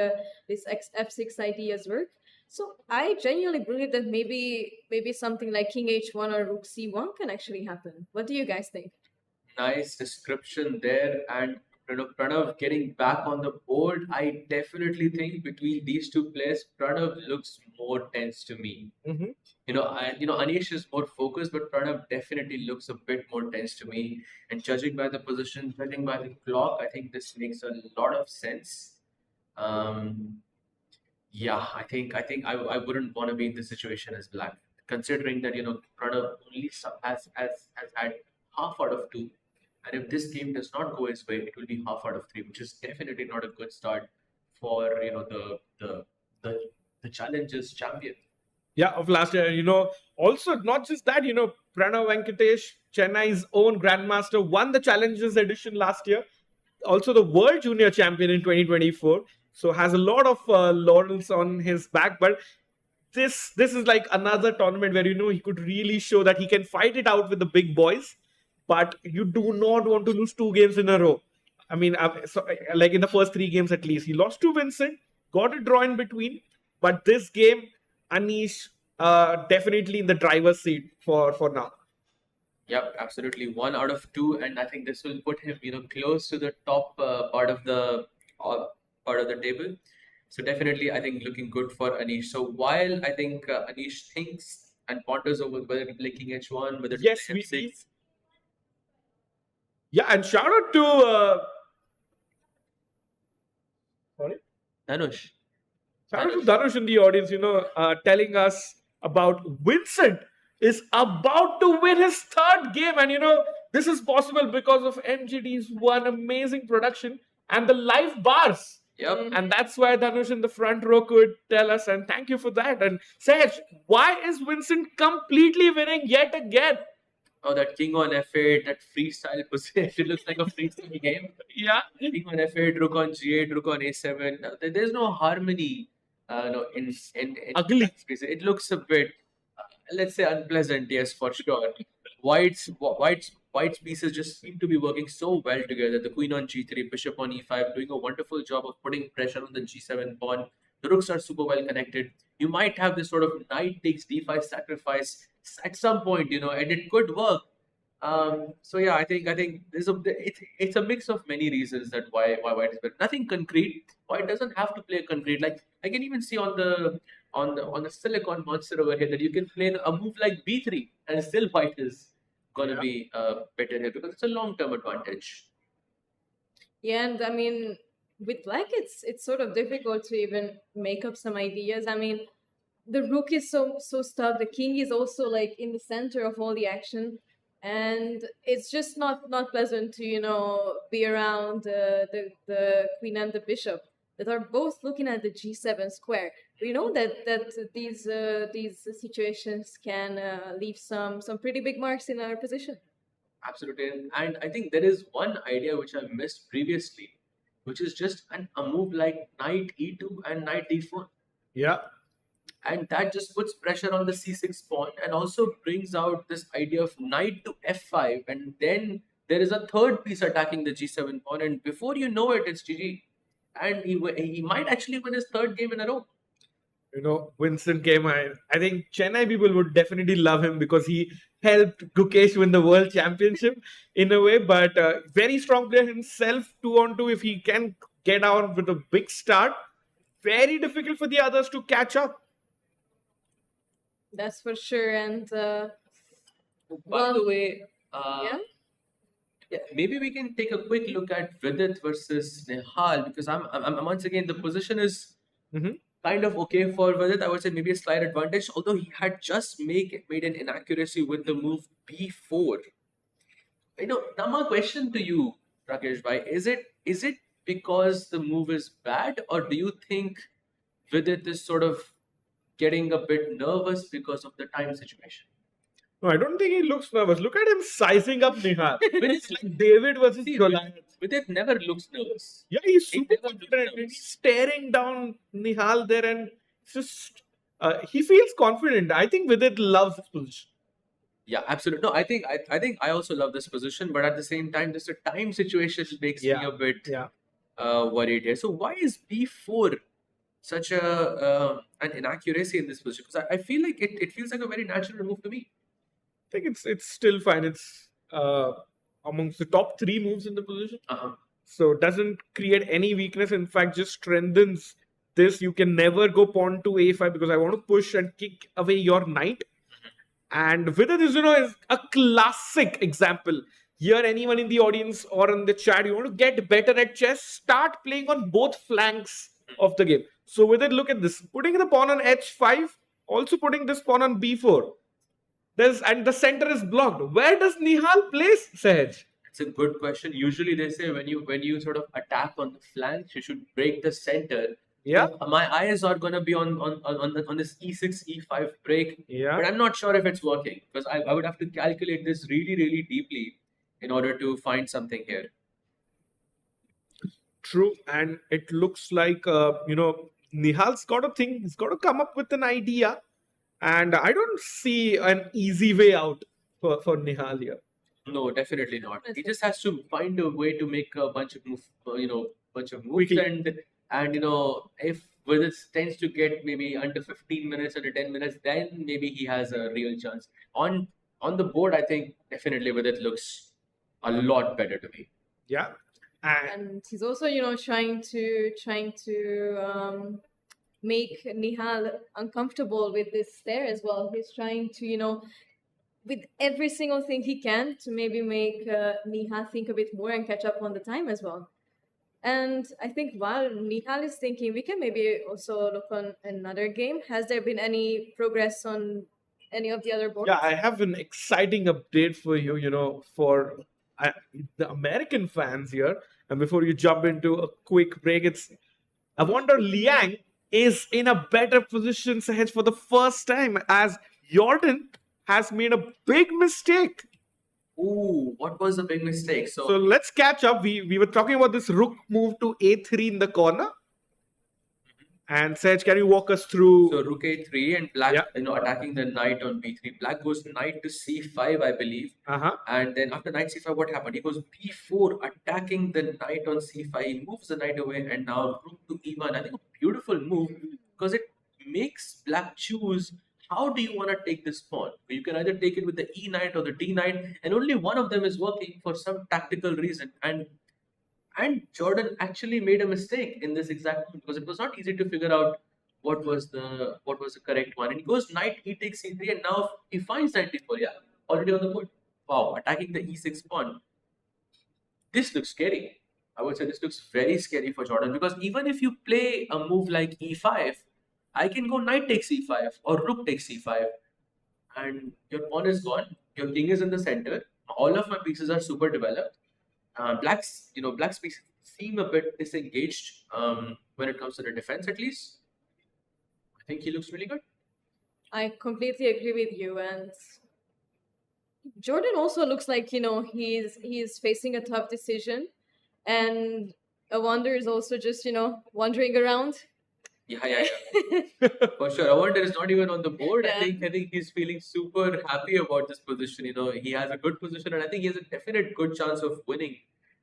this f6 ideas work. So I genuinely believe that maybe something like king h1 or rook c1 can actually happen. What do you guys think? Nice description there. And Pranav getting back on the board, I definitely think between these two players, Pranav looks more tense to me. Anish is more focused, but Pranav definitely looks a bit more tense to me. And judging by the position, judging by the clock, I think this makes a lot of sense. Yeah, I think I wouldn't want to be in this situation as black, considering that Pranav only has had half out of 2, and if this game does not go his way, it will be half out of 3, which is definitely not a good start for the challenger's champion. Yeah, of last year. Also not just that, Pranav Venkatesh, Chennai's own Grandmaster, won the Challenges edition last year. Also the World Junior Champion in 2024. So has a lot of laurels on his back. But this is like another tournament where he could really show that he can fight it out with the big boys. But you do not want to lose 2 games in a row. I mean, like in the first 3 games at least, he lost to Vincent, got a draw in between. But this game, Anish, definitely in the driver's seat for now. Yep, absolutely. 1 out of 2, and I think this will put him, close to the top part of the table. So definitely, I think looking good for Anish. So while I think Anish thinks and ponders over whether to play King H1, whether to Yes, play F6. Yeah, and shout out to Dhanush. shout out to Dhanush in the audience, telling us about Vincent is about to win his 3rd game. And this is possible because of MGD's one amazing production and the live bars. Yep. And that's why Dhanush in the front row could tell us, and thank you for that. And Sahaj, why is Vincent completely winning yet again? Oh, that King on F8, that freestyle position. It looks like a freestyle game. Yeah. King on F8, Rook on G8, Rook on A7. There's no harmony. In Ugly. space. It looks a bit, let's say, unpleasant. Yes, for sure. White's pieces just seem to be working so well together. The Queen on G3, Bishop on E5, doing a wonderful job of putting pressure on the G7 pawn. The rooks are super well connected. You might have this sort of knight takes D5 sacrifice at some point, and it could work. So yeah, I think it's a mix of many reasons that why White is better. Nothing concrete. White doesn't have to play concrete. Like I can even see on the silicon monster over here that you can play a move like B3 and still White is gonna be better here because it's a long-term advantage. Yeah, and I mean, with Black, it's sort of difficult to even make up some ideas. I mean, the rook is so stuck. The king is also like in the center of all the action, and it's just not pleasant to be around the queen and the bishop that are both looking at the G7 square. We know that these situations can leave some pretty big marks in our position. Absolutely, and I think there is one idea which I missed previously, which is just a move like knight E2 and knight D4. Yeah. And that just puts pressure on the C6 pawn and also brings out this idea of knight to F5. And then there is a third piece attacking the G7 pawn. And before you know it, it's GG. And he might actually win his 3rd game in a row. Vincent Keymer, I think Chennai people would definitely love him because he helped Gukesh win the world championship in a way. But very strong player himself, 2-on-2. If he can get out with a big start, very difficult for the others to catch up. That's for sure. And By the way, yeah, maybe we can take a quick look at Vidit versus Nihal because I'm once again the position is kind of okay for Vidit. I would say maybe a slight advantage, although he had just made an inaccuracy with the move B4. Now my question to you, Rakesh bhai, is it because the move is bad, or do you think Vidit is sort of getting a bit nervous because of the time situation? No, I don't think he looks nervous. Look at him sizing up Nihal. It's like David versus Goliath. Vidit never looks nervous. Yeah, he's He super never looks confident. nervous. He's staring down Nihal there, and it's just he feels confident. I think Vidit loves this position. Yeah, absolutely. No, I think I also love this position, but at the same time, just the time situation makes me a bit worried here. So why is B4 such an inaccuracy in this position? Because I feel like it feels like a very natural move to me. I think it's still fine. It's amongst the top 3 moves in the position. So it doesn't create any weakness. In fact, just strengthens this. You can never go pawn to A5 because I want to push and kick away your knight. And Vidit is a classic example. Here, anyone in the audience or in the chat, you want to get better at chess, start playing on both flanks of the game. So Vidit, look at this. Putting the pawn on H5, also putting this pawn on B4. And the center is blocked. Where does Nihal place, Sahaj? It's a good question. Usually they say when you sort of attack on the flanks, you should break the center Yeah. So my eyes are gonna be on this E6 E5 break, Yeah. but I'm not sure if it's working because I would have to calculate this really really deeply in order to find something here. True, and it looks like Nihal's got a thing. He's got to come up with an idea, and I don't see an easy way out for Nihal here. No, definitely not. He just has to find a way to make a bunch of bunch of moves, Quickly. and if Vidit tends to get maybe under 15 minutes, under 10 minutes, then maybe he has a real chance. On the board, I think definitely Vidit looks a lot better to me. Yeah, and And he's also, trying to make Nihal uncomfortable with this stare as well. He's trying to, with every single thing he can to maybe make Nihal think a bit more and catch up on the time as well. And I think while Nihal is thinking, we can maybe also look on another game. Has there been any progress on any of the other boards? yeah, I have an exciting update for you. For the American fans here, and before you jump into a quick break, I wonder Liang is in a better position, Sahaj, for the first time as Jordan has made a big mistake. Ooh, what was the big mistake? So let's catch up. We were talking about this rook move to a3 in the corner. And Sahaj, can you walk us through? So rook a3 and black, Yeah. attacking the knight on b3. Black goes knight to c5, I believe. Uh-huh. And then after knight c5, what happened? He goes b4, attacking the knight on c5. He moves the knight away, and now rook to e1. I think a beautiful move because it makes black choose how do you want to take this pawn. You can either take it with the e knight or the d knight, and only one of them is working for some tactical reason. And Jordan actually made a mistake in this exact moment because it was not easy to figure out what was the correct one. And he goes knight e takes c3, and now he finds knight d4. Yeah, already on the board. Wow, attacking the e6 pawn. This looks scary. I would say this looks very scary for Jordan because even if you play a move like e5, I can go knight takes e5 or rook takes e5, and your pawn is gone. Your king is in the center. All of my pieces are super developed. Black's pieces seem a bit disengaged when it comes to the defense, at least. I think he looks really good. I completely agree with you. And Jordan also looks like, he's facing a tough decision. And a wonder is also just, wandering around. Yeah. For sure. Awanda is not even on the board. Yeah. I think he's feeling super happy about this position. He has a good position, and I think he has a definite good chance of winning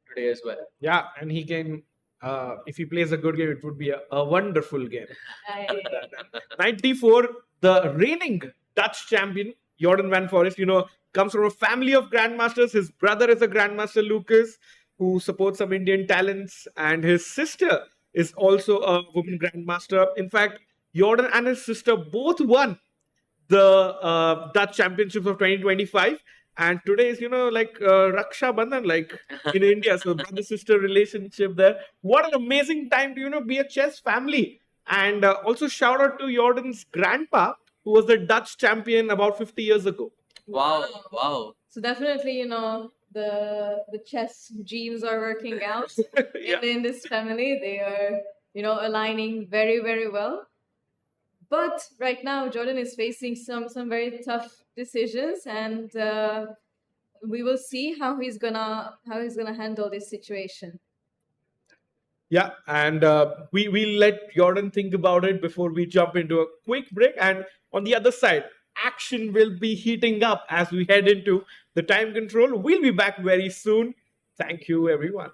today as well. Yeah, and he can, if he plays a good game, it would be a wonderful game. Knight d4, the reigning Dutch champion, Jordan van Foreest, comes from a family of grandmasters. His brother is a grandmaster, Lucas, who supports some Indian talents, and his sister is also a woman grandmaster. In fact, Jordan and his sister both won the Dutch Championships of 2025. And today is, Raksha Bandhan, like in India. So brother-sister relationship there. What an amazing time to, be a chess family. And also shout out to Jordan's grandpa, who was the Dutch champion about 50 years ago. Wow. So definitely, the chess genes are working out Yeah. in this family. They are, aligning very, very well. But right now, Jordan is facing some very tough decisions, and we will see how he's gonna handle this situation. Yeah, and we'll let Jordan think about it before we jump into a quick break. And on the other side, action will be heating up as we head into the time control. We'll be back very soon. Thank you, everyone.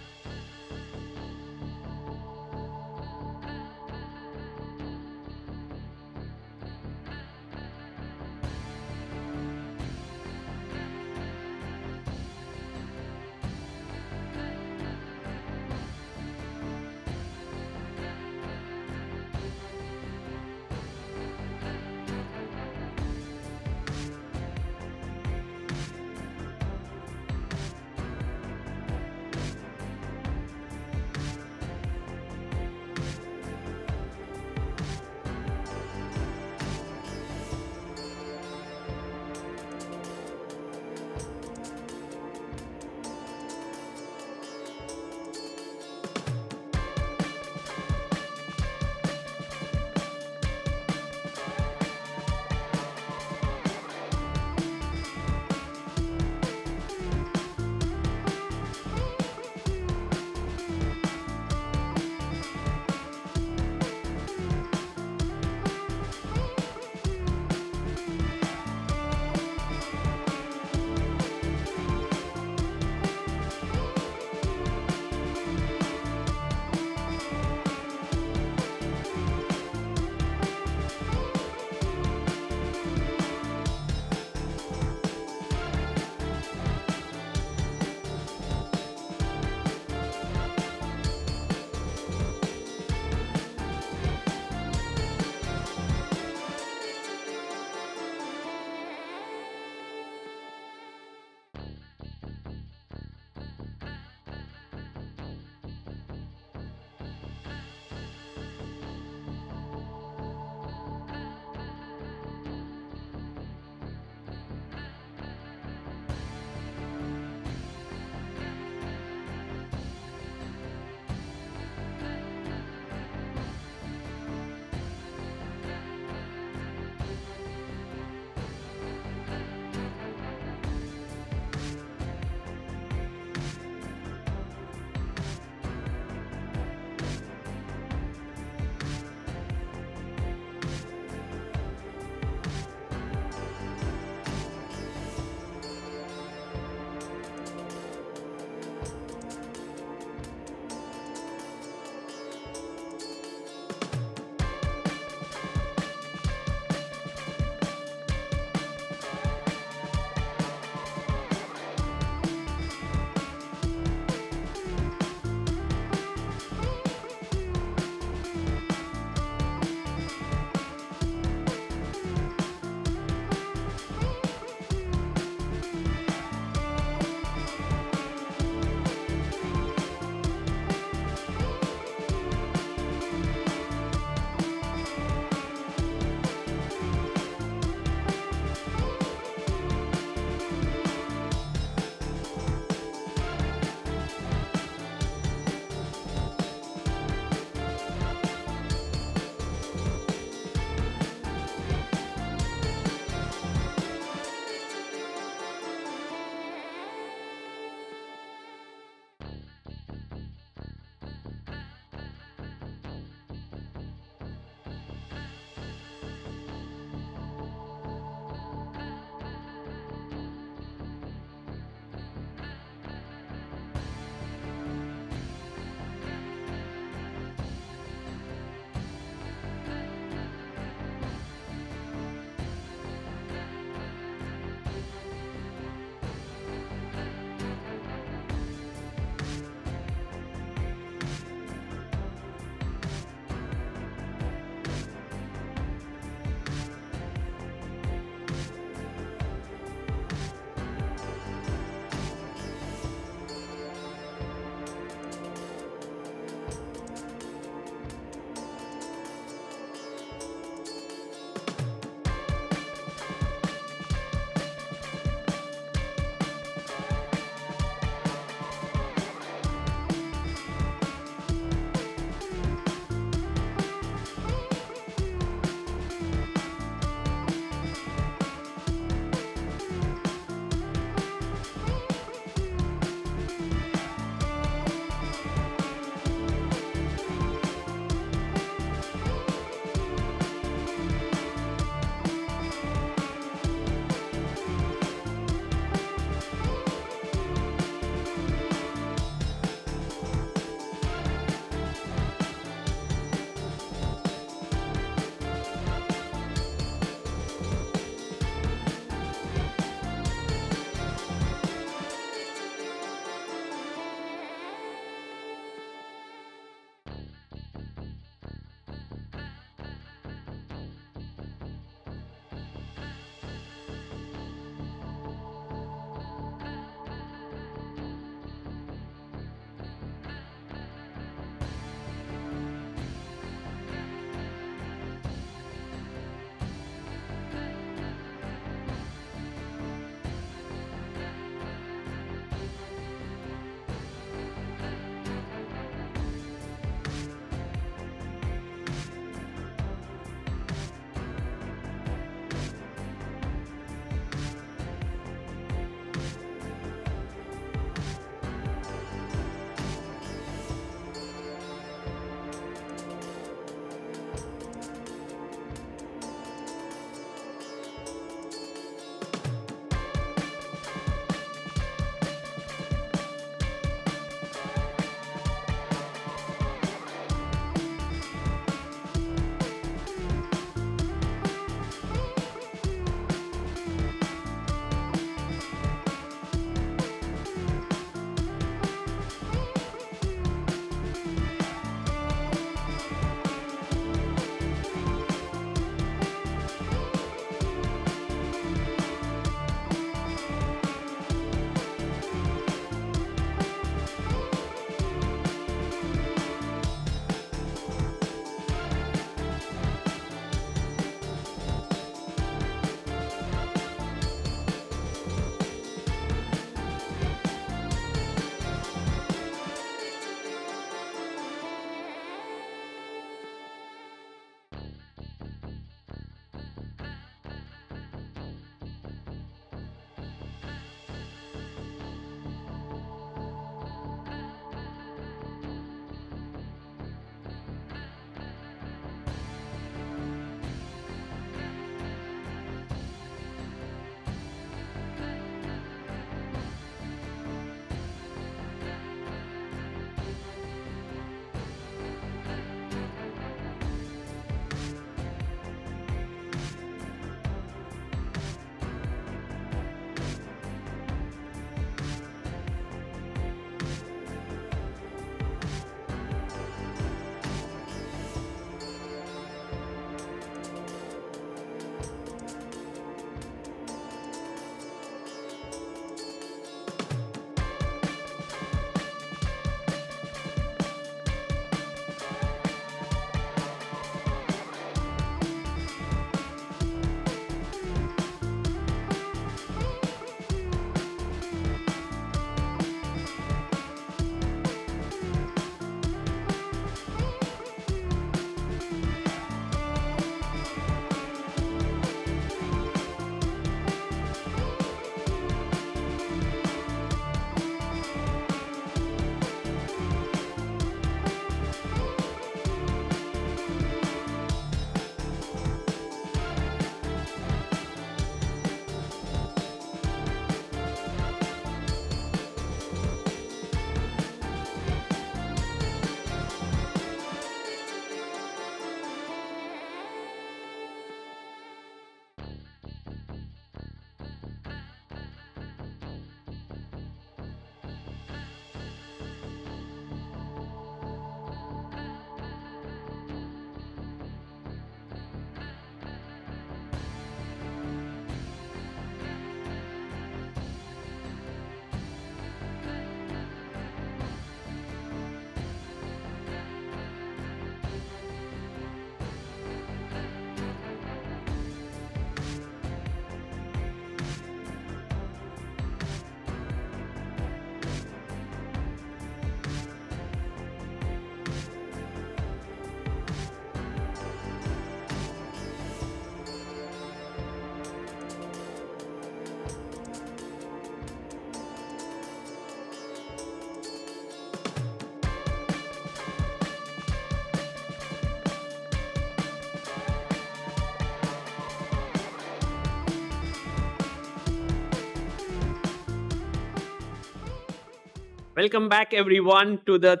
Welcome back, everyone, to the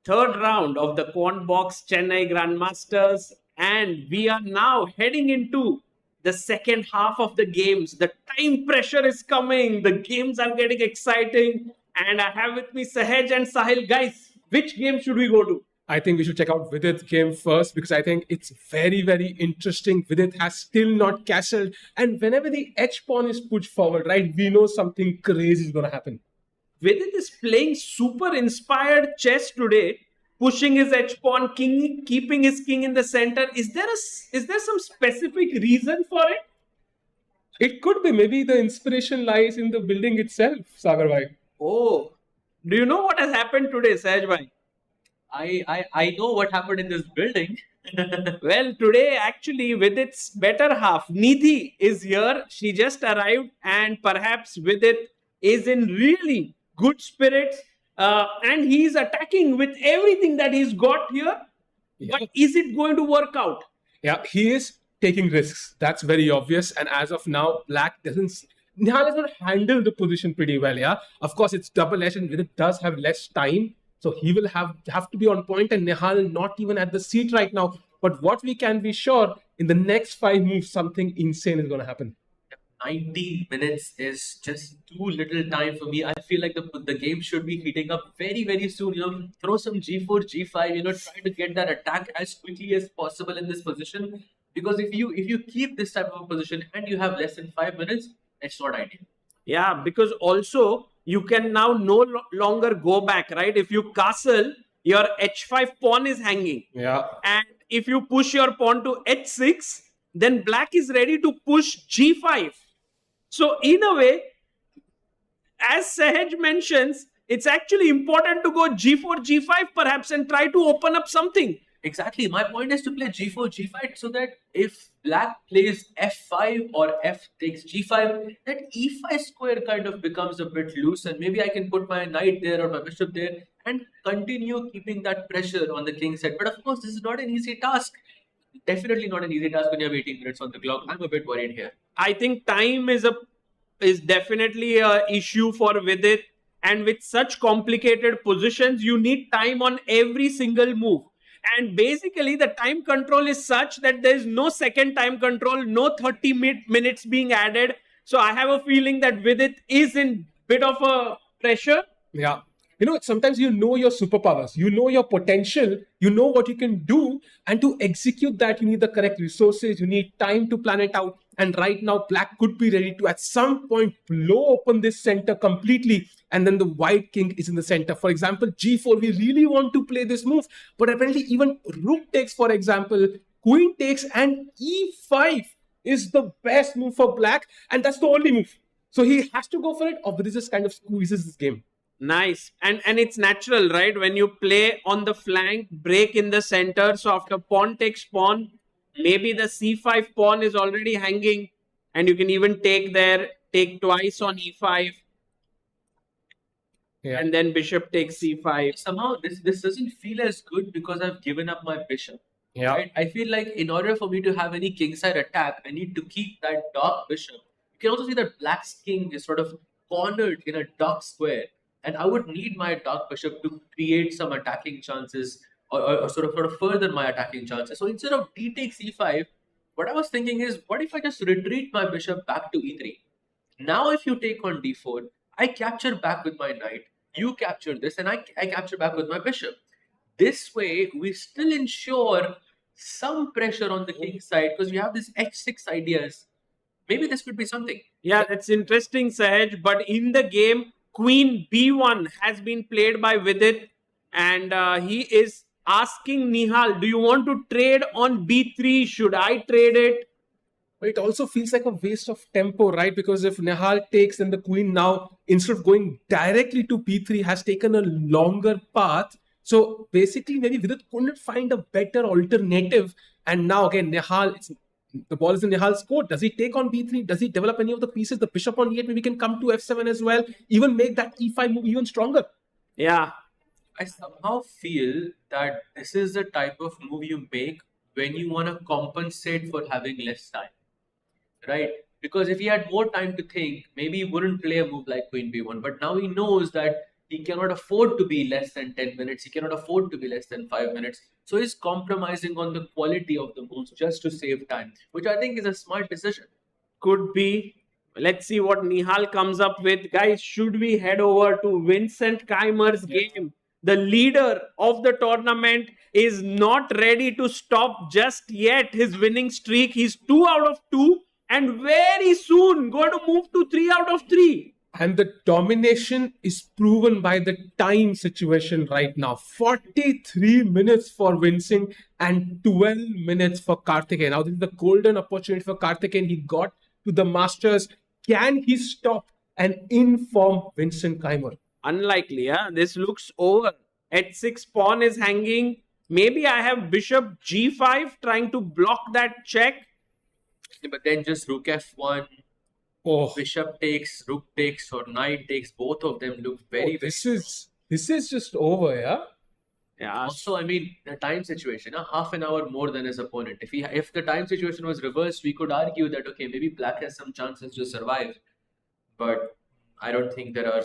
third round of the Quantbox Chennai Grand Masters. And we are now heading into the second half of the games. The time pressure is coming, the games are getting exciting. And I have with me Sahaj and Sahil. Guys, which game should we go to? I think we should check out Vidit's game first because I think it's very, very interesting. Vidit has still not castled. And whenever the H pawn is pushed forward, right, we know something crazy is going to happen. Vidit is playing super inspired chess today, pushing his H pawn, king, keeping his king in the center. Is there some specific reason for it? It could be. Maybe the inspiration lies in the building itself, Sagar bhai. Oh, do you know what has happened today, Sahaj bhai? I know what happened in this building. Well, today actually with its better half, Nidhi is here. She just arrived, and perhaps Vidit is in really good spirits, and he's attacking with everything that he's got here. Yeah. But is it going to work out? Yeah, he is taking risks. That's very obvious. And as of now, Black doesn't. Nihal has not handled the position pretty well. Yeah, of course it's double edged, and Vidit does have less time, so he will have to be on point. And Nihal not even at the seat right now. But what we can be sure in the next 5 moves, something insane is going to happen. 90 minutes is just too little time for me. I feel like the game should be heating up very, very soon. Throw some G4, G5, try to get that attack as quickly as possible in this position. Because if you keep this type of a position and you have less than 5 minutes, it's not ideal. Yeah, because also you can now longer go back, right? If you castle, your H5 pawn is hanging. Yeah. And if you push your pawn to H6, then Black is ready to push G5. So in a way, as Sahaj mentions, it's actually important to go G4, G5 perhaps and try to open up something. Exactly. My point is to play G4, G5 so that if Black plays F5 or F takes G5, that E5 square kind of becomes a bit loose, and maybe I can put my knight there or my bishop there and continue keeping that pressure on the king's head. But of course, this is not an easy task. Definitely not an easy task when you have 18 minutes on the clock. I'm a bit worried here. I think time is definitely a issue for Vidit, and with such complicated positions, you need time on every single move. And basically, the time control is such that there is no second time control, no 30 minutes being added. So I have a feeling that Vidit is in bit of a pressure. Yeah. Sometimes you know your superpowers, you know your potential, you know what you can do, and to execute that, you need the correct resources, you need time to plan it out. And right now, Black could be ready to, at some point, blow open this center completely, and then the white king is in the center. For example, G4, we really want to play this move, but apparently even Rook takes, for example, Queen takes, and E5 is the best move for Black, and that's the only move. So he has to go for it, or this just kind of squeezes this game. Nice. And it's natural, right? When you play on the flank, break in the center. So after pawn takes pawn, maybe the C5 pawn is already hanging, and you can even take twice on E5. Yeah. And then bishop takes C5. Somehow, this doesn't feel as good because I've given up my bishop. Yeah. Right? I feel like in order for me to have any kingside attack, I need to keep that dark bishop. You can also see that Black's king is sort of cornered in a dark square. And I would need my dark bishop to create some attacking chances or sort of further my attacking chances. So instead of d takes e5, what I was thinking is, what if I just retreat my bishop back to e3? Now if you take on d4, I capture back with my knight, you capture this, and I capture back with my bishop. This way, we still ensure some pressure on the king's side because we have this h6 ideas. Maybe this could be something. Yeah, that's interesting, Sahaj. But in the game, Queen B1 has been played by Vidit, and he is asking Nihal, do you want to trade on B3? Should I trade it? But it also feels like a waste of tempo, right? Because if Nihal takes, then the queen now, instead of going directly to B3, has taken a longer path. So basically, maybe Vidit couldn't find a better alternative. And now again, Nihal, the ball is in Nihal's court. Does he take on B3? Does he develop any of the pieces? The bishop on E8 maybe can come to F7 as well. Even make that E5 move even stronger. Yeah. I somehow feel that this is the type of move you make when you want to compensate for having less time. Right? Because if he had more time to think, maybe he wouldn't play a move like Queen B1. But now he knows that he cannot afford to be less than 10 minutes. He cannot afford to be less than 5 minutes. So he's compromising on the quality of the moves just to save time, which I think is a smart decision. Could be. Let's see what Nihal comes up with. Guys, should we head over to Vincent Keymer's game? The leader of the tournament is not ready to stop just yet his winning streak. He's 2 out of 2 and very soon going to move to 3 out of 3. And the domination is proven by the time situation right now. 43 minutes for Vincent and 12 minutes for Karthikeyan. Now, this is the golden opportunity for Karthikeyan. He got to the Masters. Can he stop and inform Vincent Keymer? Unlikely, yeah. This looks over. H6 pawn is hanging. Maybe I have bishop g5 trying to block that check. But then just rook f1, Oh, bishop takes, rook takes, or knight takes. Both of them look very, this is just over, yeah. Yeah. Also, I mean, the time situation, half an hour more than his opponent. If the time situation was reversed, we could argue that, okay, maybe black has some chances to survive. But I don't think there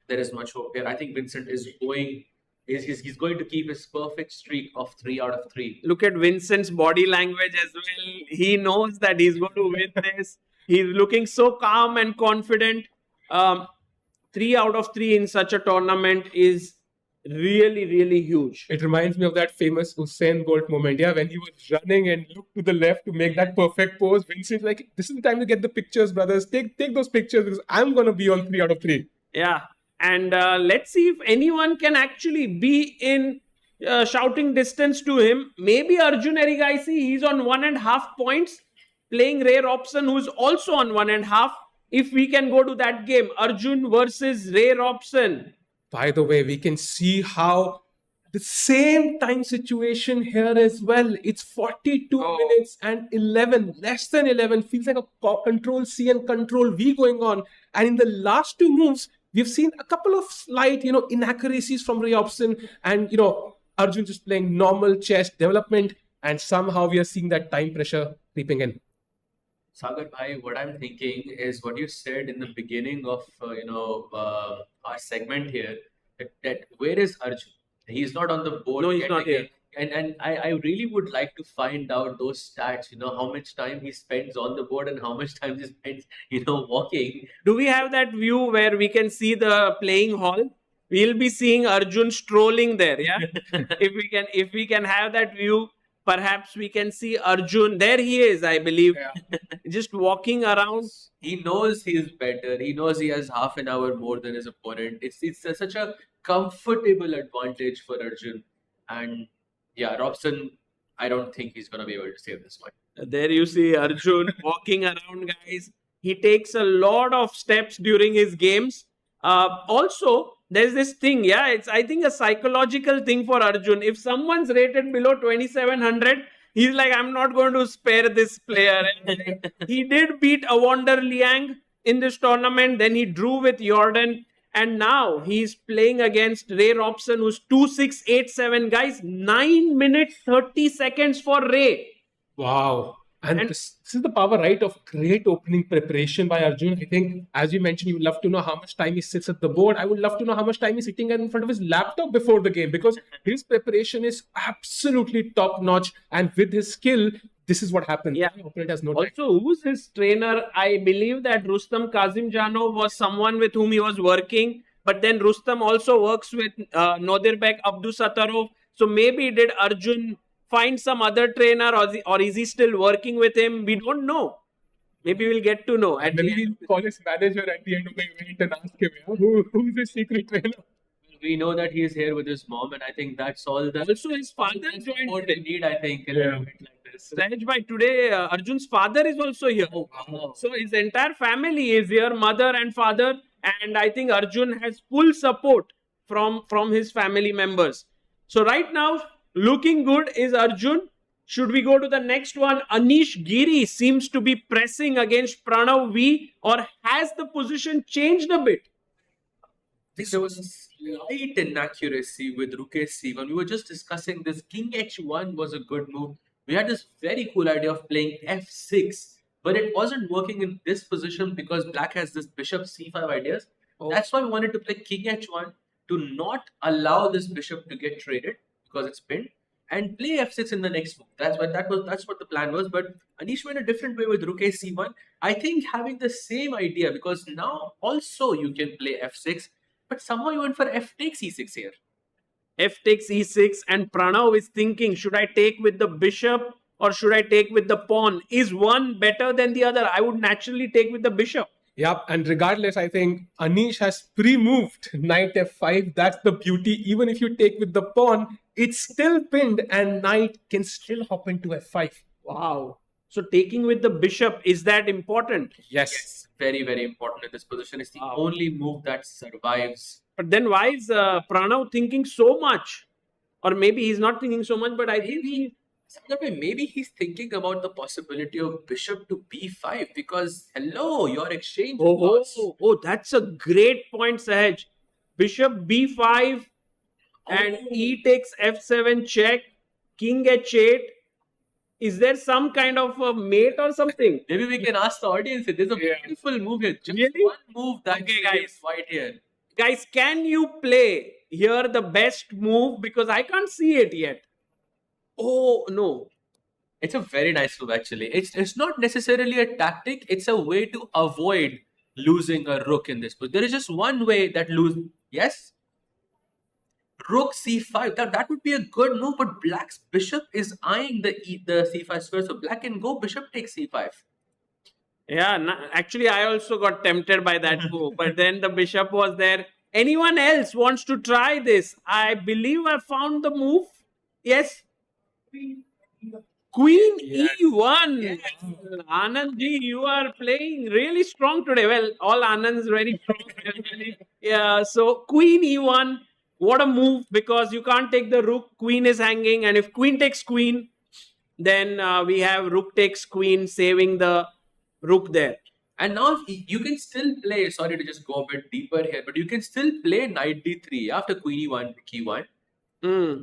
is much hope here. I think Vincent is going to keep his perfect streak of 3 out of 3. Look at Vincent's body language as well. He knows that he's going to win this. He's looking so calm and confident. 3 out of 3 in such a tournament is really, really huge. It reminds me of that famous Usain Bolt moment, yeah, when he was running and looked to the left to make that perfect pose. Vincent's like, this is the time to get the pictures, brothers. Take those pictures because I'm going to be on 3 out of 3. Yeah. And let's see if anyone can actually be in shouting distance to him. Maybe Arjun Erigaisi, he's on 1.5 points, playing Ray Robson, who's also on 1.5. If we can go to that game, Arjun versus Ray Robson. By the way, we can see how the same time situation here as well. It's 42 minutes and 11, less than 11. Feels like a control C and control V going on. And in the last 2 moves, we've seen a couple of slight, inaccuracies from Ray Robson and, Arjun just playing normal chess development. And somehow we are seeing that time pressure creeping in. Sagar bhai, what I'm thinking is what you said in the beginning of our segment here. That where is Arjun? He's not on the board. No, he's yet not again. here. And I really would like to find out those stats. How much time he spends on the board and how much time he spends walking. Do we have that view where we can see the playing hall? We'll be seeing Arjun strolling there, yeah? if we can have that view, perhaps we can see Arjun. There he is, I believe. Yeah. Just walking around. He knows he's better. He knows he has half an hour more than his opponent. It's such a comfortable advantage for Arjun. And yeah, Robson, I don't think he's going to be able to save this one. There you see Arjun walking around, guys. He takes a lot of steps during his games. Also, there's this thing, yeah, it's I think a psychological thing for Arjun. If someone's rated below 2700, he's like, I'm not going to spare this player. He did beat Evander Liang in this tournament. Then he drew with Jordan. And now he's playing against Ray Robson, who's 2.687. Guys, 9 minutes, 30 seconds for Ray. Wow. And this is the power, right, of great opening preparation by Arjun. I think, as you mentioned, you would love to know how much time he sits at the board. I would love to know how much time he's sitting in front of his laptop before the game, because his preparation is absolutely top-notch. And with his skill, this is what happens. Yeah. The opponent has no time. Also, who's his trainer? I believe that Rustam Kazimjanov was someone with whom he was working. But then Rustam also works with Nodirbek Abdusattarov. So maybe did Arjun find some other trainer, or is he still working with him? We don't know. Maybe we'll get to know. Maybe we'll call his manager at the end of the event and ask him, who's his secret trainer? We know that he is here with his mom, and I think that's all. Also, his father joined what today. they need, I think, in an event like this. Sahaj bhai, today Arjun's father is also here. Oh, wow. So his entire family is here, mother and father. And I think Arjun has full support from his family members. So right now, looking good is Arjun. Should we go to the next one? Anish Giri seems to be pressing against Pranav V, or has the position changed a bit? There was a slight inaccuracy with Rook C1. We were just discussing this. King H1 was a good move. We had this very cool idea of playing F6, but it wasn't working in this position because Black has this Bishop C5 ideas. Oh. That's why we wanted to play King H1. to not allow this bishop to get traded because it's pinned and play f6 in the next move. That's what the plan was. But Anish went a different way with rook a c1. I think having the same idea, because now also you can play f6, but somehow you went for f takes e6 here. F takes e6, and Pranav is thinking, should I take with the bishop or should I take with the pawn? Is one better than the other? I would naturally take with the bishop. Yep, and regardless, I think Anish has pre-moved knight f5. That's the beauty. Even if you take with the pawn, it's still pinned and knight can still hop into f5. Wow. So taking with the bishop, is that important? Yes. Very, very important in this position. It's the Wow. only move that survives. But then why is Pranav thinking so much? Or maybe he's not thinking so much, but I think he... Maybe he's thinking about the possibility of bishop to b5 because, hello, your exchange loss. Oh, that's a great point, Sahaj. Bishop b5 and e takes f7 check, king h8. Is there some kind of a mate or something? Maybe we can ask the audience. There's a beautiful move here. Just Really? one move that Okay, saves guys. white here. Guys, can you play here the best move? Because I can't see it yet. Oh, no. It's a very nice move actually. It's not necessarily a tactic. It's a way to avoid losing a rook in this. But there is just one way that lose. Yes. Rook c5. That would be a good move. But Black's bishop is eyeing the c5 square. So Black can go bishop takes c5. Yeah, actually, I also got tempted by that move, but then the bishop was there. Anyone else wants to try this? I believe I found the move. Yes. Queen E1. Anand ji, you are playing really strong today. Well, all Anand's very strong. Yeah, so Queen E1. What a move, because you can't take the rook. Queen is hanging, and if queen takes queen, then we have rook takes queen, saving the rook there. And now you can still play, sorry to just go a bit deeper here, but you can still play knight d3 after queen e1, rook e1.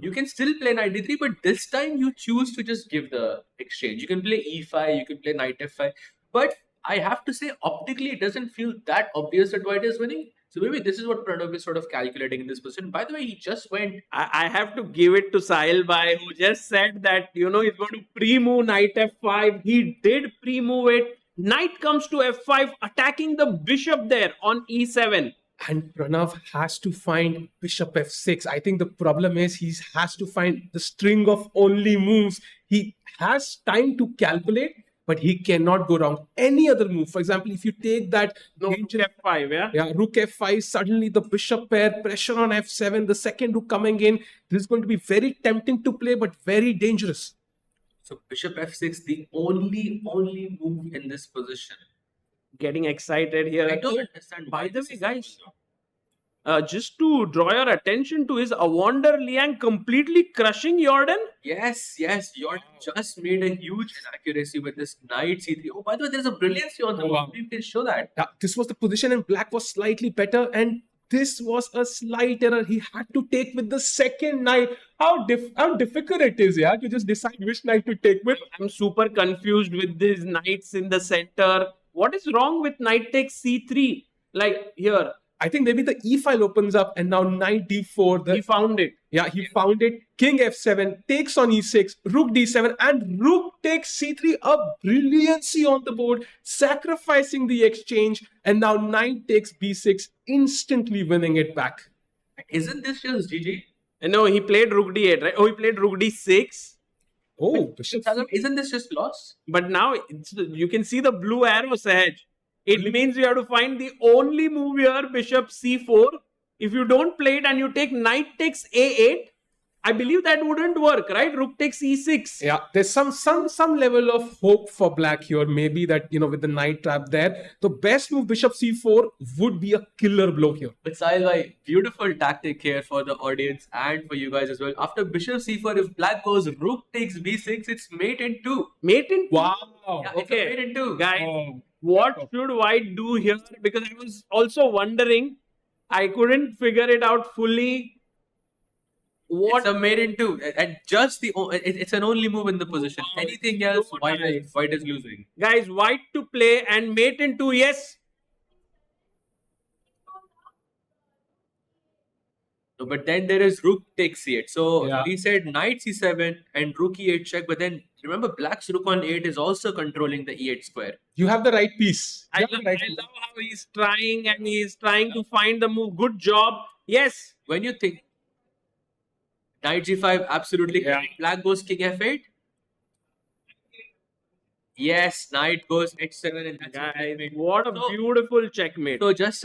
You can still play knight d3, but this time you choose to just give the exchange. You can play e5, you can play knight f5. But I have to say, optically, it doesn't feel that obvious that white is winning. So maybe this is what Pranav is sort of calculating in this position. By the way, he just went... I have to give it to Sahil Bhai, who just said that, he's going to pre-move knight f5. He did pre-move it. Knight comes to f5, attacking the bishop there on e7. And Pranav has to find bishop f6. I think the problem is he has to find the string of only moves. He has time to calculate, but he cannot go wrong. Any other move, for example, if you take that Rook f5, yeah? rook f5, suddenly the bishop pair, pressure on f7, the second rook coming in. This is going to be very tempting to play, but very dangerous. So bishop f6, the only move in this position. Getting excited here. I don't understand. By why the this way, is guys, just to draw your attention to his Avander Liang completely crushing Jordan. Yes, Jordan just made a huge inaccuracy with this knight c3. Oh, by the way, there's a brilliancy on the move. You can show that. Yeah, this was the position and black was slightly better, and this was a slight error. He had to take with the second knight. How difficult it is, to just decide which knight to take with. I'm super confused with these knights in the center. What is wrong with knight takes c3? Like here. I think maybe the e file opens up and now knight d4. He found it. Yeah, he found it. King f7, takes on e6, rook d7, and rook takes c3. A brilliancy on the board, sacrificing the exchange. And now knight takes b6, instantly winning it back. Isn't this just GG? No, he played rook d8, right? Oh, he played rook d6. Oh, bishop. Isn't this just loss? But now you can see the blue arrow, Sahaj. It means you have to find the only move here, bishop c4. If you don't play it and you take knight takes a8, I believe that wouldn't work, right? Rook takes e6. Yeah, there's some level of hope for black here. Maybe that, with the knight trap there. The best move, bishop c4, would be a killer blow here. But Sahil bhai, beautiful tactic here for the audience and for you guys as well. After bishop c4, if black goes rook takes b6, it's mate in 2. Mate in 2? Wow. Yeah, it's a mate in 2. Guys, what should white do here? Because I was also wondering. I couldn't figure it out fully. It's a mate in 2. And just it's an only move in the position. Wow, Anything it's else, so white nice. is losing. Guys, white to play and mate in 2, yes. No, but then there is rook takes c8. So Yeah. we said knight c7 and rook e8 check. But then remember, black's rook on 8 is also controlling the e8 square. You have the right piece. I love how he's trying and he's trying to find the move. Good job. Yes. When you think knight g5, absolutely Yeah. correct. Black goes king f8. Yes, knight goes h7 and that's a Guys, checkmate. what a So- beautiful checkmate. So just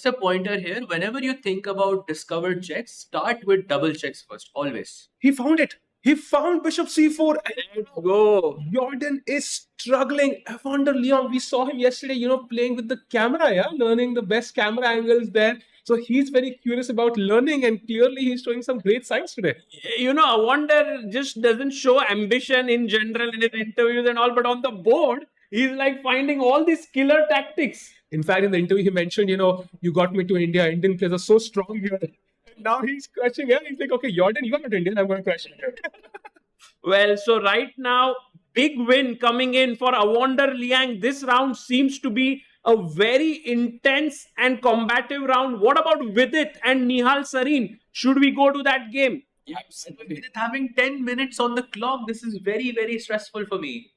a pointer here. Whenever you think about discovered checks, start with double checks first. Always. He found it. He found bishop c4. And Let's go. Jordan is struggling. Evander Liang, we saw him yesterday, playing with the camera, learning the best camera angles there. So he's very curious about learning, and clearly he's showing some great signs today. I wonder just doesn't show ambition in general in his interviews and all, but on the board, he's like finding all these killer tactics. In fact, in the interview, he mentioned, you got me to India. Indian players are so strong here. Now he's crushing here. He's like, okay, Jordan, you are not Indian. I'm going to crush you. Well, so right now, big win coming in for Evander Liang. This round seems to be a very intense and combative round. What about Vidit and Nihal Sarin? Should we go to that game? Absolutely. With having 10 minutes on the clock, this is very, very stressful for me.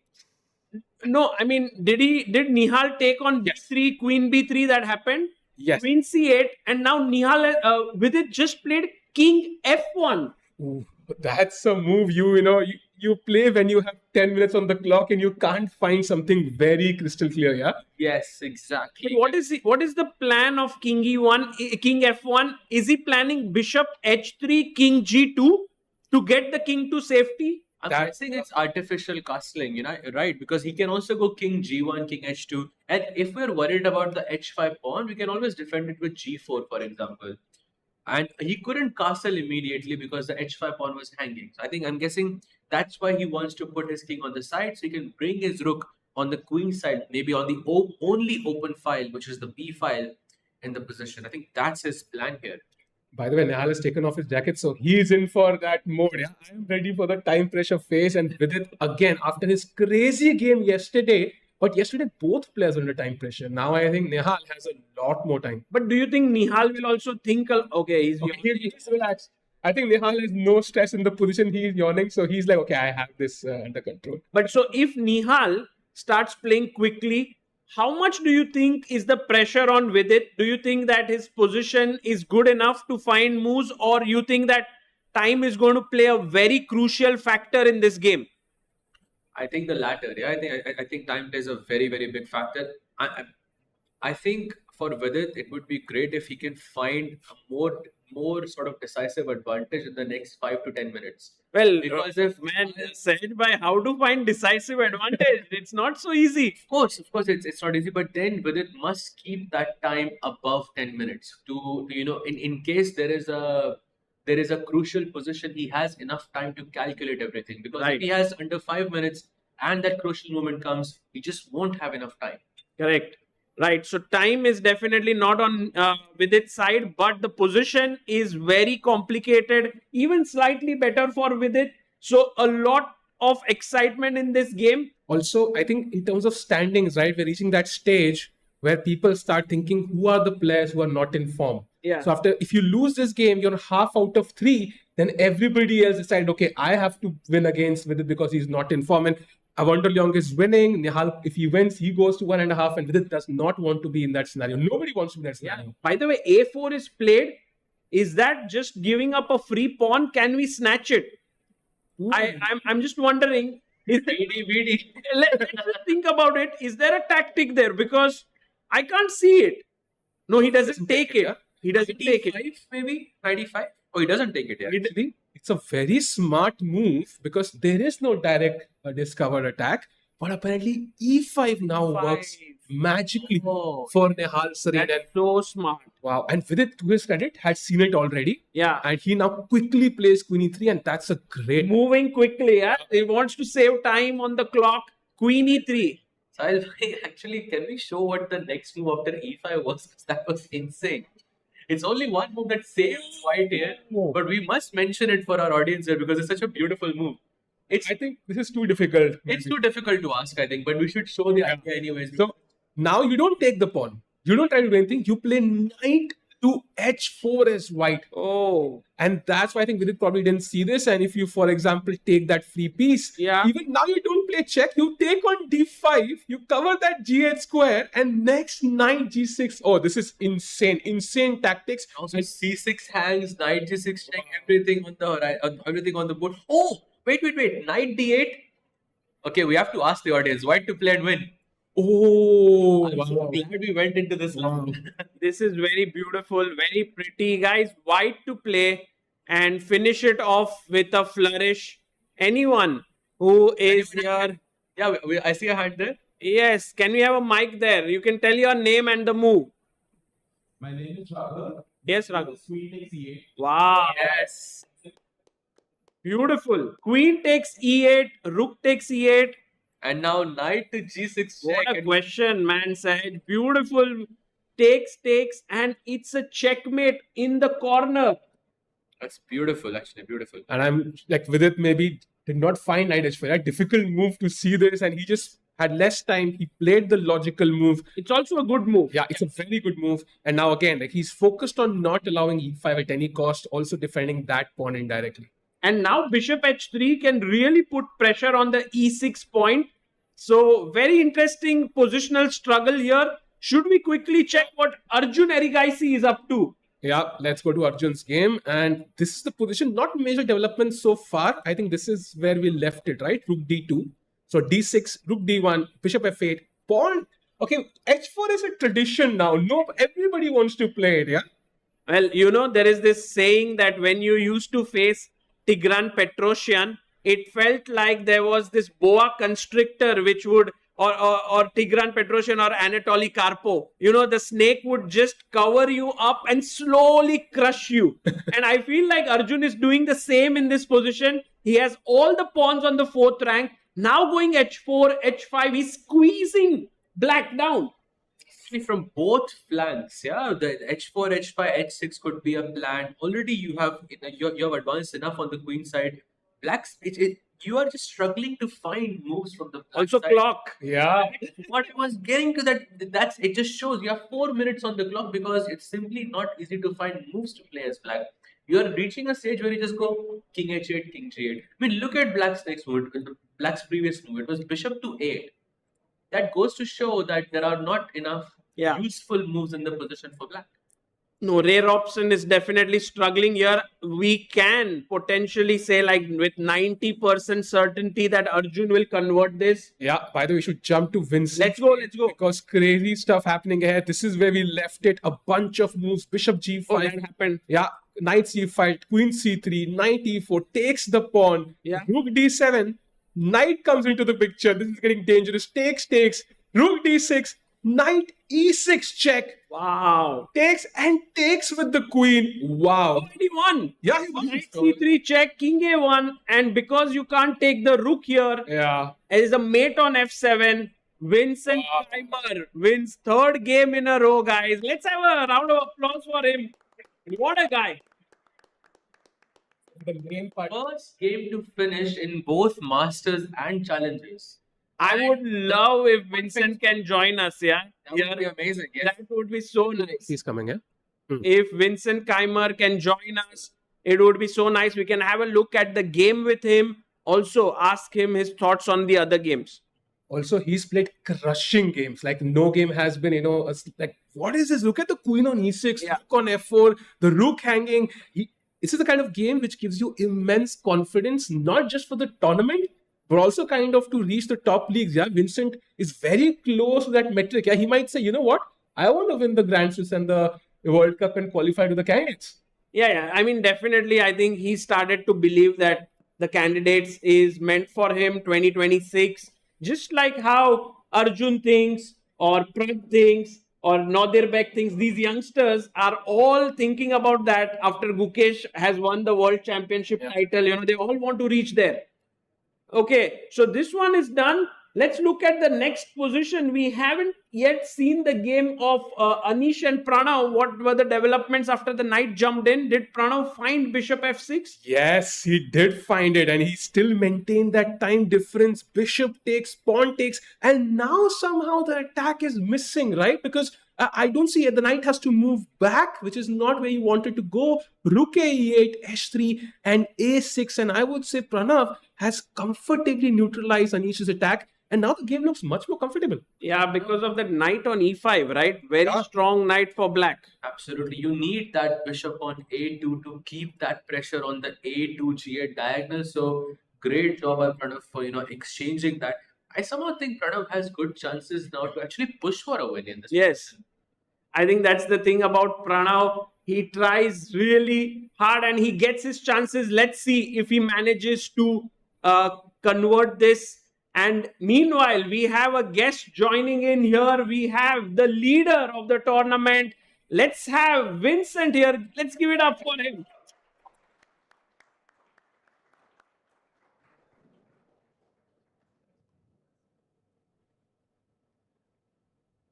No, I mean, did Nihal take on b3, queen b3 that happened? Yes. Queen c8, and now Nihal Vidit just played king f1. Ooh, that's a move you play when you have 10 minutes on the clock and you can't find something very crystal clear, yeah? Yes, exactly. What is the plan of king e1, king f1? Is he planning bishop h3, king g2 to get the king to safety? I'm guessing it's artificial castling, right? Because he can also go king g1, king h2. And if we're worried about the h5 pawn, we can always defend it with g4, for example. And he couldn't castle immediately because the h5 pawn was hanging. So I'm guessing that's why he wants to put his king on the side so he can bring his rook on the queen side, maybe on the only open file, which is the b file in the position. I think that's his plan here. By the way, Nihal has taken off his jacket, so he's in for that mode. Yeah? I am ready for the time pressure phase. And with it, again, after his crazy game yesterday, but yesterday both players were under time pressure. Now I think Nihal has a lot more time. But do you think Nihal will also think, he's He's relaxed. I think Nihal has no stress in the position he's yawning, so he's like, okay, I have this under control. But so if Nihal starts playing quickly, how much do you think is the pressure on Vidit? Do you think that his position is good enough to find moves, or you think that time is going to play a very crucial factor in this game? I think the latter. Yeah, I think time plays a very, very big factor. I think for Vidit, it would be great if he can find a more sort of decisive advantage in the next 5 to 10 minutes. Well, Because if said by how to find decisive advantage, it's not so easy. Of course, it's not easy. But then Vidit must keep that time above 10 minutes to in case there is a crucial position, he has enough time to calculate everything. Because if he has under 5 minutes and that crucial moment comes, he just won't have enough time. Correct. Right. So time is definitely not on Vidit's side, but the position is very complicated, even slightly better for Vidit. So a lot of excitement in this game. Also, I think in terms of standings, right, we're reaching that stage where people start thinking who are the players who are not in form. Yeah. So if you lose this game, you're half out of 3, then everybody else decide, okay, I have to win against Vidit because he's not in form. And Evander Liang is winning. Nihal, if he wins, he goes to 1.5, and Vidit does not want to be in that scenario. Nobody wants to be in that scenario. By the way, A4 is played. Is that just giving up a free pawn? Can we snatch it? I'm just wondering. Let's just think about it. Is there a tactic there? Because I can't see it. No, he doesn't take it. He doesn't take it. 95 maybe? 95? Oh, he doesn't take it yet. Actually, it's a very smart move because there is no direct discovered attack. But apparently, E5 now works magically for Nihal Sarin. That's so smart. Wow. And Vidit, to his credit, had seen it already. Yeah. And he now quickly plays Queen E3, and that's a great move. Moving quickly. Yeah. He wants to save time on the clock. Queen E3. Sahil, actually, can we show what the next move after E5 was? Because that was insane. It's only one move that saves white here, but we must mention it for our audience here because it's such a beautiful move. I think this is too difficult. It's too difficult to ask, I think, but we should show the idea anyways. So now you don't take the pawn. You don't try to do anything. You play knight to h4 as white. Oh, And that's why I think Vidit probably didn't see this. And if you, for example, take that free piece, yeah. even now you don't play check, you take on d5, you cover that g8 square, and next knight g6. Oh, this is insane, insane tactics. Also, c6 hangs, knight g6 check, everything on the everything on the board. Oh, wait, knight d8. Okay, we have to ask the audience, white to play and win. Oh, I'm so glad we went into this round. This is very beautiful, very pretty. Guys, white to play and finish it off with a flourish. Anyone who is here. Yeah, I see a hand there. Yes, can we have a mic there? You can tell your name and the move. My name is Raghav. Yes, Raghav. Queen takes e8. Wow. Yes. Beautiful. Queen takes e8, rook takes e8. And now knight to g6 check. What a question, man said. Beautiful. Takes, and it's a checkmate in the corner. That's beautiful, actually, beautiful. And I'm like, Vidit maybe did not find knight h4. A difficult move to see this, and he just had less time. He played the logical move. It's also a good move. Yeah, it's a very good move. And now again, like he's focused on not allowing e5 at any cost, also defending that pawn indirectly. And now bishop h3 can really put pressure on the e6 point. So very interesting positional struggle here. Should we quickly check what Arjun Erigaisi is up to? Yeah, let's go to Arjun's game. And this is the position, not major development so far. I think this is where we left it, right? Rook d2. So d6, rook d1, bishop f8, pawn. Okay, h4 is a tradition now. No, everybody wants to play it, yeah? Well, you know, there is this saying that when you used to face Tigran Petrosyan, it felt like there was this boa constrictor which would, or Tigran Petrosyan or Anatoly Karpov, you know, the snake would just cover you up and slowly crush you. And I feel like Arjun is doing the same in this position. He has all the pawns on the fourth rank. Now going h4, h5, he's squeezing black down. From both flanks, yeah, the h4, h5, h6 could be a plan. Already you have advanced enough on the queen side. Blacks, you are just struggling to find moves from the black Also side. clock. Yeah. What I was getting to that's it. Just shows you have 4 minutes on the clock because it's simply not easy to find moves to play as black. You are reaching a stage where you just go king h8, king g8. I mean, look at black's next move. Black's previous move, it was bishop to 8. That goes to show that there are not enough useful moves in the position for black. No, Ray Robson is definitely struggling here. We can potentially say, like, with 90% certainty that Arjun will convert this. Yeah, by the way, we should jump to Vincent. Let's go. Because crazy stuff happening here. This is where we left it. A bunch of moves. Bishop g5. Oh, that happened. Yeah, knight c5, queen c3, knight e4, takes the pawn. Yeah. Rook d7. Knight comes into the picture. This is getting dangerous. Takes. Rook d6. Knight e6 check. Wow. Takes with the queen. Wow. Already won. Yeah, he won. Knight c3 check, king a1. And because you can't take the rook here, Yeah. there is a mate on f7. Vincent Keymer wins third game in a row, guys. Let's have a round of applause for him. What a guy. The main part. First game to finish in both Masters and Challengers. I would love if Vincent can join us, yeah? That would be amazing. Yes. That would be so nice. He's coming, yeah? If Vincent Keymer can join us, it would be so nice. We can have a look at the game with him. Also, ask him his thoughts on the other games. Also, he's played crushing games. Like, no game has been, like, what is this? Look at the queen on e6, Yeah. rook on f4, the rook hanging. This is the kind of game which gives you immense confidence, not just for the tournament, but also kind of to reach the top leagues. Yeah, Vincent is very close to that metric. Yeah, he might say, you know what? I want to win the Grand Slam and the World Cup and qualify to the candidates. Yeah. I mean, definitely, I think he started to believe that the candidates is meant for him 2026. Just like how Arjun thinks, or Pranav thinks, or Nadirbek thinks, these youngsters are all thinking about that after Gukesh has won the World Championship title. They all want to reach there. Okay, so this one is done. Let's look at the next position. We haven't yet seen the game of Anish and Pranav. What were the developments after the knight jumped in? Did Pranav find bishop f6? Yes, he did find it, and he still maintained that time difference. Bishop takes, pawn takes, and now somehow the attack is missing, right? Because I don't see it. The knight has to move back, which is not where you wanted to go. Rook a8, h3, and a6. And I would say Pranav has comfortably neutralized Anish's attack. And now the game looks much more comfortable. Yeah, because of that knight on e5, right? Very Yeah. strong knight for black. Absolutely. You need that bishop on a2 to keep that pressure on the a2 g8 diagonal. So great job by Pranav for exchanging that. I somehow think Pranav has good chances now to actually push for a win in this. Yes. I think that's the thing about Pranav. He tries really hard and he gets his chances. Let's see if he manages to convert this. And meanwhile, we have a guest joining in here. We have the leader of the tournament. Let's have Vincent here. Let's give it up for him.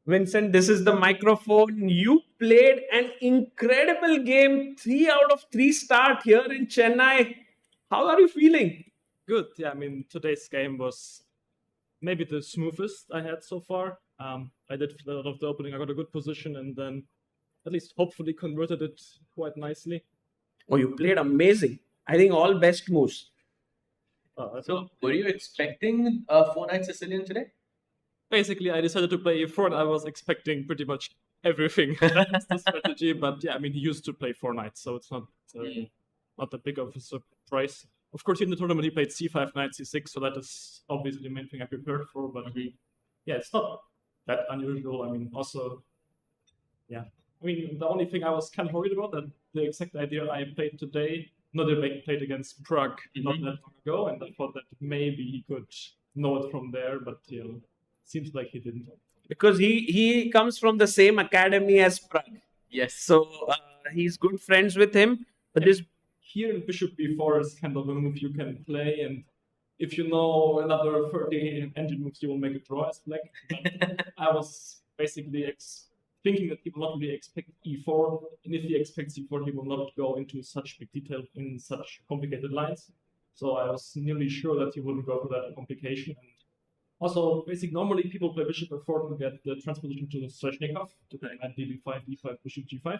Vincent, this is the microphone. You played an incredible game, 3 out of 3 start here in Chennai. How are you feeling? Good. Yeah, I mean, today's game was maybe the smoothest I had so far. I did a lot of the opening. I got a good position and then at least hopefully converted it quite nicely. Oh, you played amazing. I think all best moves. So were you expecting a 4-9 Sicilian today? Basically, I decided to play e4 and I was expecting pretty much everything. That's the strategy. But yeah, I mean, he used to play 4 knights, so it's not that big of a surprise. Of course, in the tournament, he played c5, knight, c6, so that is obviously the main thing I prepared for. But yeah, it's not that unusual. I mean, also, yeah. I mean, the only thing I was kind of worried about, that the exact idea I played today, played against Prague not that long ago, and I thought that maybe he could know it from there, but seems like he didn't. Because he comes from the same academy as Prague. Yes. So he's good friends with him. But this Here in Bishop b4 is kind of a move you can play, and if you know another 30 engine moves, you will make a draw as black. But I was basically thinking that he will not really expect e4, and if he expects e4, he will not go into such big detail in such complicated lines. So I was nearly sure that he wouldn't go for that complication. And also, basically, normally people play bishop f4 to get the transposition to the Sveshnikov, to play knight db5, d5, bishop g5.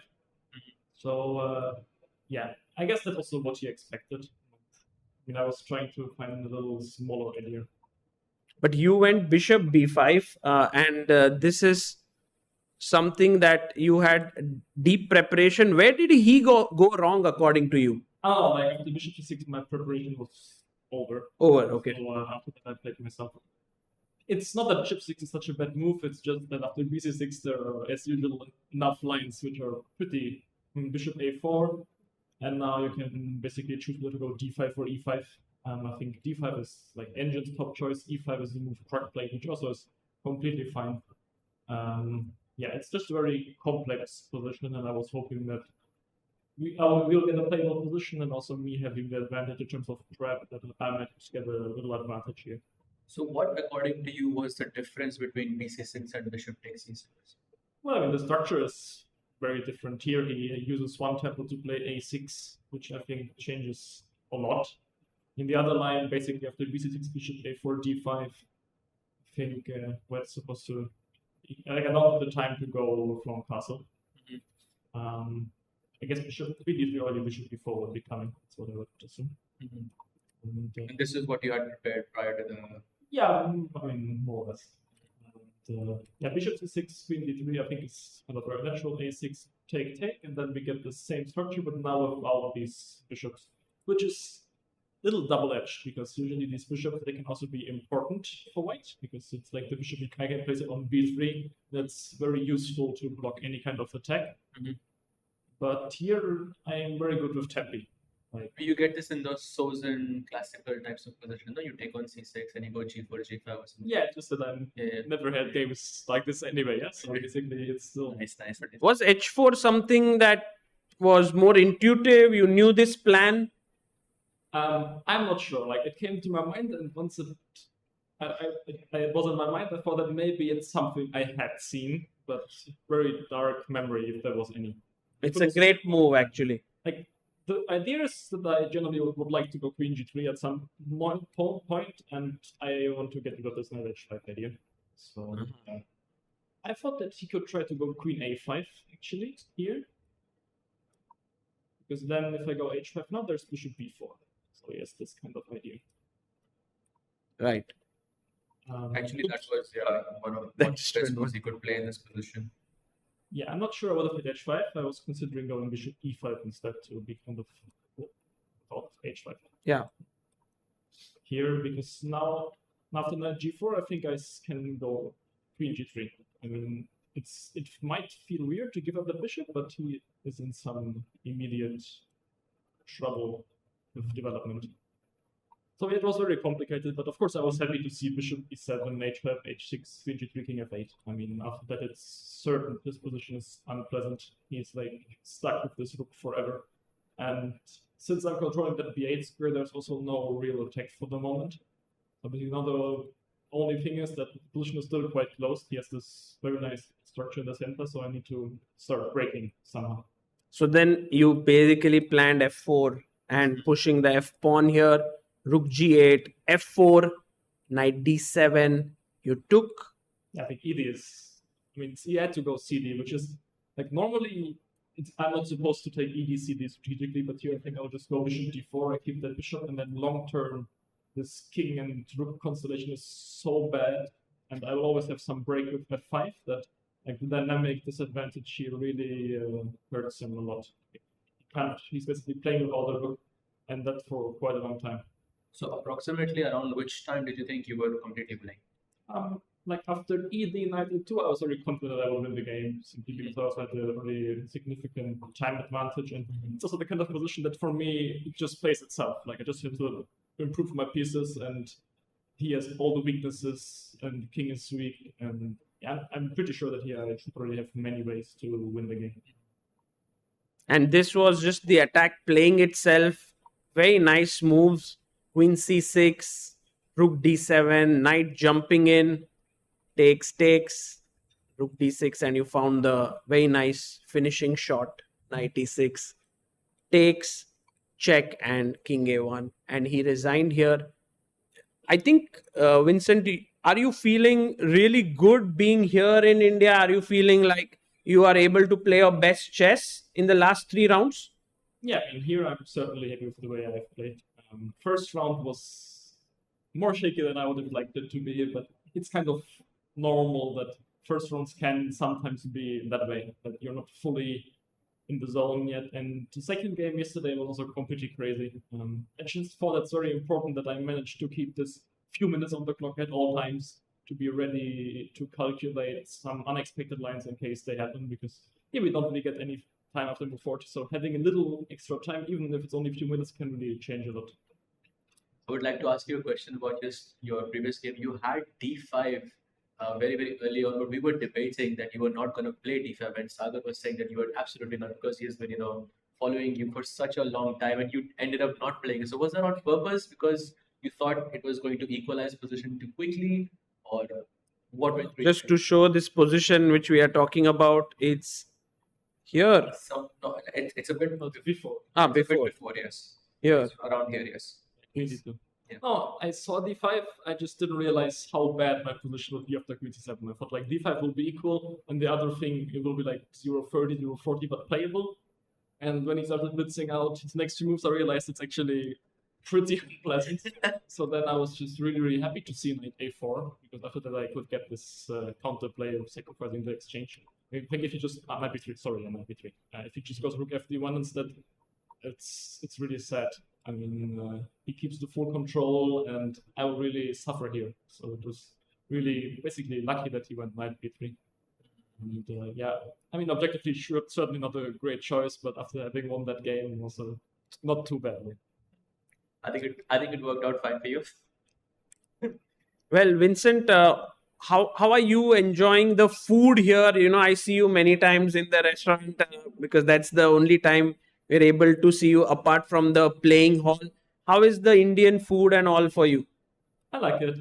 So, yeah, I guess that's also what he expected. I mean, I was trying to find a little smaller idea. But you went bishop b5, and this is something that you had deep preparation. Where did he go wrong according to you? Oh, like after bishop c6, my preparation was over. Okay. So after that, I played myself. It's not that bishop 6 is such a bad move, it's just that after bc6 there are, as usual, enough lines which are pretty... bishop a4, and now you can basically choose whether to go d5 or e5. I think d5 is like Engine's top choice, e5 is the move Prague played, which also is completely fine. Yeah, it's just a very complex position, and I was hoping that we'll get a playable position, and also me having the advantage in terms of prep, that I might get a little advantage here. So what, according to you, was the difference between bc6 and bishop takes e6? Well, I mean, the structure is very different here. He uses one tempo to play a6, which I think changes a lot. In the other line, basically after bc6, bishop a4, d5, I think we're supposed to... I don't have the time to go from castle. I guess bishop b3 or bishop b4 would be coming. That's what I would assume. And this is what you had prepared prior to the... Yeah, I mean, more or less. Yeah, bishop c6, queen d3, I think it's kind of very natural. a6, take, and then we get the same structure, but now with all of these bishops, which is a little double-edged, because usually these bishops, they can also be important for white, because it's like the bishop I can place it on b3, that's very useful to block any kind of attack. But here, I am very good with tempi. Like, you get this in those Sozin classical types of position. No, you take on c6 and you go g4, g5 or something. yeah, just that I'm never had games like this anyway, yeah? So basically, it's still... Nice. Was h4 something that was more intuitive? You knew this plan? I'm not sure. Like, it came to my mind, and once it was in my mind, I thought that maybe it's something I had seen, but very dark memory if there was any. It's a great move, actually. Like, the idea is that I generally would like to go queen g3 at some point, and I want to get rid of this knight h5 idea. So I thought that he could try to go queen a5 actually here. Because then if I go h5 now, there's bishop b4. So he has this kind of idea. Right. Actually, that was one of the That's best true. moves he could play in this position. Yeah, I'm not sure I would have hit h5. I was considering going bishop e5 instead to be kind of thought h5. Yeah. Here, because now after knight g4, I think I can go queen g3. I mean, it might feel weird to give up the bishop, but he is in some immediate trouble with development. So it was very complicated, but of course I was happy to see bishop e7, h5, h6, queen g3, king f8. I mean, after that it's certain this position is unpleasant. He's like stuck with this rook forever. And since I'm controlling that b8 square, there's also no real attack for the moment. So the only thing is that the position is still quite close. He has this very nice structure in the center, so I need to start breaking somehow. So then you basically planned f4 and pushing the f pawn here, rook g8, f4, knight d7. You took. I think he had to go cd, which is like normally I'm not supposed to take ed cd strategically, but here I think I'll just go bishop d4. I keep that bishop, and then long term this king and rook constellation is so bad, and I will always have some break with f5 that like the dynamic disadvantage here really hurts him a lot. He's basically playing with all the rook, and that for quite a long time. So approximately around which time did you think you were completely playing? Like after ed knight e2, I was very confident I would win the game, simply because I also had a really significant time advantage, and it's also the kind of position that for me it just plays itself. Like I just have to improve my pieces, and he has all the weaknesses, and the king is weak, and yeah, I'm pretty sure that he should probably have many ways to win the game. And this was just the attack playing itself. Very nice moves. Queen c6, rook d7, knight jumping in, takes, rook d6, and you found the very nice finishing shot. Knight e6, takes, check, and king a1. And he resigned here. I think, Vincent, are you feeling really good being here in India? Are you feeling like you are able to play your best chess in the last 3 rounds? Yeah, I mean, here I'm certainly happy with the way I've played. First round was more shaky than I would have liked it to be, but it's kind of normal that first rounds can sometimes be that way, that you're not fully in the zone yet. And the second game yesterday was also completely crazy. I just thought it's very important that I managed to keep this few minutes on the clock at all times to be ready to calculate some unexpected lines in case they happen, because here we don't really get any time after move 40, so having a little extra time, even if it's only a few minutes, can really change a lot. I would like to ask you a question about just your previous game. You had d5 very, very early on, but we were debating that you were not going to play d5, and Sagar was saying that you were absolutely not, because he has been, following you for such a long time, and you ended up not playing. So was that on purpose because you thought it was going to equalize position too quickly, or what went through? Just to show this position which we are talking about, it's here. No, it's a bit Before. Ah, it's a bit before. before, yes. Here. It's around here, yes. Yeah. No, I saw d5. I just didn't realize how bad my position would be after queen c7. I thought like d5 will be equal, and the other thing it will be like 0-30, 0-40, but playable. And when he started blitzing out his next 2 moves, I realized it's actually pretty unpleasant. So then I was just really, really happy to see knight a4, because after that I could get this counter play of sacrificing the exchange. I think if you just knight b3, sorry, knight b3. If he just goes rook fd1 instead, it's really sad. I mean, he keeps the full control, and I will really suffer here. So it was really basically lucky that he went knight b3. And yeah, I mean, objectively, certainly not a great choice, but after having won that game, also not too bad. I think it worked out fine for you. Well, Vincent, how are you enjoying the food here? I see you many times in the restaurant because that's the only time we're able to see you apart from the playing hall. How is the Indian food and all for you? I like it.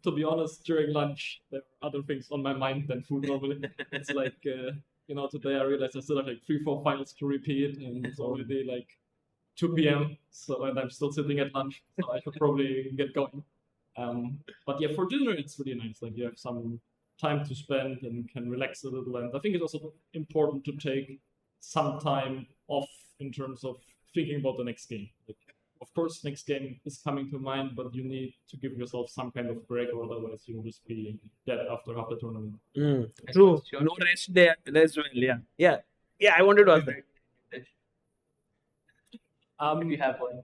To be honest, during lunch, there are other things on my mind than food normally. It's like, today I realized I still have like 3-4 files to repeat, and it's already like 2 p.m. And I'm still sitting at lunch, so I should probably get going. But yeah, for dinner, it's really nice. Like you have some time to spend and can relax a little. And I think it's also important to take some time off in terms of thinking about the next game. Like, of course, next game is coming to mind, but you need to give yourself some kind of break, or otherwise you'll just be dead after half the tournament. True. Sure. No rest there as well. Yeah. I wanted to ask that. If you have one.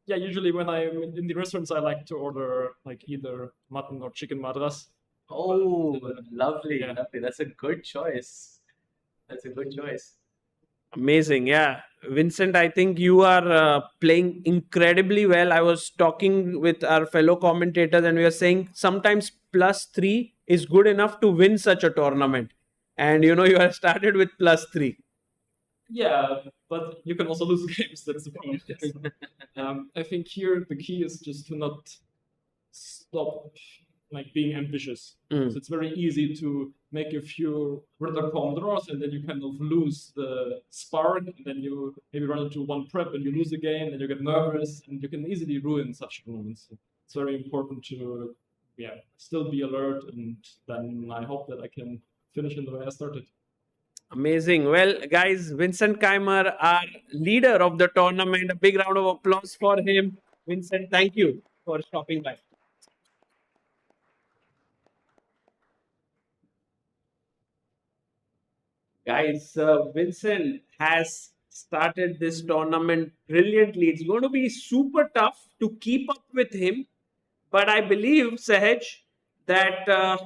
Yeah, usually when I'm in the restaurants, I like to order like either mutton or chicken madras. Oh, lovely, Yeah. lovely. That's a good choice. That's a good choice. Amazing. Yeah. Vincent, I think you are playing incredibly well. I was talking with our fellow commentators and we were saying sometimes +3 is good enough to win such a tournament. And you have started with +3. Yeah, but you can also lose games. That's the problem. I think here the key is just to not stop like being ambitious. Mm. So it's very easy to make a few rather calm draws, and then you kind of lose the spark, and then you maybe run into one prep and you lose again, and you get nervous, and you can easily ruin such moments. It's very important to still be alert, and then I hope that I can finish in the way I started. Amazing. Well, guys, Vincent Keymer, our leader of the tournament. A big round of applause for him. Vincent, thank you for stopping by. Guys, Vincent has started this tournament brilliantly. It's going to be super tough to keep up with him. But I believe, Sahaj, that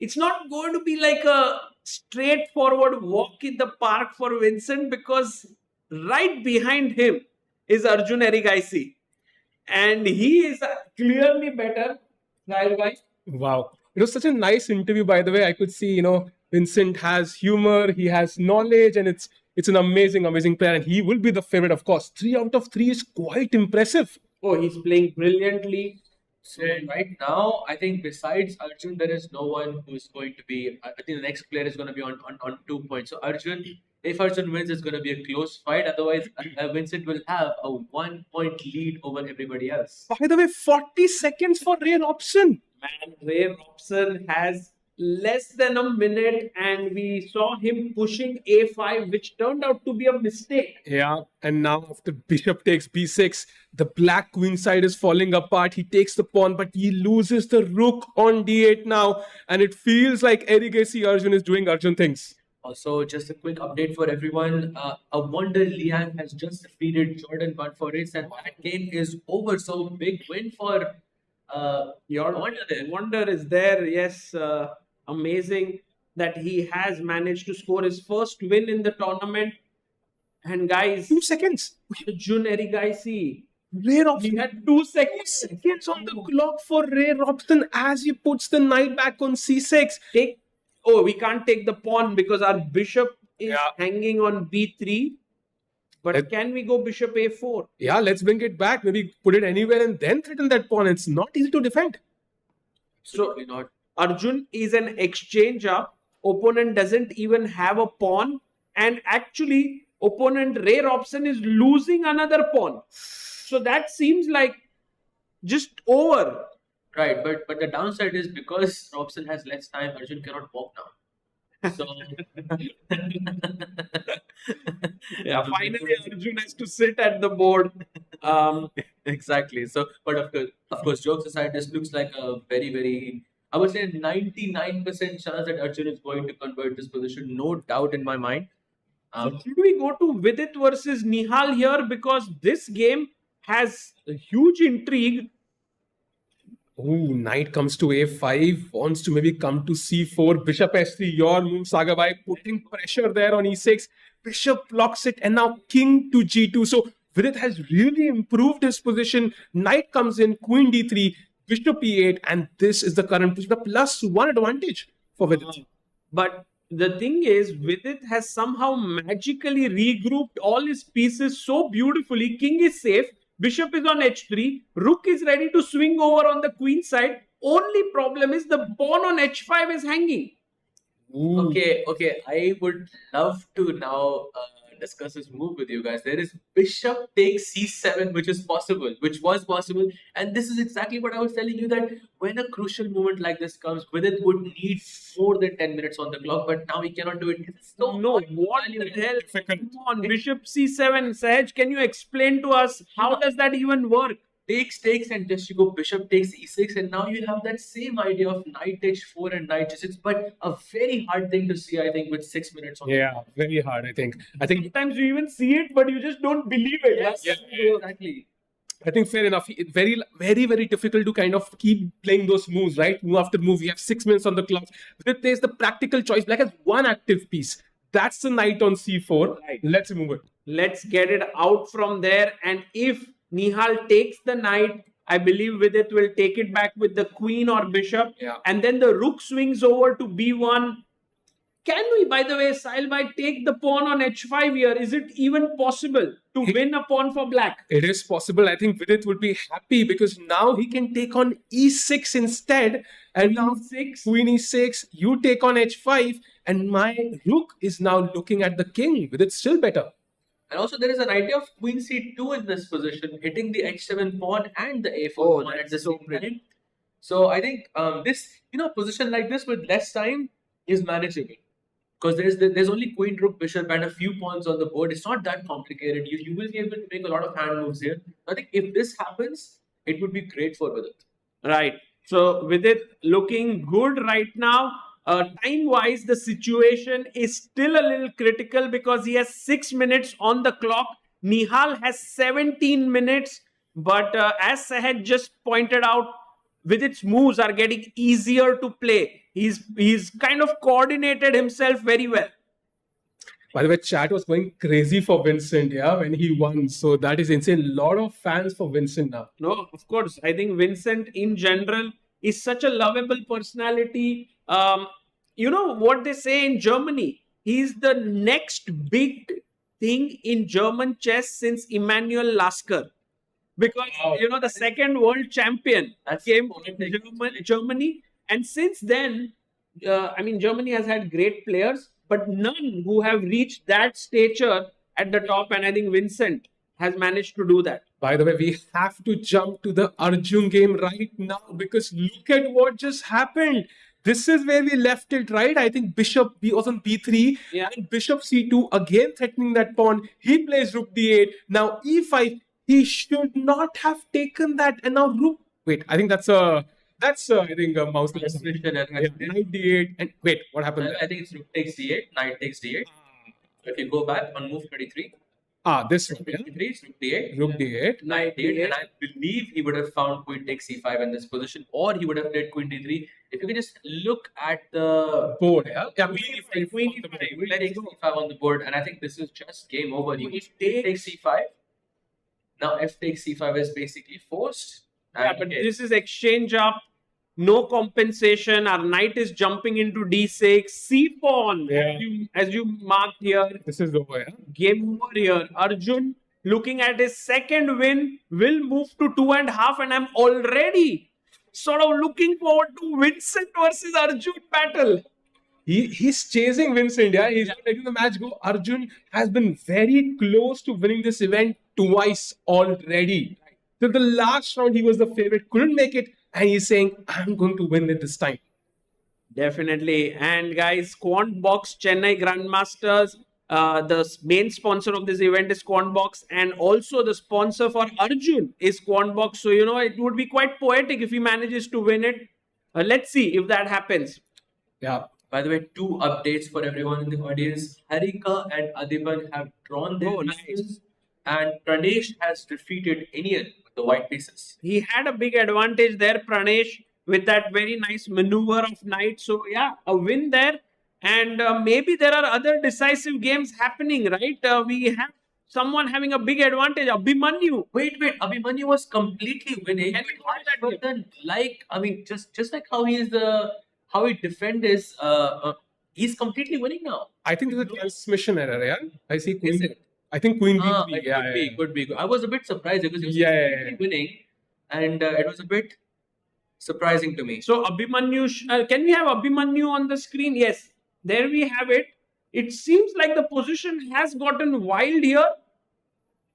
it's not going to be like a straightforward walk in the park for Vincent, because right behind him is Arjun Erigaisi. And he is clearly better. Guys. Wow. It was such a nice interview, by the way. I could see, Vincent has humor, he has knowledge, and it's an amazing, amazing player. And he will be the favorite, of course. 3 out of 3 is quite impressive. Oh, he's playing brilliantly. So right now, I think besides Arjun, there is no one who is going to be. I think the next player is going to be on 2 points. So Arjun, if Arjun wins, it's going to be a close fight. Otherwise, Vincent will have a 1-point lead over everybody else. By the way, 40 seconds for Ray Robson. Man, Ray Robson has less than a minute, and we saw him pushing A5, which turned out to be a mistake. Yeah, and now after bishop takes b6, the black queen side is falling apart. He takes the pawn, but he loses the rook on d8 now, and it feels like Erigaisi Arjun is doing Arjun things. Also, just a quick update for everyone. A wonder Liang has just defeated Jordan by Foreest, and that game is over. So big win for Your Wonder there. wonder is there. Yes, amazing that he has managed to score his first win in the tournament. And guys, 2 seconds. Arjun Erigaisi, Ray Robson. he had 2 seconds. Seconds on the clock for Ray Robson as he puts the knight back on c6. We can't take the pawn because our bishop is hanging on b3. But can we go bishop a4? Yeah, let's bring it back. Maybe put it anywhere and then threaten that pawn. It's not easy to defend. So Absolutely not. Arjun is an exchange up. Opponent doesn't even have a pawn. And actually, opponent Ray Robson is losing another pawn. So that seems like just over. Right, but the downside is because Robson has less time, Arjun cannot walk now. So Yeah, finally Arjun has to sit at the board. exactly. So, but of course, jokes aside, this looks like a very, very, I would say 99% chance that Arjun is going to convert this position. No doubt in my mind. Should we go to Vidit versus Nihal here? Because this game has a huge intrigue. Oh, knight comes to a5, wants to maybe come to c4, bishop s3, your move, Sagabai, putting pressure there on e6, bishop blocks it, and now king to g2. So Vidit has really improved his position. Knight comes in, queen d3, bishop e8, and this is the current position, the +1 advantage for Vidit. But the thing is, Vidit has somehow magically regrouped all his pieces so beautifully. King is safe. Bishop is on h3. Rook is ready to swing over on the queen side. Only problem is the pawn on h5 is hanging. Okay. I would love to now discuss this move with you guys. There is bishop takes c7, which is possible, which was possible. And this is exactly what I was telling you, that when a crucial moment like this comes, Vidit would need more than 10 minutes on the clock, but now he cannot do it. It's so No, much what value. the hell? Come on, Bishop C7. Sahaj, can you explain to us how does that even work? Takes, and just you go bishop takes e6, and now you have that same idea of knight h4 and knight g6, but a very hard thing to see, I think, with 6 minutes on. Yeah, very hard, I think. Sometimes you even see it, but you just don't believe it. Yes, exactly. I think fair enough. Very, very, very difficult to kind of keep playing those moves, right? Move after move. We have 6 minutes on the clock. But there's the practical choice. Black has one active piece. That's the knight on c4. Right. Let's move it. Let's get it out from there. And if Nihal takes the knight, I believe Vidit will take it back with the queen or bishop. Yeah. And then the rook swings over to b1. Can we, by the way, Sahil, take the pawn on h5 here? Is it even possible to win a pawn for black? It is possible. I think Vidit would be happy because now he can take on e6 instead. And now e6. queen e6, you take on h5, and my rook is now looking at the king. Vidit's still better. And also, there is an idea of queen c2 in this position, hitting the h7 pawn and the a4 Oh, pawn at that's the so same pretty. time. So I think this, position like this with less time is manageable. Because there's only queen, rook, bishop, and a few pawns on the board. It's not that complicated. You will be able to make a lot of hand moves here. I think if this happens, it would be great for Vidit. Right. So Vidit looking good right now. Time-wise, the situation is still a little critical because he has 6 minutes on the clock. Nihal has 17 minutes. But as Sahaj just pointed out, Vidit's moves are getting easier to play. He's kind of coordinated himself very well. By the way, chat was going crazy for Vincent, when he won. So that is insane. A lot of fans for Vincent now. No, of course. I think Vincent in general is such a lovable personality. You know what they say in Germany? He's the next big thing in German chess since Emanuel Lasker. Because, the second world champion came from Germany. And since then, Germany has had great players, but none who have reached that stature at the top. And I think Vincent has managed to do that. By the way, we have to jump to the Arjun game right now because look at what just happened. This is where we left it, right? I think bishop was on b3 and bishop c2 again threatening that pawn. He plays rook d8. Now e5. He should not have taken that. And now rook. Wait, I think that's a mouse. Knight d8. And wait, what happened? I think it's rook takes d8, knight takes d8. If you go back on move 23. This one. 23 is rook d8. Rook d8. Knight d8. And I believe he would have found queen takes c5 in this position, or he would have played queen d3. If you can just look at the board, queen takes c5 on the board, and I think this is just game over. He takes c5. Now f takes c5 is basically forced. But this is exchange up, no compensation. Our knight is jumping into d6, c pawn. As you marked here. This is over. Game over here. Arjun looking at his second win will move to 2.5, and I'm already sort of looking forward to Vincent versus Arjun battle. He's chasing Vincent, He's not letting the match go. Arjun has been very close to winning this event twice already. So the last round, he was the favorite, couldn't make it, and he's saying, I'm going to win it this time. Definitely. And guys, Quantbox Chennai Grand Masters, the main sponsor of this event is Quantbox, and also the sponsor for Arjun is Quantbox. So, it would be quite poetic if he manages to win it. Let's see if that happens. Yeah. By the way, 2 updates for everyone in the audience. Harika and Adiban have drawn their pieces, and Pranesh has defeated Inian with the white pieces. He had a big advantage there, Pranesh, with that very nice maneuver of knight. So, a win there. And maybe there are other decisive games happening, right? We have someone having a big advantage, Abhimanyu. Wait, Abhimanyu was completely winning. Can we watch that but then, just like how how he defend his, he's completely winning now. I think there's a transmission error, I see queen. I think queen b3. Could be. I was a bit surprised because he was winning, and it was a bit surprising to me. So Abhimanyu, can we have Abhimanyu on the screen? Yes, there we have it. It seems like the position has gotten wild here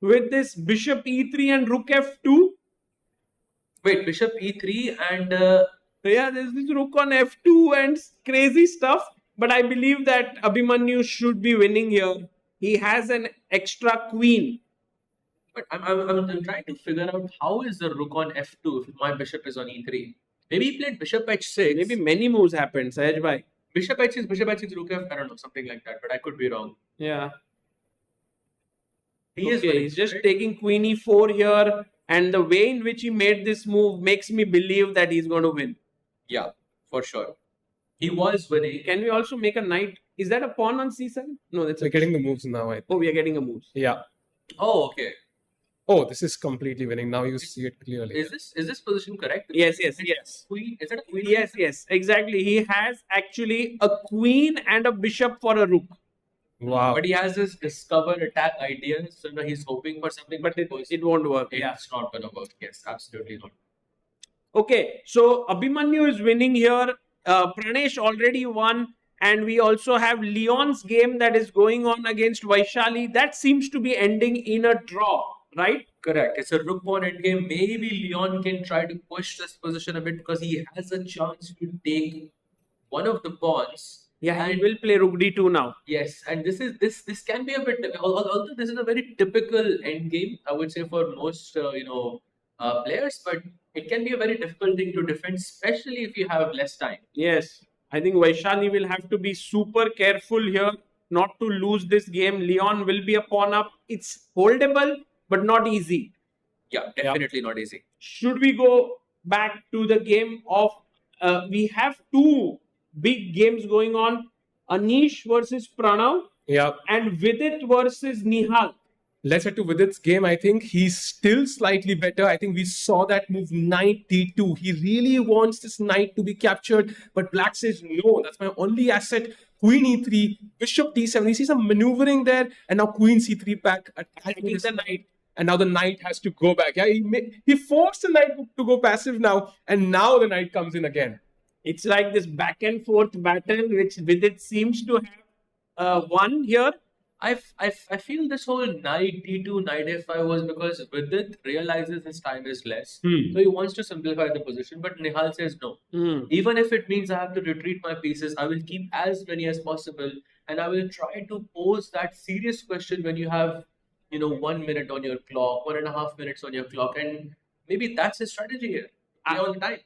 with this bishop e3 and rook f2. Wait, bishop e3 and Yeah, there's this rook on f2 and crazy stuff. But I believe that Abhimanyu should be winning here. He has an extra queen. but I'm trying to figure out how is the rook on f2 if my bishop is on e3. Maybe he played bishop h6. Maybe many moves happened, Sahaj bhai. bishop h6, rook f. I don't know, something like that. But I could be wrong. Yeah. He is Okay, winning, he's just right? taking queen e4 here. And the way in which he made this move makes me believe that he's going to win. Yeah, for sure. He was winning. Can we also make a knight? Is that a pawn on c7? No, that's We're a... getting the moves now. Oh, we are getting a move. Yeah. Oh, okay. Oh, this is completely winning. Now you see it clearly. Is this position correct? Yes. Queen? Is it a queen? Yes, exactly. He has actually a queen and a bishop for a rook. Wow. But he has this discover attack idea, so now he's hoping for something, But of course it won't work. it's Yeah. not gonna work. Yes, absolutely not. Okay, so Abhimanyu is winning here. Pranesh already won. And we also have Leon's game that is going on against Vaishali. That seems to be ending in a draw, right? Correct. It's a rook pawn endgame. Maybe Leon can try to push this position a bit because he has a chance to take one of the pawns. Yeah, he And- will play rook d2 now. Yes, and this can be a bit. Although this is a very typical endgame, I would say for most players, but it can be a very difficult thing to defend, especially if you have less time. Yes, I think Vaishali will have to be super careful here not to lose this game. Leon will be a pawn up. It's holdable, but not easy. Yeah, definitely not easy. Should we go back to the game of... we have two big games going on. Anish versus Pranav Yeah. and Vidit versus Nihal. Let's head to Vidit's game. I think he's still slightly better. I think we saw that move knight d2. He really wants this knight to be captured, but black says no. That's my only asset. Queen e3, bishop d7. You see some maneuvering there, and now queen c3 back attacking the knight. And now the knight has to go back. Yeah, he forced the knight to go passive now, and now the knight comes in again. It's like this back and forth battle which Vidit seems to have won here. I feel this whole knight d2, knight f5 was because Vidit realizes his time is less, so he wants to simplify the position. But Nihal says no. Even if it means I have to retreat my pieces, I will keep as many as possible, and I will try to pose that serious question when you have 1 minute on your clock, 1.5 minutes on your clock, and maybe that's his strategy here. All the time.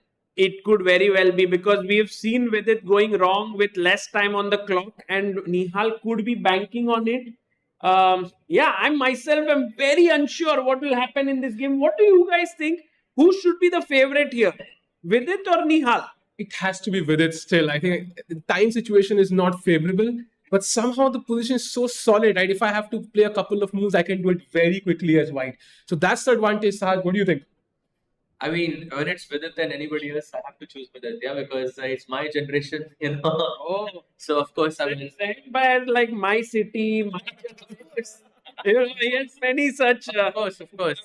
It could very well be because we have seen with it going wrong with less time on the clock, and Nihal could be banking on it. Yeah, I myself am very unsure what will happen in this game. What do you guys think? Who should be the favorite here? Vidit or Nihal? It has to be Vidit still. I think the time situation is not favorable, but somehow the position is so solid, right? If I have to play a couple of moves, I can do it very quickly as white. So that's the advantage, Sahaj. What do you think? I mean, when it's Vidit and anybody else, I have to choose Vidit, yeah, because it's my generation, Oh, So of course, I mean, said by like my city, my yes, many such. of course.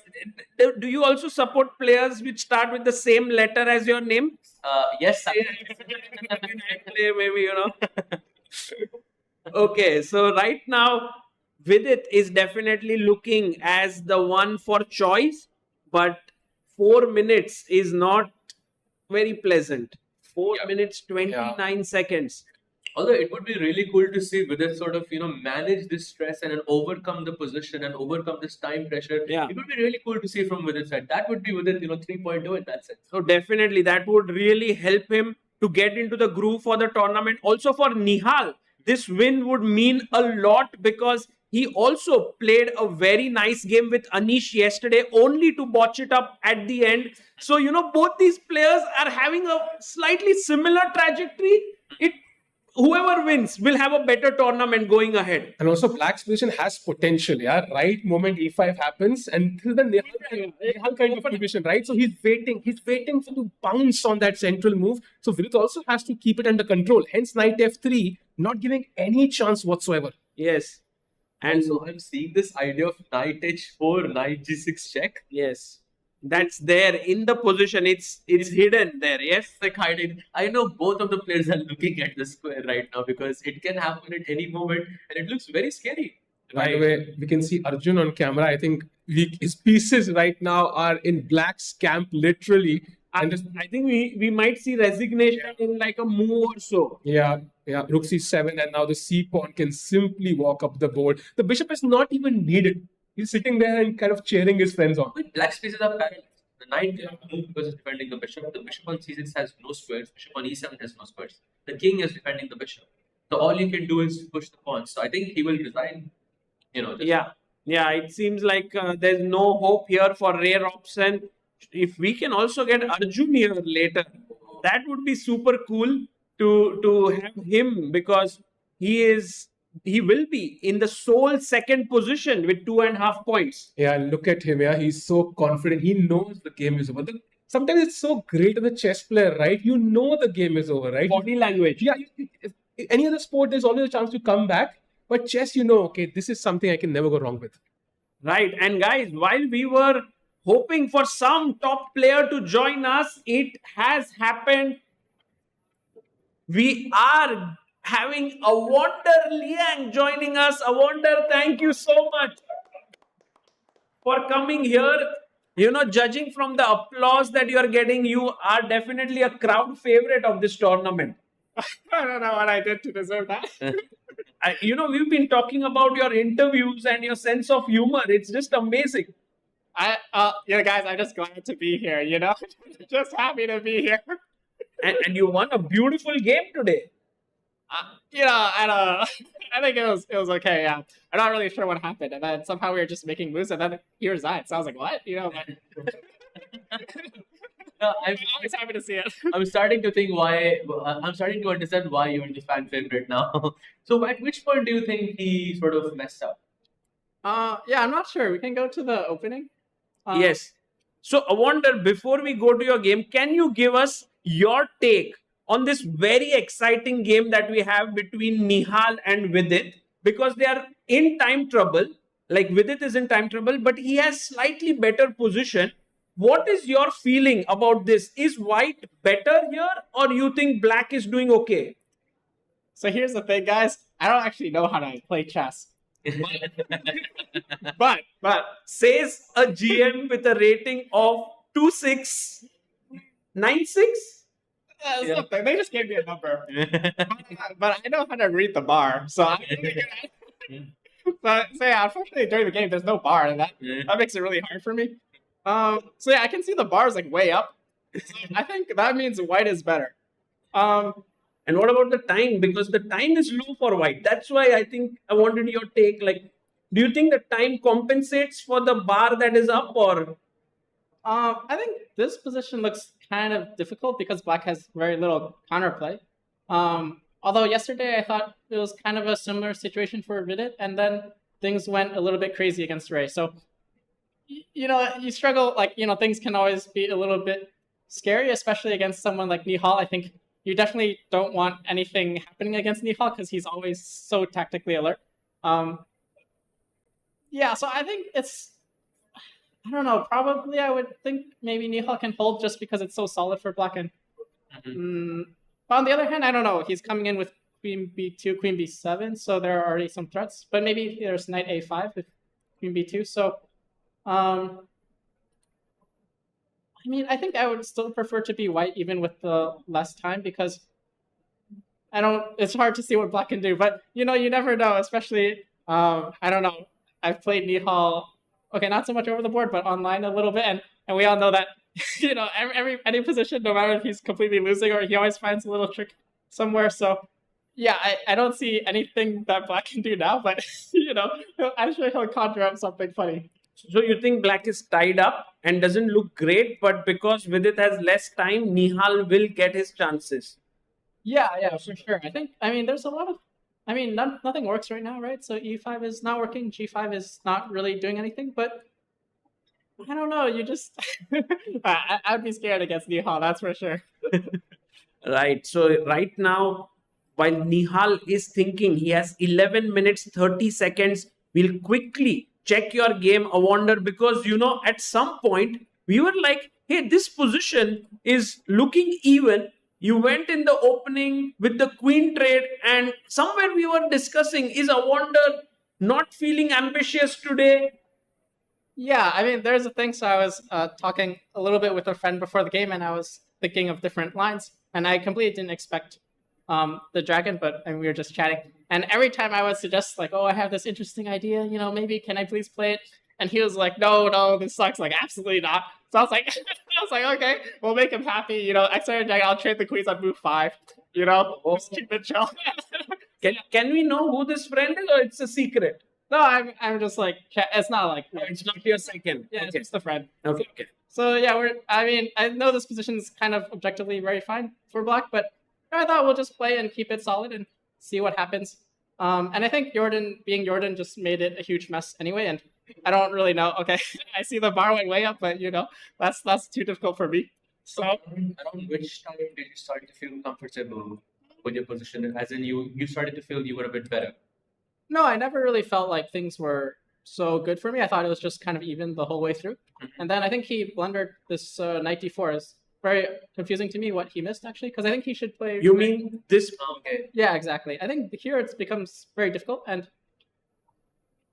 Do you also support players which start with the same letter as your name? Yes, Maybe Okay, so right now Vidit is definitely looking as the one for choice, but 4 minutes is not very pleasant. 4 Yeah. minutes 29 seconds. Although it would be really cool to see Vidit sort of, manage this stress and then overcome the position and overcome this time pressure. Yeah. It would be really cool to see from Vidit's side. That would be Vidit, 3.0 in that sense. So definitely that would really help him to get into the groove for the tournament. Also for Nihal, this win would mean a lot because he also played a very nice game with Anish yesterday, only to botch it up at the end. So, both these players are having a slightly similar trajectory. Whoever wins will have a better tournament going ahead. And also, black's position has potential. Yeah, right moment e5 happens, and this is the Nihal kind of position, right? So he's waiting to bounce on that central move. So Vidit also has to keep it under control. Hence, knight f3, not giving any chance whatsoever. Yes. And so I'm seeing this idea of knight h4, knight g6 check. Yes. That's there in the position. It's hidden there. Yes. Like hiding. I know both of the players are looking at the square right now because it can happen at any moment and it looks very scary. By the way, we can see Arjun on camera. I think his pieces right now are in Black's camp, literally. I think we might see resignation in like a move or so. Yeah, Rook c7, and now the c pawn can simply walk up the board. The bishop is not even needed. He's sitting there and kind of cheering his friends on. But black spaces are parallel. The knight cannot move because it's defending the bishop. The bishop on c6 has no squares. Bishop on e7 has no squares. The king is defending the bishop. So all you can do is push the pawn. So I think he will resign. Yeah. It seems like there's no hope here for Ray Robson. If we can also get Arjun here later, that would be super cool to have him, because he will be in the sole second position with 2.5 points. Yeah, look at him. Yeah, he's so confident. He knows the game is over. Sometimes it's so great as a chess player, right? You know the game is over, right? Body language. Yeah. Any other sport, there's always a chance to come back. But chess, okay, this is something I can never go wrong with. Right. And guys, while we were hoping for some top player to join us, it has happened. We are having a Wonder Liang joining us. A Wonder, thank you so much for coming here. Judging from the applause that you are getting, you are definitely a crowd favorite of this tournament. I don't know what I did to deserve that. We've been talking about your interviews and your sense of humor. It's just amazing. Guys, I'm just glad to be here, just happy to be here. And you won a beautiful game today. I think it was okay. Yeah, I'm not really sure what happened, and then somehow we were just making moves, and then he resigned. So I was like, "What?" No, I'm always happy to see it. I'm starting to think why. I'm starting to understand why you're the fan favorite now. So, at which point do you think he sort of messed up? Yeah, I'm not sure. We can go to the opening. Yes. So, I wonder, before we go to your game, can you give us your take on this very exciting game that we have between Nihal and Vidit? Because they are in time trouble. Like, Vidit is in time trouble, but he has slightly better position. What is your feeling about this? Is white better here, or you think black is doing okay? So here's the thing, guys. I don't actually know how to play chess. But Says a GM with a rating of 2696. Something. They just gave me a number. but I know how to read the bar, so I'm really good at it. So yeah, unfortunately during the game there's no bar, and that makes it really hard for me. So yeah, I can see the bars like way up. So I think that means white is better. And what about the time? Because the time is low for white. That's why I think I wanted your take. Like, do you think the time compensates for the bar that is up, or? I think this position looks kind of difficult because black has very little counterplay. Although yesterday I thought it was kind of a similar situation for Vidit, and then things went a little bit crazy against Ray. So, you struggle, things can always be a little bit scary, especially against someone like Nihal. I think you definitely don't want anything happening against Nihal because he's always so tactically alert. Yeah, so I think I don't know, probably I would think maybe Nihal can hold just because it's so solid for black. And but on the other hand, I don't know. He's coming in with queen b2, queen b7, so there are already some threats. But maybe there's knight a5 with queen b2. So, I think I would still prefer to be white even with the less time because it's hard to see what black can do. But, you never know, especially, I don't know. I've played Nihal, okay, not so much over the board, but online a little bit. And we all know that, any position, no matter if he's completely losing or he always finds a little trick somewhere. So, yeah, I don't see anything that black can do now, but, I'm sure he'll conjure up something funny. So you think black is tied up and doesn't look great, but because Vidit has less time, Nihal will get his chances. Yeah, for sure. There's a lot of, nothing works right now, right? So E5 is not working, G5 is not really doing anything, but I don't know, you just, I'd be scared against Nihal, that's for sure. Right. So right now, while Nihal is thinking, he has 11 minutes, 30 seconds. We'll quickly check your game, I wonder, because, at some point, we were like, hey, this position is looking even. You went in the opening with the queen trade, and somewhere we were discussing, is a wonder not feeling ambitious today? Yeah, I mean, there's a thing. So I was talking a little bit with a friend before the game, and I was thinking of different lines, and I completely didn't expect the dragon, and we were just chatting. And every time I would suggest, like, oh, I have this interesting idea, maybe can I please play it? And he was like, no, this sucks. Like, absolutely not. So I was like, okay, we'll make him happy. X-Iron Dragon, I'll trade the queens on move 5. Just keep it chill. Can we know who this friend is, or it's a secret? No, I'm just like, it's not like, It's not your second. yeah, Okay. it's just a friend. Okay. So yeah, I know this position is kind of objectively very fine for black, but I thought we'll just play and keep it solid and see what happens. And I think being Jordan just made it a huge mess anyway, and I don't really know. Okay, I see the bar went way up, but that's too difficult for me. So Around which time did you start to feel comfortable with your position? As in, you started to feel you were a bit better. no, I never really felt like things were so good for me. I thought it was just kind of even the whole way through. And then I think he blundered this knight d4. Is very confusing to me what he missed, actually, because I think he should play... You mean this? Okay. Yeah, exactly. I think here it becomes very difficult, and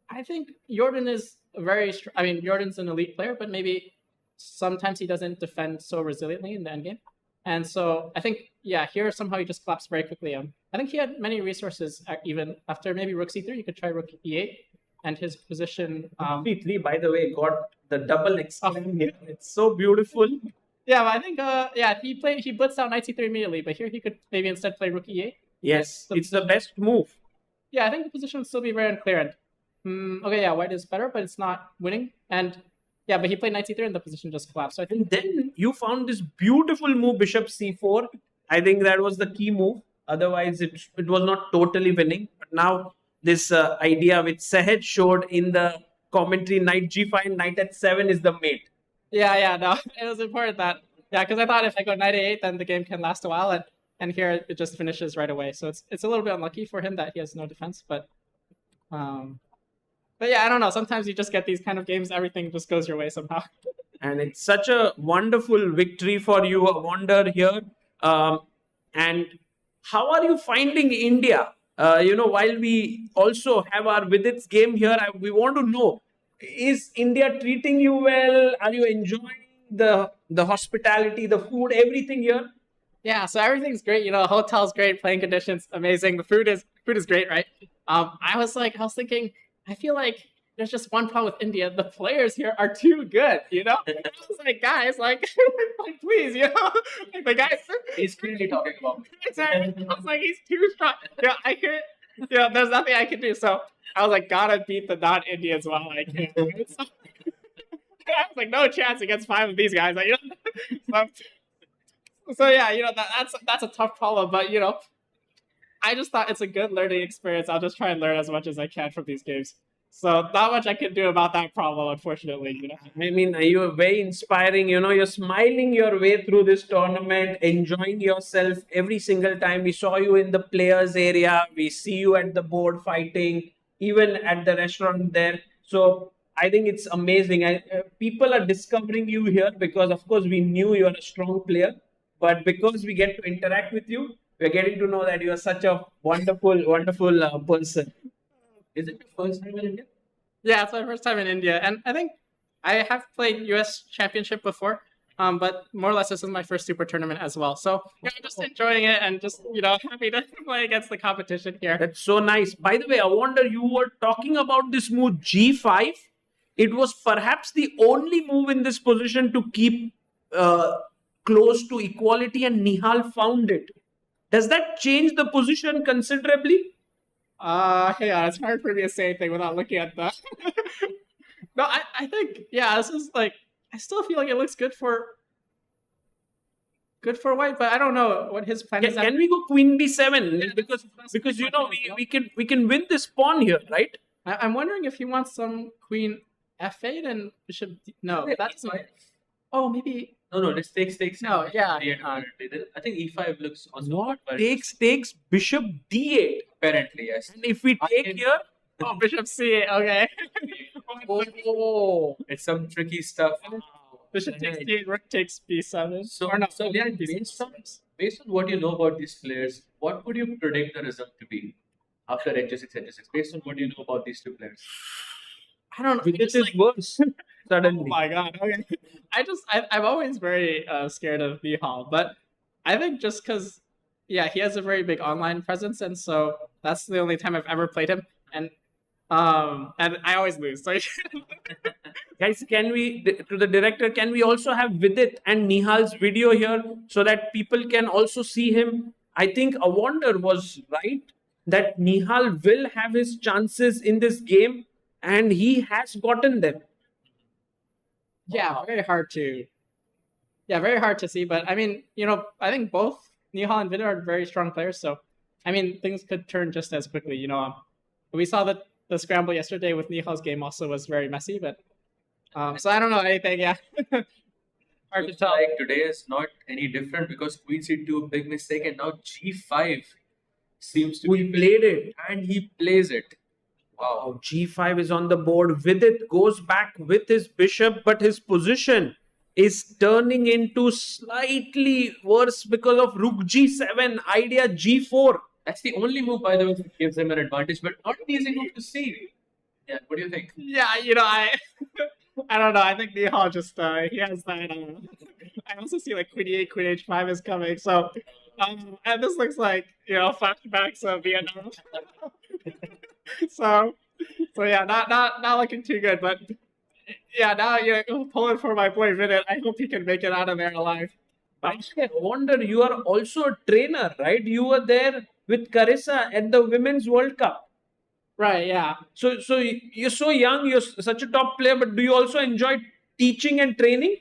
I think Jordan is Jordan's an elite player, but maybe sometimes he doesn't defend so resiliently in the endgame. And so I think, yeah, here somehow he just collapsed very quickly. I think he had many resources, even after maybe rook c3, you could try rook e8, and his position... C3, by the way, got the double exclaim here. It's so beautiful. Yeah, but I think, he blitzed out knight c3 immediately, but here he could maybe instead play rook e8. Yes, it's the best move. Yeah, I think the position would still be very unclear. And okay, yeah, white is better, but it's not winning. And yeah, but he played knight c3 and the position just collapsed. So I think And then you found this beautiful move, bishop c4. I think that was the key move. Otherwise, it was not totally winning. But now this idea which Sahaj showed in the commentary, knight g5, knight h7 is the mate. no, it was important that because I thought if I go knight a8, then the game can last a while, and here it just finishes right away. So it's a little bit unlucky for him that he has no defense, but yeah, I don't know. Sometimes you just get these kind of games, everything just goes your way somehow. And it's such a wonderful victory for you, a wonder here. And how are you finding India? While we also have our Vidit's game here, we want to know, is India treating you well? Are you enjoying the hospitality, the food, everything here? Yeah, so everything's great. Hotel's great, playing conditions amazing. The food is great, right? I was thinking, I feel like there's just one problem with India. The players here are too good, I was like, guys, please, like the guys. He's clearly talking about me. Exactly. I was like, he's too strong. I can't. There's nothing I can do. So I was like, gotta beat the non-Indians while I can. So, I was like, no chance against 5 of these guys. So yeah, that's a tough problem, but I just thought it's a good learning experience. I'll just try and learn as much as I can from these games. So not much I can do about that problem, unfortunately. I mean, you are very inspiring. You're smiling your way through this tournament, enjoying yourself every single time. We saw you in the players area. We see you at the board fighting, even at the restaurant there. So I think it's amazing. People are discovering you here because, of course, we knew you're a strong player. But because we get to interact with you, we're getting to know that you are such a wonderful, wonderful person. Is it your first time in India? Yeah, it's my first time in India. And I think I have played US Championship before, but more or less this is my first super tournament as well. So I'm just enjoying it and just, happy to play against the competition here. That's so nice. By the way, I wonder, you were talking about this move G5. It was perhaps the only move in this position to keep close to equality, and Nihal found it. Does that change the position considerably? Yeah, it's hard for me to say anything without looking at that. No, I think, this is I still feel like it looks good for white, but I don't know what his plan is. Can we go queen b7? Because we can win this pawn here, right? I'm wondering if he wants some queen f8 and bishop no, that's not. Oh, maybe. No, this takes. No, yeah. I think e5 looks also. What takes bishop d8? Apparently, yes. And if we take here, bishop c8. Okay. oh, It's some tricky stuff. Bishop takes d8, rook takes b7. So, Or no, so Liang, based on what you know about these players, what would you predict the result to be after H6? Based on what you know about these two players. I don't know. Vidit just, is like, worse. oh Suddenly. my god. Okay. I'm always very scared of Nihal, but I think just because, yeah, he has a very big online presence, and so that's the only time I've ever played him, and I always lose. So Guys, can we, to the director, can we also have Vidit and Nihal's video here so that people can also see him? I think Awonder was right that Nihal will have his chances in this game, and he has gotten them. yeah, very hard to see. But I mean, I think both Nihal and Vidit are very strong players, so I mean, things could turn just as quickly. We saw that the scramble yesterday with Nihal's game also was very messy, but so I don't know anything. Yeah, hard to Looks tell. like today is not any different because Queen C2 big mistake and now G5 seems to We be played it. and he plays it. Wow. Wow, G5 is on the board. Vidit goes back with his bishop, but his position is turning into slightly worse because of Rook G7, idea G4. That's the only move, by the way, that gives him an advantage, but not an easy move to see. Yeah, what do you think? Yeah, I don't know. I think Nihal just he has that. I also see like Queen E8, Queen H5 is coming. So, and this looks like flashbacks of Vietnam. so yeah, not looking too good. But yeah, now pulling for my boy Vidit. I hope he can make it out of there alive. Actually, I wonder, you are also a trainer, right? You were there with Carissa at the Women's World Cup. Right? Yeah. So you're so young, you're such a top player, but do you also enjoy teaching and training?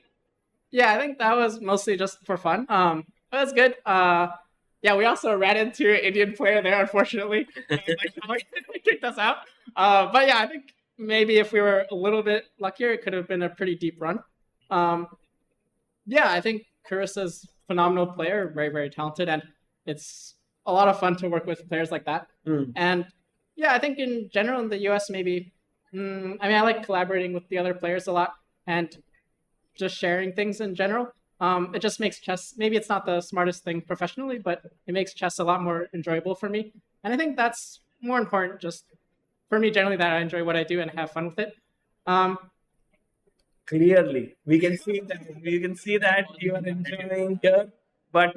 Yeah, I think that was mostly just for fun. It was good. Yeah, we also ran into an Indian player there, unfortunately. He kicked us out. But yeah, I think maybe if we were a little bit luckier, it could have been a pretty deep run. Yeah, I think Carissa's phenomenal player, very, very talented, and it's a lot of fun to work with players like that. And yeah, I think in general in the US, maybe, I like collaborating with the other players a lot and just sharing things in general. It just makes chess, maybe it's not the smartest thing professionally, but it makes chess a lot more enjoyable for me. And I think that's more important just for me generally, that I enjoy what I do and have fun with it. Clearly, we can see that you are enjoying here. But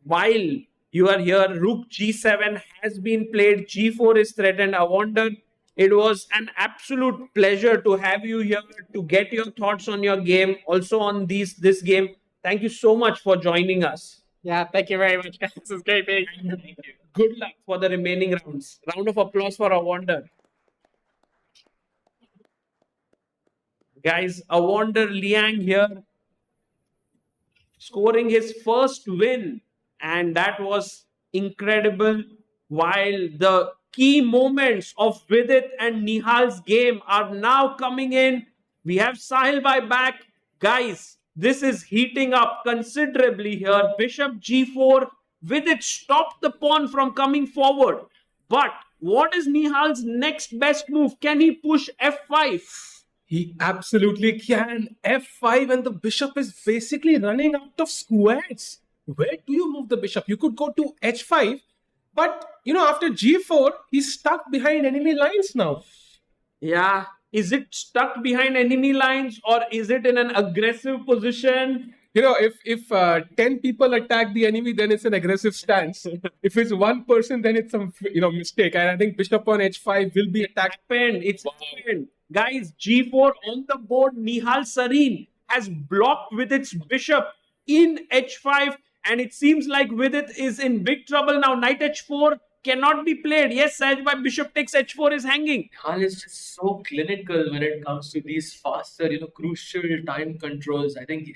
while you are here, Rook G7 has been played, G4 is threatened. I wonder, it was an absolute pleasure to have you here to get your thoughts on your game, also on this game. Thank you so much for joining us. Yeah, thank you very much, guys. This is great being here. Thank you. Good luck for the remaining rounds. Round of applause for Awonder. Guys, Awonder Liang here, scoring his first win, and that was incredible. While the key moments of Vidit and Nihal's game are now coming in, we have Sahil by back. Guys, this is heating up considerably here. Bishop G4, Vidit stopped the pawn from coming forward. But what is Nihal's next best move? Can he push F5? He absolutely can. F5, and the bishop is basically running out of squares. Where do you move the bishop? You could go to H5, but after G4, he's stuck behind enemy lines now. Yeah. Is it stuck behind enemy lines, or is it in an aggressive position? If 10 people attack the enemy, then it's an aggressive stance. If it's one person, then it's some mistake. And I think bishop on H5 will be attacked. It's happened. Guys, G4 on the board. Nihal Sarin has blocked with its bishop in H5, and it seems like Vidit is in big trouble now. Knight H4 cannot be played. Yes, Sahaj, bishop takes H4 is hanging. Nihal is just so clinical when it comes to these faster, crucial time controls. I think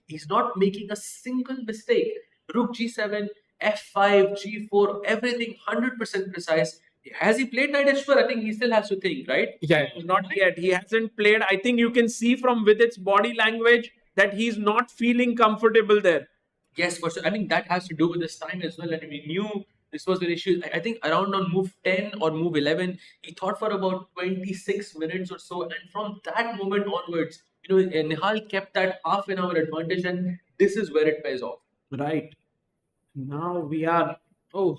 he's not making a single mistake. Rook G7, F5, G4, everything 100% precise. Has he played Knight H4? I think he still has to think, right? Yeah. Not yet. He hasn't played. I think you can see from Vidit's body language that he's not feeling comfortable there. Yes, for sure. I mean, that has to do with his time as well. And we knew this was the issue. I think around on move 10 or move 11, he thought for about 26 minutes or so. And from that moment onwards, Nihal kept that half an hour advantage, and this is where it pays off. Right. Now we are. Oh,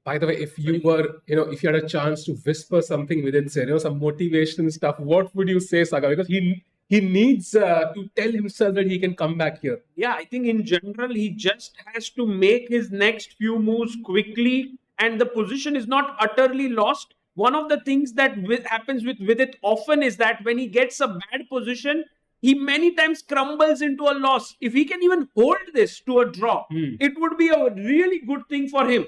By the way, if you were, if you had a chance to whisper something within, say, some motivation stuff, what would you say, Saga? Because he needs to tell himself that he can come back here. yeah, I think in general, he just has to make his next few moves quickly, and the position is not utterly lost. One of the things that happens with Vidit often is that when he gets a bad position, he many times crumbles into a loss. If he can even hold this to a draw, it would be a really good thing for him.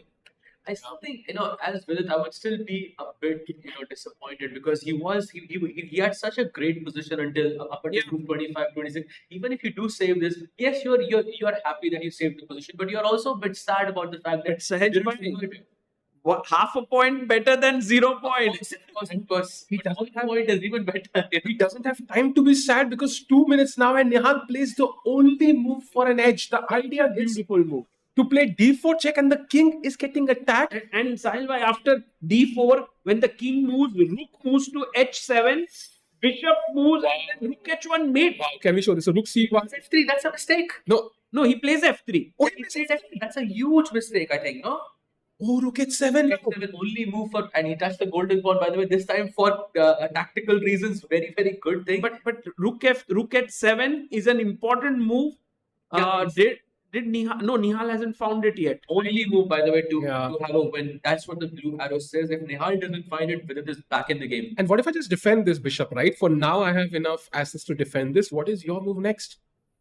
I still think, as Vidit, I would still be a bit, disappointed because he had such a great position up until group 25, 26. Even if you do save this, yes, you're happy that you saved the position, but you're also a bit sad about the fact that Half a point better than 0 points. Of course. He doesn't have point is even better. He doesn't have time to be sad because 2 minutes now and Nihal plays the only move for an edge. The idea is Beautiful move. to play d4 check and the king is getting attacked. And Sahil bhai, after d4, when the king moves, rook moves to h7, bishop moves, and then rook h1 mate. Wow, can we show this? So rook c1. F3, that's a mistake. No, he plays f3. Oh, he plays F3. That's a huge mistake, I think, no? Oh, rook h7. F7 only move and he touched the golden pawn, by the way, this time for tactical reasons. Very, very good thing. But rook h7 is an important move. Did Nihal? No, Nihal hasn't found it yet. Only move, by the way, to have a win. That's what the blue arrow says. If Nihal doesn't find it, Vidit is back in the game. And what if I just defend this bishop, right? For now, I have enough assets to defend this. What is your move next?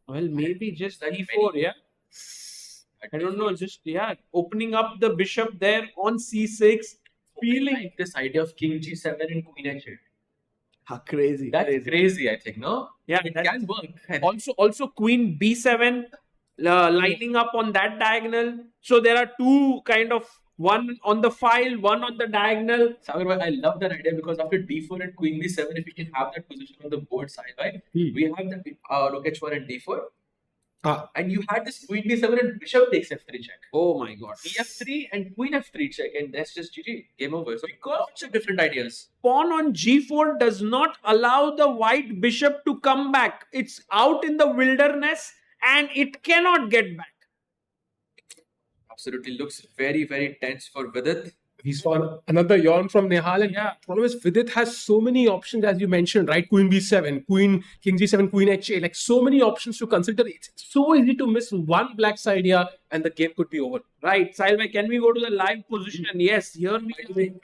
Well, maybe just e4, yeah? I don't know, just, opening up the bishop there on c6, feeling... Like this idea of king g7 and queen h8. Crazy. That's crazy, I think, no? Yeah, it can work. Also queen b7, lining up on that diagonal. So there are two kind of, one on the file, one on the diagonal. Sagar, I love that idea because after d4 and queen b7, if we can have that position on the board side, right? We have the rook h1 and d4. And you had this queen d7 and bishop takes f3 check. Oh my god. ef3 and queen f3 check, and that's just GG. Game over. So lots of different ideas. Pawn on g4 does not allow the white bishop to come back. It's out in the wilderness and it cannot get back. Absolutely looks very, very tense for Vidit. We saw another yawn from Nihal, and problem is Vidit has so many options, as you mentioned, right? Queen b7, queen, king g7, queen h8, like so many options to consider. It's so easy to miss one black side here and the game could be over. Right, Sahil bhai, can we go to the live position? Yes, here we are.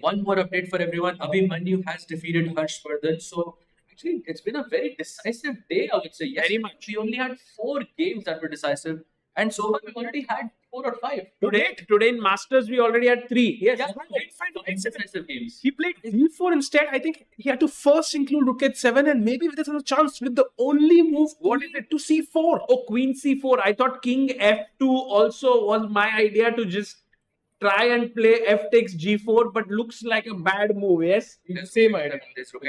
One more update for everyone. Abhimanyu has defeated Harshvardhan. So actually, it's been a very decisive day, I would say. Yes, Very much. We only had 4 games that were decisive. And so far, we've already had 4 or 5. Today in Masters, we already had 3. Yes. Yeah, 5 decisive games. He played d4 instead. I think he had to first include rook h7 and maybe Vidit has a chance with the only move. What is it to c4? Oh, queen c4. I thought king f2 also was my idea to just try and play f takes g4, but looks like a bad move, yes? Same idea. This rook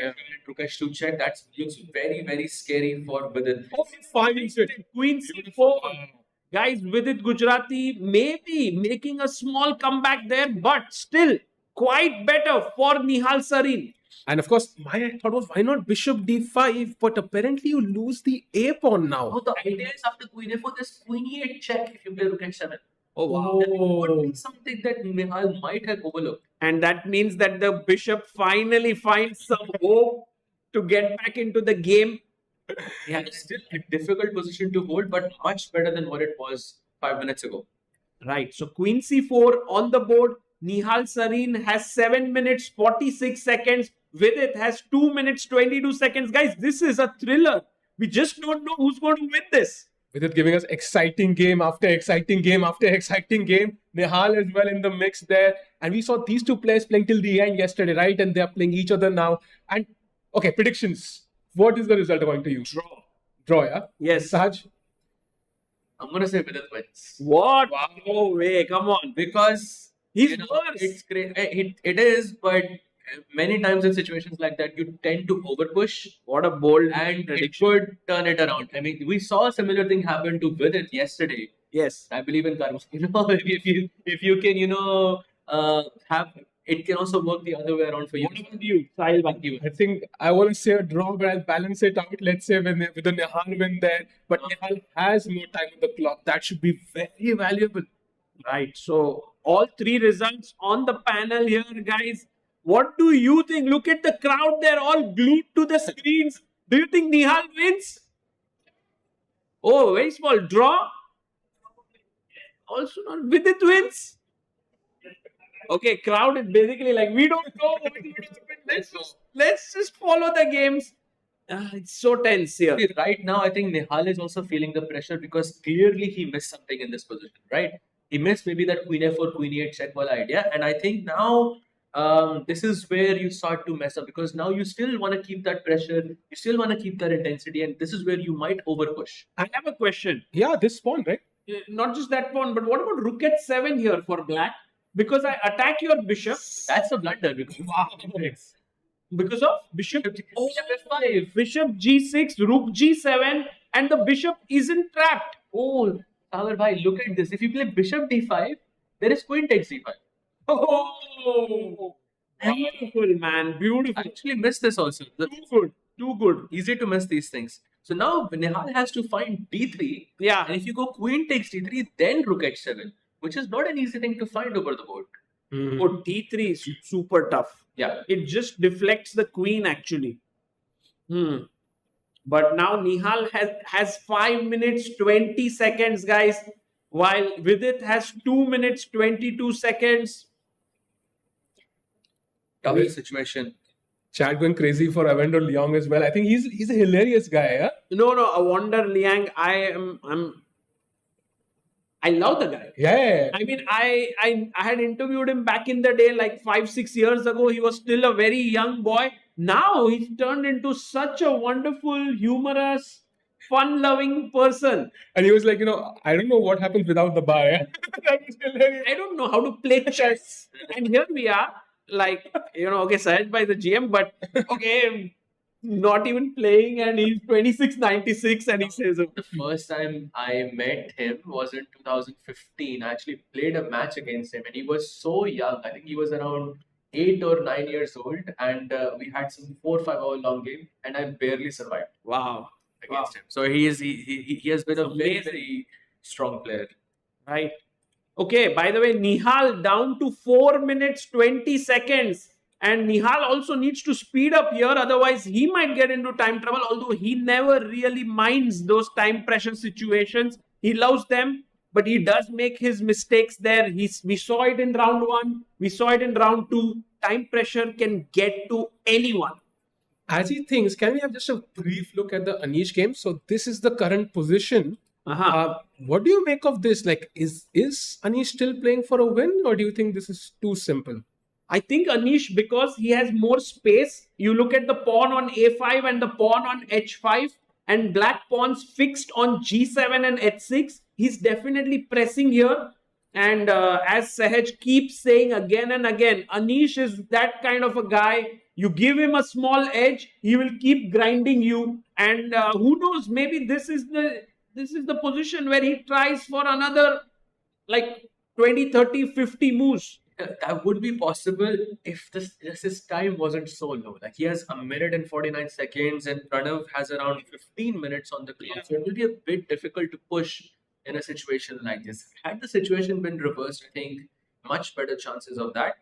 h2 check, that looks very, very scary for Vidit. Oh, he finds it. Queen c4. Guys, Vidit Gujrathi maybe making a small comeback there, but still quite better for Nihal Sarin. And of course, my thought was, why not bishop d5? But apparently you lose the a pawn now. Oh, the idea is after queen a4, there's queen e8 check if you play rook h7. Oh, wow. That would be something that Nihal might have overlooked. And that means that the bishop finally finds some hope to get back into the game. Yeah, it's still a difficult position to hold, but much better than what it was 5 minutes ago. Right. So queen c4 on the board. Nihal Sarin has 7 minutes 46 seconds. Vidit has 2 minutes 22 seconds. Guys, this is a thriller. We just don't know who's going to win this. Vidit giving us exciting game after exciting game after exciting game. Nihal as well in the mix there. And we saw these two players playing till the end yesterday, right? And they are playing each other now. And okay, predictions. What is the result according to you? Draw, yeah? Yes. Sahaj? I'm going to say Vidit wins. What? Wow. No way. Come on. Because he's worse. It's great. It is, but many times in situations like that, you tend to overpush. What a bold and prediction. it could turn it around. I mean, we saw a similar thing happen to Vidit yesterday. Yes. I believe in karma. If you can, have it can also work the other way around for you. What about you, Sahil? Thank you. I think I want to say a draw, but I'll balance it out. Let's say with a Nihal win there, but Nihal has more time on the clock. That should be very valuable. Right. So all three results on the panel here, guys. What do you think? Look at the crowd; they're all glued to the screens. Do you think Nihal wins? Oh, very small draw. Also not Vidit wins. Okay, crowd is basically like, we don't know what will happen. Let's just follow the games. It's so tense here. See, right now, I think Nihal is also feeling the pressure because clearly he missed something in this position, right? He missed maybe that Queen F4, Queen E8 check wala idea. And I think now this is where you start to mess up because now you still want to keep that pressure, you still want to keep that intensity, and this is where you might overpush. I have a question. Yeah, this pawn, right? Not just that pawn, but what about Rook at 7 here for black? Because I attack your bishop. That's a blunder because Because of bishop. Oh, F5. Bishop G6, Rook G7, and the bishop isn't trapped. Oh, Sagar bhai, look at this. If you play Bishop D5, there is Queen takes D5. Oh, beautiful, man. Beautiful. I actually missed this also. Too good. Too good. Easy to miss these things. So now Nihal has to find D3. Yeah. And if you go Queen takes D3, then Rook H7, which is not an easy thing to find over the board. Oh, D3 is super tough. Yeah. It just deflects the queen actually. But now Nihal has 5 minutes 20 seconds, guys, while Vidit has 2 minutes 22 seconds. Tough situation. Chat going crazy for Avendor Liang as well. I think he's a hilarious guy, yeah? No, I wonder Liang. I love the guy. Yeah. I mean, I had interviewed him back in the day, like 5-6 years ago. He was still a very young boy. Now he's turned into such a wonderful, humorous, fun-loving person. And he was like, I don't know what happens without the bar. Yeah? That was hilarious. I don't know how to play chess. And here we are, like, okay, Sahaj by the GM, but okay, not even playing, and he's 26.96 and he says, The first time I met him was in 2015. I actually played a match against him and he was so young. I think he was around 8 or 9 years old, and we had some 4 or 5 hour long game and I barely survived wow, against him. So he has been a very, very strong player. Right. Okay, by the way, Nihal down to 4 minutes 20 seconds. And Nihal also needs to speed up here, otherwise he might get into time trouble, although he never really minds those time pressure situations. He loves them, but he does make his mistakes there. We saw it in round 1, we saw it in round 2. Time pressure can get to anyone. As he thinks, can we have just a brief look at the Anish game? So this is the current position. What do you make of this? Like, is Anish still playing for a win, or do you think this is too simple? I think Anish, because he has more space, you look at the pawn on a5 and the pawn on h5 and black pawns fixed on g7 and h6. He's definitely pressing here. And as Sahaj keeps saying again and again, Anish is that kind of a guy. You give him a small edge, he will keep grinding you. And who knows, maybe this is the position where he tries for another like 20, 30, 50 moves. That would be possible if his time wasn't so low. Like he has 1 minute and 49 seconds and Pranav has around 15 minutes on the clock. So it will be a bit difficult to push in a situation like this. Had the situation been reversed, I think much better chances of that.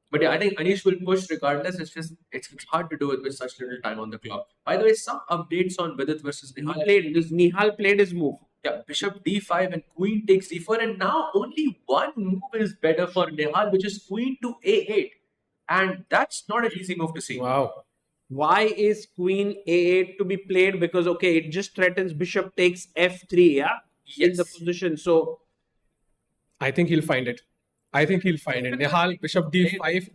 But yeah, I think Anish will push regardless. It's hard to do it with such little time on the clock. By the way, some updates on Vidit versus Nihal. Nihal played his move. Yeah, Bishop D5 and Queen takes D4, and now only one move is better for Nihal, which is Queen to A8, and that's not an easy move to see. Wow. Why is Queen A8 to be played? Because okay, it just threatens Bishop takes F3, yeah, in the position. So I think he'll find it. Nihal, Bishop D5.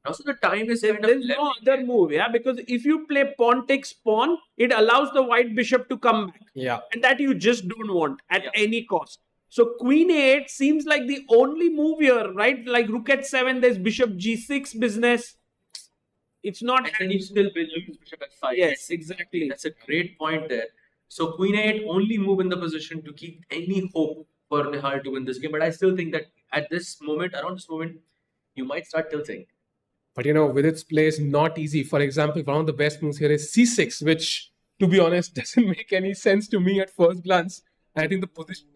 Also, the time is kind there's of no other move, yeah, because if you play pawn takes pawn, it allows the white bishop to come back. Yeah. And that you just don't want at any cost. So Queen A8 seems like the only move here, right? Like Rook at 7, there's Bishop G6 business. It's not. And you still will lose Bishop F5. Yes, exactly. That's a great point there. So Queen A8 only move in the position to keep any hope for Nihal to win this game. But I still think that at this moment, around this moment, you might start tilting. But Vidit's play is not easy. For example, one of the best moves here is c6, which, to be honest, doesn't make any sense to me at first glance. I think the position.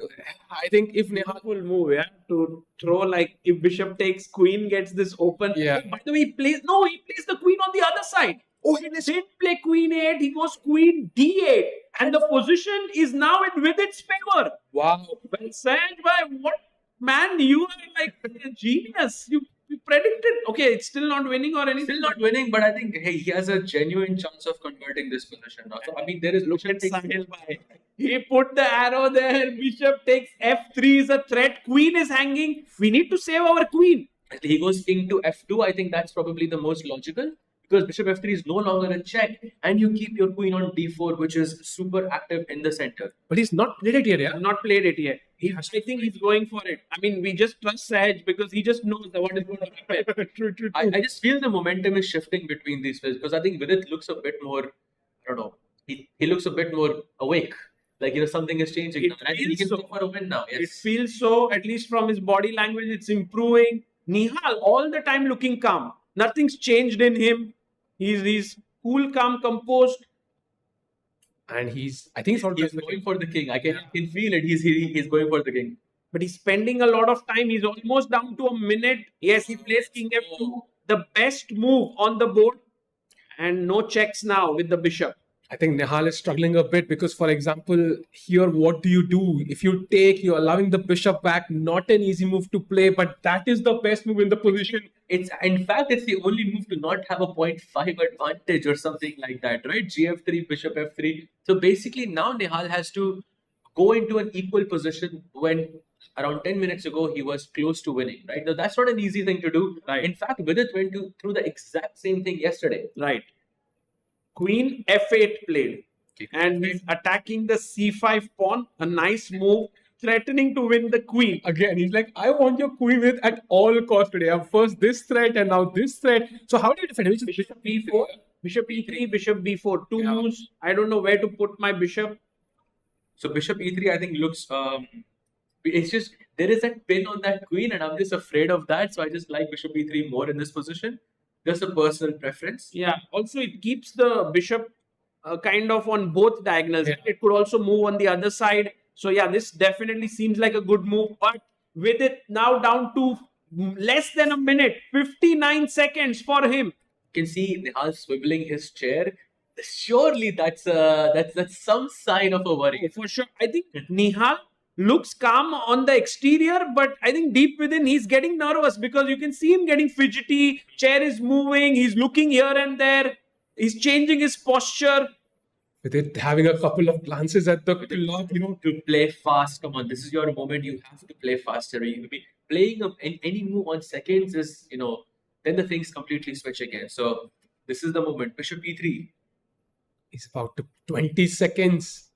I think if Nihal. Will move, yeah, to throw, like if bishop takes queen, gets this open. Yeah. By the way, he plays the queen on the other side. Oh, he didn't play queen 8, he goes queen d8, and the position is now with its favor. Wow. Well said, by what man, you are like a genius. You predicted. Okay, it's still not winning or anything. Still not winning, but I think he has a genuine chance of converting this position now. So, I mean, there is Look at Sahil Bhai. He put the arrow there. Bishop takes f3 is a threat. Queen is hanging. We need to save our queen. He goes king to f2. I think that's probably the most logical, because bishop f3 is no longer a check, and you keep your queen on d4, which is super active in the center. But he's not played it yet, yeah? I've not played it yet. I think he's going for it. I mean, we just trust Sahaj because he just knows what is going to happen. True. I just feel the momentum is shifting between these players, because I think Vidit looks a bit more, I don't know, he looks a bit more awake. Like, something is changing now. And I think he can go for a win now. Yes. It feels so, at least from his body language, it's improving. Nihal, all the time looking calm. Nothing's changed in him. He's cool, calm, composed. And I think He's going for the king. I can feel it. He's going for the king. But he's spending a lot of time. He's almost down to a minute. Yes, he plays king f2. The best move on the board. And no checks now with the bishop. I think Nihal is struggling a bit because, for example, here, what do you do? If you take, you're allowing the bishop back, not an easy move to play, but that is the best move in the position. In fact, it's the only move to not have a 0.5 advantage or something like that, right? Gf3, bishop f3. So basically now Nihal has to go into an equal position when around 10 minutes ago he was close to winning, right? Now that's not an easy thing to do. Right. In fact, Vidit went through the exact same thing yesterday. Right. Queen f8 played. And he's attacking the c5 pawn. A nice move. Threatening to win the queen. Again, he's like, I want your queen with at all costs today. I have first this threat and now this threat. So how do you defend it? Bishop b4, bishop e3, bishop b4. Two moves. I don't know where to put my bishop. So bishop e3, I think looks... it's just, there is that pin on that queen, and I'm just afraid of that. So I just like bishop e3 more in this position. Just a personal preference. Yeah. Also, it keeps the bishop kind of on both diagonals. Yeah. It could also move on the other side. So yeah, this definitely seems like a good move. But with it now down to less than a minute, 59 seconds for him. You can see Nihal swiveling his chair. Surely that's some sign of a worry. For sure. I think Nihal looks calm on the exterior, but I think deep within he's getting nervous because you can see him getting fidgety. Chair is moving. He's looking here and there. He's changing his posture. With it having a couple of glances at the clock, to play fast. Come on, this is your moment. You have to play faster. You be playing any move on seconds is, then the things completely switch again. So this is the moment. Bishop e3. He's about to 20 seconds.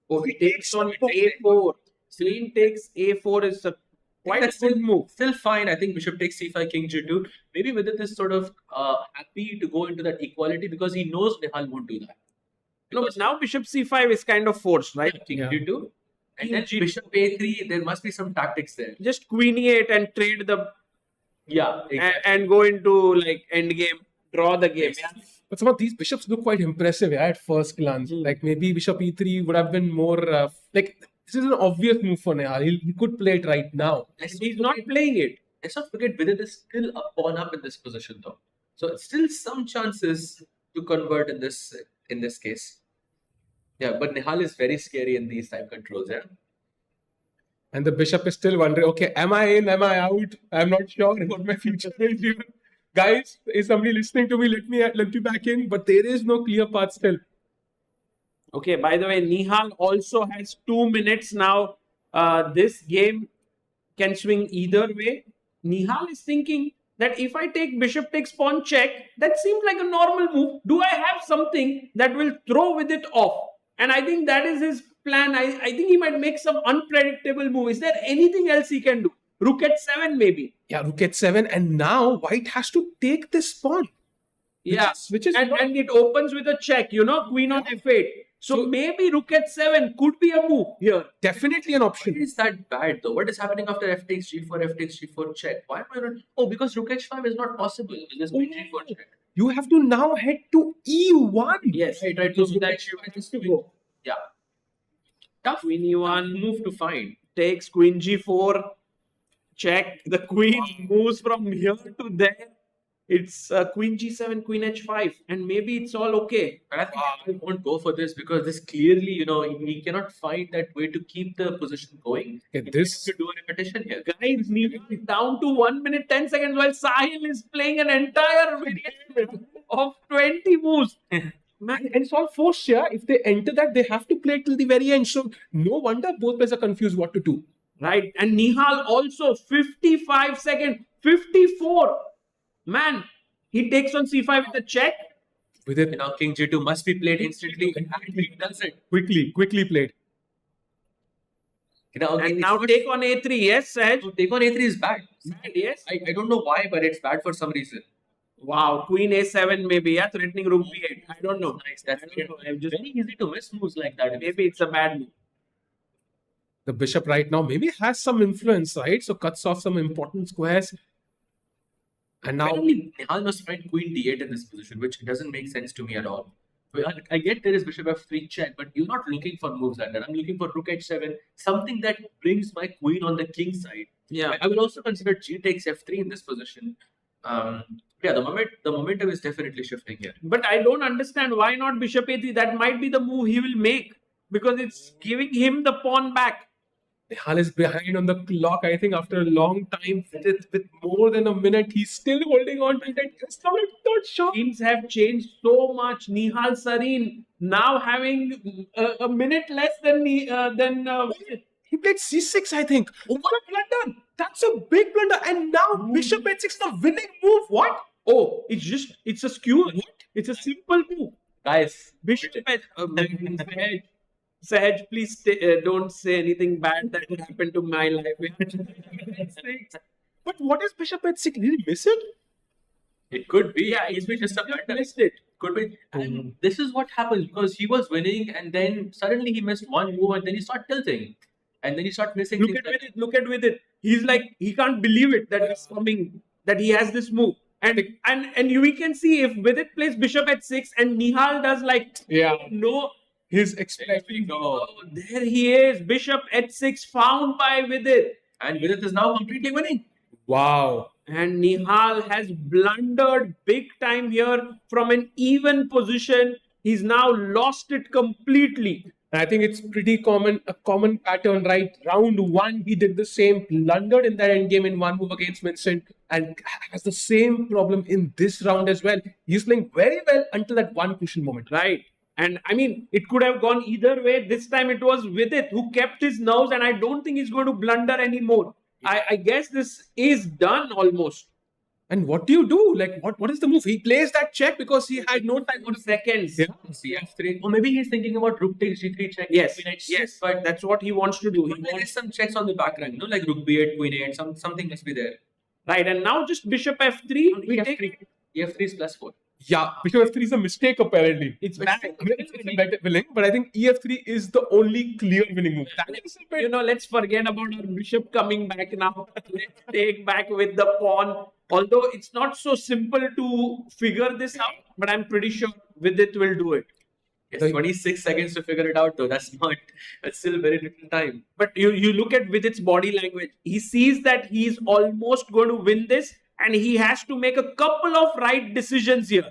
Oh, he takes on a4. Queen takes a4 is a quite a good move. Still fine. I think bishop takes c5, king g2. Maybe Vidit is sort of happy to go into that equality because he knows Nihal won't do that. No, but now bishop c5 is kind of forced, right? King g2. And then bishop a3, there must be some tactics there. Just queen e8 and trade the... Yeah, exactly. And go into like endgame, draw the game. Yeah. But some of these bishops look quite impressive at first glance. Like maybe bishop e3 would have been more this is an obvious move for Nihal. He could play it right now. He's not playing it. Let's not forget Vidit is still a pawn up in this position though. So still some chances to convert in this case. Yeah, but Nihal is very scary in these time controls, yeah. And the bishop is still wondering, okay, am I in, am I out? I'm not sure what my future is even. Guys, is somebody listening to me? Let me back in. But there is no clear path still. Okay, by the way, Nihal also has 2 minutes now. This game can swing either way. Nihal is thinking that if I take bishop takes pawn check, that seems like a normal move. Do I have something that will throw with it off? And I think that is his plan. I think he might make some unpredictable move. Is there anything else he can do? Rook at 7 maybe. Yeah, rook at 7. And now white has to take this pawn. Yeah, which is and it opens with a check, queen on f8. So maybe rook h7 could be a move here. Definitely an Why option. is that bad though? What is happening after f takes g4, f takes g4 check? Why am I not? Oh, because rook h5 is not possible. Just g4 check. You have to now head to e1. Yes. Right. So So that h5 has to go. yeah. Tough Queen e1 move to find. takes queen g4. Check. The queen moves from here to there. It's queen g7, queen h5, and maybe it's all okay. But I think I won't go for this because this clearly, he cannot find that way to keep the position going. Okay, He this- has to do a repetition here. Guys, Nihal down to 1 minute 10 seconds while Sahil is playing an entire variation of 20 moves. Man, and it's all forced here. If they enter that, they have to play till the very end. So no wonder both players are confused what to do. Right? And Nihal also 55 seconds, 54. Man, he takes on c5 with a check. With it King g2 must be played instantly, and he does it. quickly played. And now take on a3. Yes, Sahaj? So take on a3 is bad. Yes. I don't know why, but it's bad for some reason. Wow, queen a7 maybe, yeah, threatening rook b8. I don't know. Nice. That's I don't know. I'm just very easy to miss moves like that. maybe it's a bad move. The bishop right now maybe has some influence, right? So cuts off some important squares. And now Apparently, Nihal must find queen d8 in this position, which doesn't make sense to me at all. I get there is bishop f3 check, but you're not looking for moves like that. I'm looking for rook h7, something that brings my queen on the king side. Yeah. I will also consider g takes f3 in this position. The momentum is definitely shifting here. But I don't understand why not bishop a3. That might be the move he will make because it's giving him the pawn back. Nihal is behind on the clock, I think, after a long time. With more than a minute, he's still holding on to that. It's not sure. Teams have changed so much. Nihal Sarin now having a minute less than He played c6, I think. Oh, what a blunder! That's a big blunder. And now bishop h6, the winning move. What? oh, it's a skewer. It's a simple move. Guys, Bishop Sahaj, Sahaj, please don't say anything bad that would happen to my life. But what is bishop h6? Did he miss it? it could be. Yeah, it's been just a blunder. Missed it. Could be. And this is what happens because he was winning and then suddenly he missed one move and then he started tilting. And then he started missing Look things at like- with it. Look at with it. He's like he can't believe it that it's coming. That he has this move. And we can see if Vidit plays bishop h6 and Nihal does like no. His expression. Oh, there he is. Bishop h6 found by Vidit. And Vidit is now completely winning. Wow. And Nihal has blundered big time here from an even position. He's now lost it completely. I think it's pretty common, a common pattern, right? Round one, he did the same, blundered in that endgame in one move against Vincent, and has the same problem in this round as well. He's playing very well until that one crucial moment. Right. And I mean, it could have gone either way. This time it was Vidit who kept his nerves, and I don't think he's going to blunder anymore. I guess this is done almost. And what do you do? Like, what is the move? He plays that check because he had no time. 4 seconds. Yeah. CF3. Or maybe he's thinking about rook takes g3 check. Yes. Queen h6, Yes. But That's what he wants to do. He there is wants, some checks on the background, like rook b8, queen a8, something must be there. right. And now just bishop f3. We E3. take. E3 is +4. Yeah, bishop f3 is a mistake apparently. It's But bad. I mean, it's a better winning, but I think ef3 is the only clear winning move. That is a bit- You know, let's forget about our bishop coming back now. Let's take back with the pawn. Although it's not so simple to figure this out, but I'm pretty sure Vidit will do it. Yes, 26 seconds to figure it out though. That's still very little time. But you look at Vidit's body language. He sees that he's almost going to win this, and he has to make a couple of right decisions here.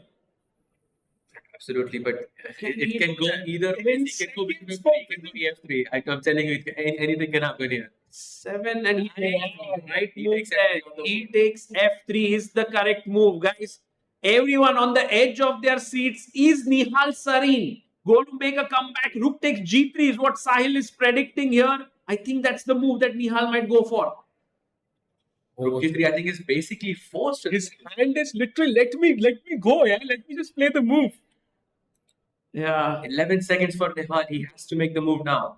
Absolutely, but Can it he can do go that? either way. When He can go bishop seconds f3, he can go e3. I'm telling you, anything can happen here. 7 and he takes right He move takes there. F3 on the He takes F3 is the correct move, guys. Everyone on the edge of their seats is Nihal Sarin. Going to make a comeback. Rook takes G3 is what Sahil is predicting here. I think that's the move that Nihal might go for. Rook g3, I think, is basically forced. His hand is literally, let me go, yeah. Let me just play the move. Yeah. 11 seconds for Nihal. He has to make the move now.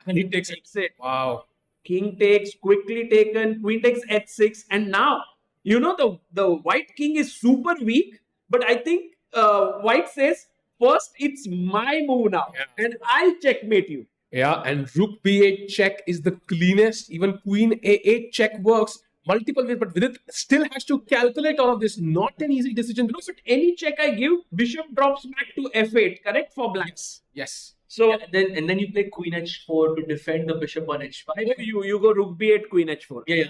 And he takes it. it. Wow. King takes, quickly taken. Queen takes H6. And now, you know, the white king is super weak. But I think White says, first it's my move now, and I'll checkmate you. Yeah, and rook b8 check is the cleanest. Even queen a8 check works multiple ways, but Vidit still has to calculate all of this. Not an easy decision. No, but any check I give, bishop drops back to f8, correct, for blacks. Yes. So And then you play queen h4 to defend the bishop on h5. you go rook b8, queen h4. Yeah,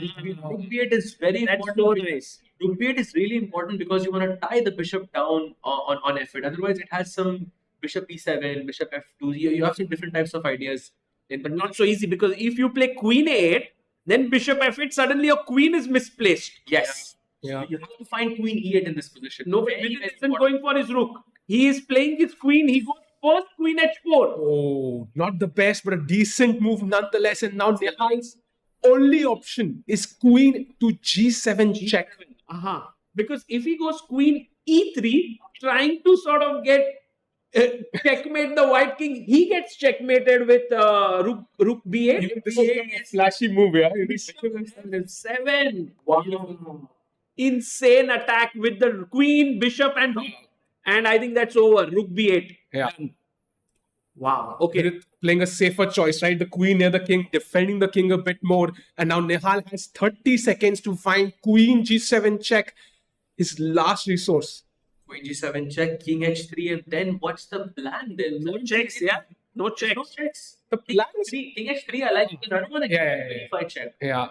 rook b8 is very That's important. so nice. Rook b8 is really important because you want to tie the bishop down on f8. Otherwise, it has some bishop e7, bishop f2. You have some different types of ideas. But not so easy, because if you play queen a8, then bishop f8, suddenly your queen is misplaced. Yes. Yeah. You have to find queen e8 in this position. No, Very, Vidit very isn't important. going for his rook. He is playing his queen. He goes first queen h4. Oh, not the best, but a decent move nonetheless. And now Nihal's only option is queen to g7 check. Because if he goes queen e3, trying to sort of get checkmate the white king, he gets checkmated with rook b8. This is a flashy move, yeah. Seven. Wow. Insane attack with the queen, bishop, and rook. And I think that's over. Rook b8. Yeah. Wow. Okay. Vidit playing a safer choice, right? The queen near the king, defending the king a bit more. And now Nihal has 30 seconds to find queen g7 check, his last resource. Queen g7 check, king h3, and then what's the plan then? No checks, yeah? No checks. No checks. The plan is King h3 I like because I don't want to get if I check. yeah.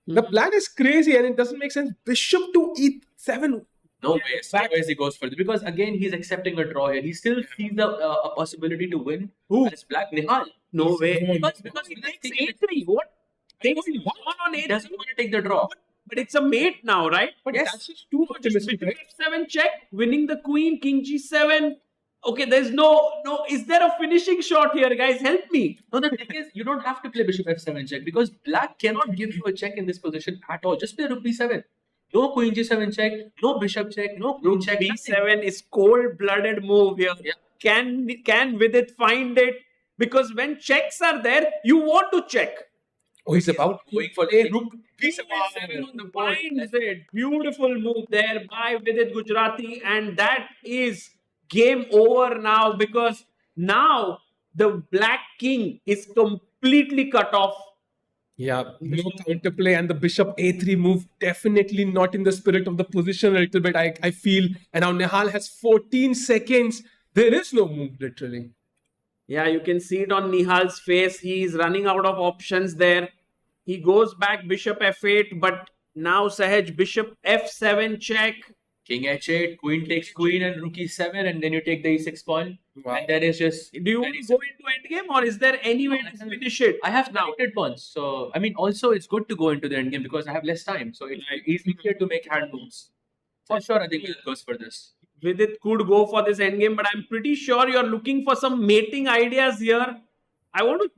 The plan is crazy and it doesn't make sense. Bishop to e7. No ways. No ways he goes for it. Because again, he's accepting a draw here. He still sees a possibility to win. Who? As black Nihal. No way. Because He takes a3. What? Takes one on He a3. doesn't want to take the draw. But it's a mate now, right? But Yes. that's just too optimistic, Bishop right? f7 check, winning the queen, king g7. Okay, there's no. Is there a finishing shot here, guys? Help me. No, the thing is, you don't have to play bishop f7 check because black cannot give you a check in this position at all. Just play rook b7. No queen g7 check, no bishop check, no queen check. b7 is cold-blooded move here. Yeah. Can Vidit find it? Because when checks are there, you want to check. Oh, he's about Going for a the rook B7 b7 on the board. Finds it. Beautiful move there by Vidit Gujrathi, and that is game over now, because now the black king is completely cut off. Yeah, no counterplay, and the bishop a3 move definitely not in the spirit of the position a little bit, I feel. And now Nihal has 14 seconds. There is no move, literally. Yeah, you can see it on Nihal's face. He is running out of options there. He goes back bishop f8, but now Sahaj bishop f7 check. King h8, queen takes queen, and rook e7, and then you take the e6 pawn. Wow. And there is just. Do you want to go into endgame, or is there any way to finish it? I have connected pawns, so I mean, also it's good to go into the endgame because I have less time, so it's easier to make hand moves. For sure, I think it goes for this. Vidit could go for this endgame, but I'm pretty sure you're looking for some mating ideas here. I want to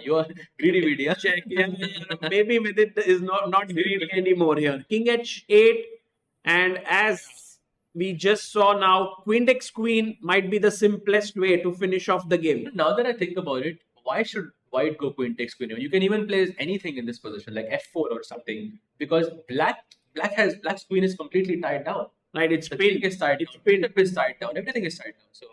You're greedy video. check. Yeah, maybe Vidit is not greedy anymore here. King h8, and as we just saw now, queen takes queen might be the simplest way to finish off the game. Now that I think about it, why should white go queen takes queen? You can even play anything in this position, like f4 or something, because black's queen is completely tied down. Right, it's The king pinned. is tied down, bishop is tied down, everything is tied down. So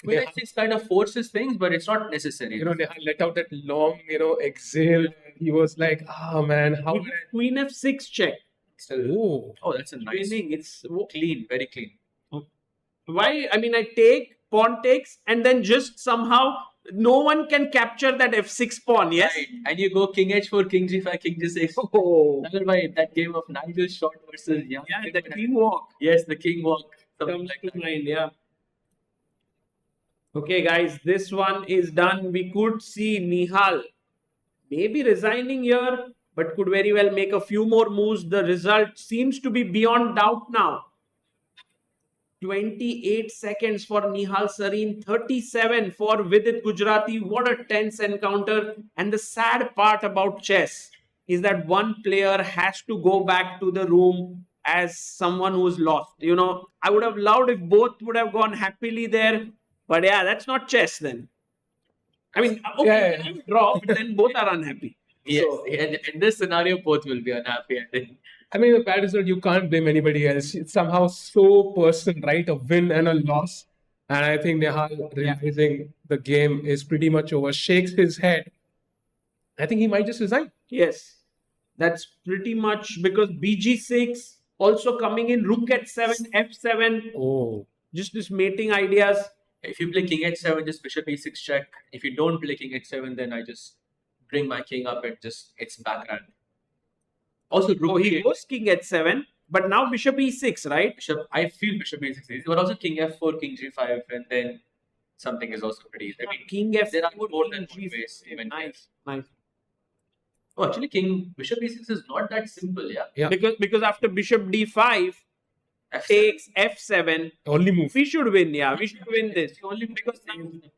queen h6 kind of forces things, but it's not necessary. Nihal let out that long, exhale. He was like, oh man, how did I... Queen f6 check. Oh. Oh, that's a nice, Winning. It's clean, very clean. why. I mean, I take pawn takes, and then just somehow no one can capture that f6 pawn. Yes. Right. And you go king h4, king g5, king g6. Oh. That game of Nigel Short versus Young. Yeah, the king walk Yes, the king walk. Something comes like to that. mind. Yeah. Okay, guys, this one is done. We could see Nihal maybe resigning here, but could very well make a few more moves. The result seems to be beyond doubt now. 28 seconds for Nihal Sarin, 37 for Vidit Gujrathi. What a tense encounter. And the sad part about chess is that one player has to go back to the room as someone who's lost. I would have loved if both would have gone happily there. But yeah, that's not chess then. I mean, okay, Yeah. you can draw, but then both are unhappy. Yes, So- in this scenario, both will be unhappy. I think. I mean, the bad result, you can't blame anybody else. It's somehow so personal, right? A win and a loss. And I think Nihal realizing the game is pretty much over, shakes his head. I think he might just resign. Yes, that's pretty much because BG6 also coming in, rook at 7, F7, Oh. just this mating ideas. If you play king h7, just bishop e6 check. If you don't play king h7, then I just bring my king up and just it's backhand. Also, rook He e8. goes king h7, but now bishop e6, right? I feel bishop e6, but also king f4, king g5, and then something is also pretty easy. I mean, King f4, there are more than king one ways. Even nice, nice. Oh, actually, bishop e6 is not that simple, yeah. Yeah. Because after bishop d5 F7. takes f7, Only move. we should win. Yeah, we should win this. Only because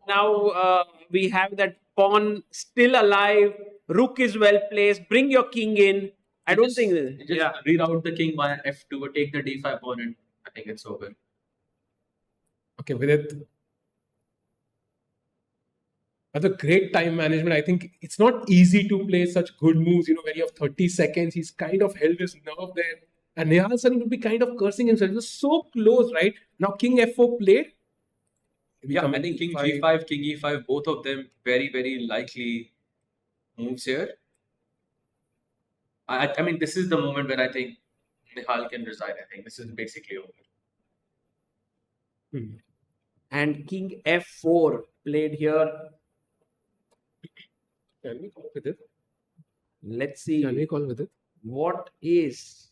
now we have that pawn still alive. Rook is well placed. Bring your king in. I don't think. You just reroute the king via f2 or take the d5 pawn, and I think it's over. Okay, Vidit. That's a great time management. I think it's not easy to play such good moves. You know, when you have 30 seconds, he's kind of held his nerve there. And Nihal Sarin would be kind of cursing himself. It was so close, right? Now King F4 played. Yeah, I think king g5, king e5, both of them very, very likely moves here. I mean, this is the moment when I think Nihal can resign. I think this is basically over. And king f4 played here. Can we call with it? Let's see. Can we call with it? What is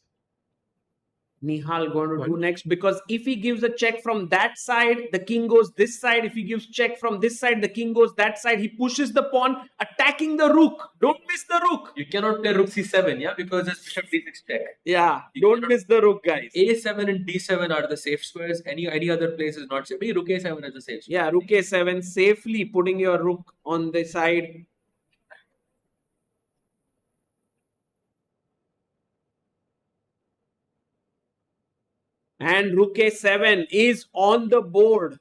Nihal going to do next? Because if he gives a check from that side, the king goes this side. If he gives check from this side, the king goes that side. He pushes the pawn, attacking the rook. Don't miss the rook. You cannot play rook c7, yeah, because it's bishop d6 check. Yeah, don't miss the rook, guys. a7 and d7 are the safe squares. Any other place is not safe. Maybe rook a7 is the safe square. Yeah, rook a7, safely putting your rook on the side. And rook a7 is on the board.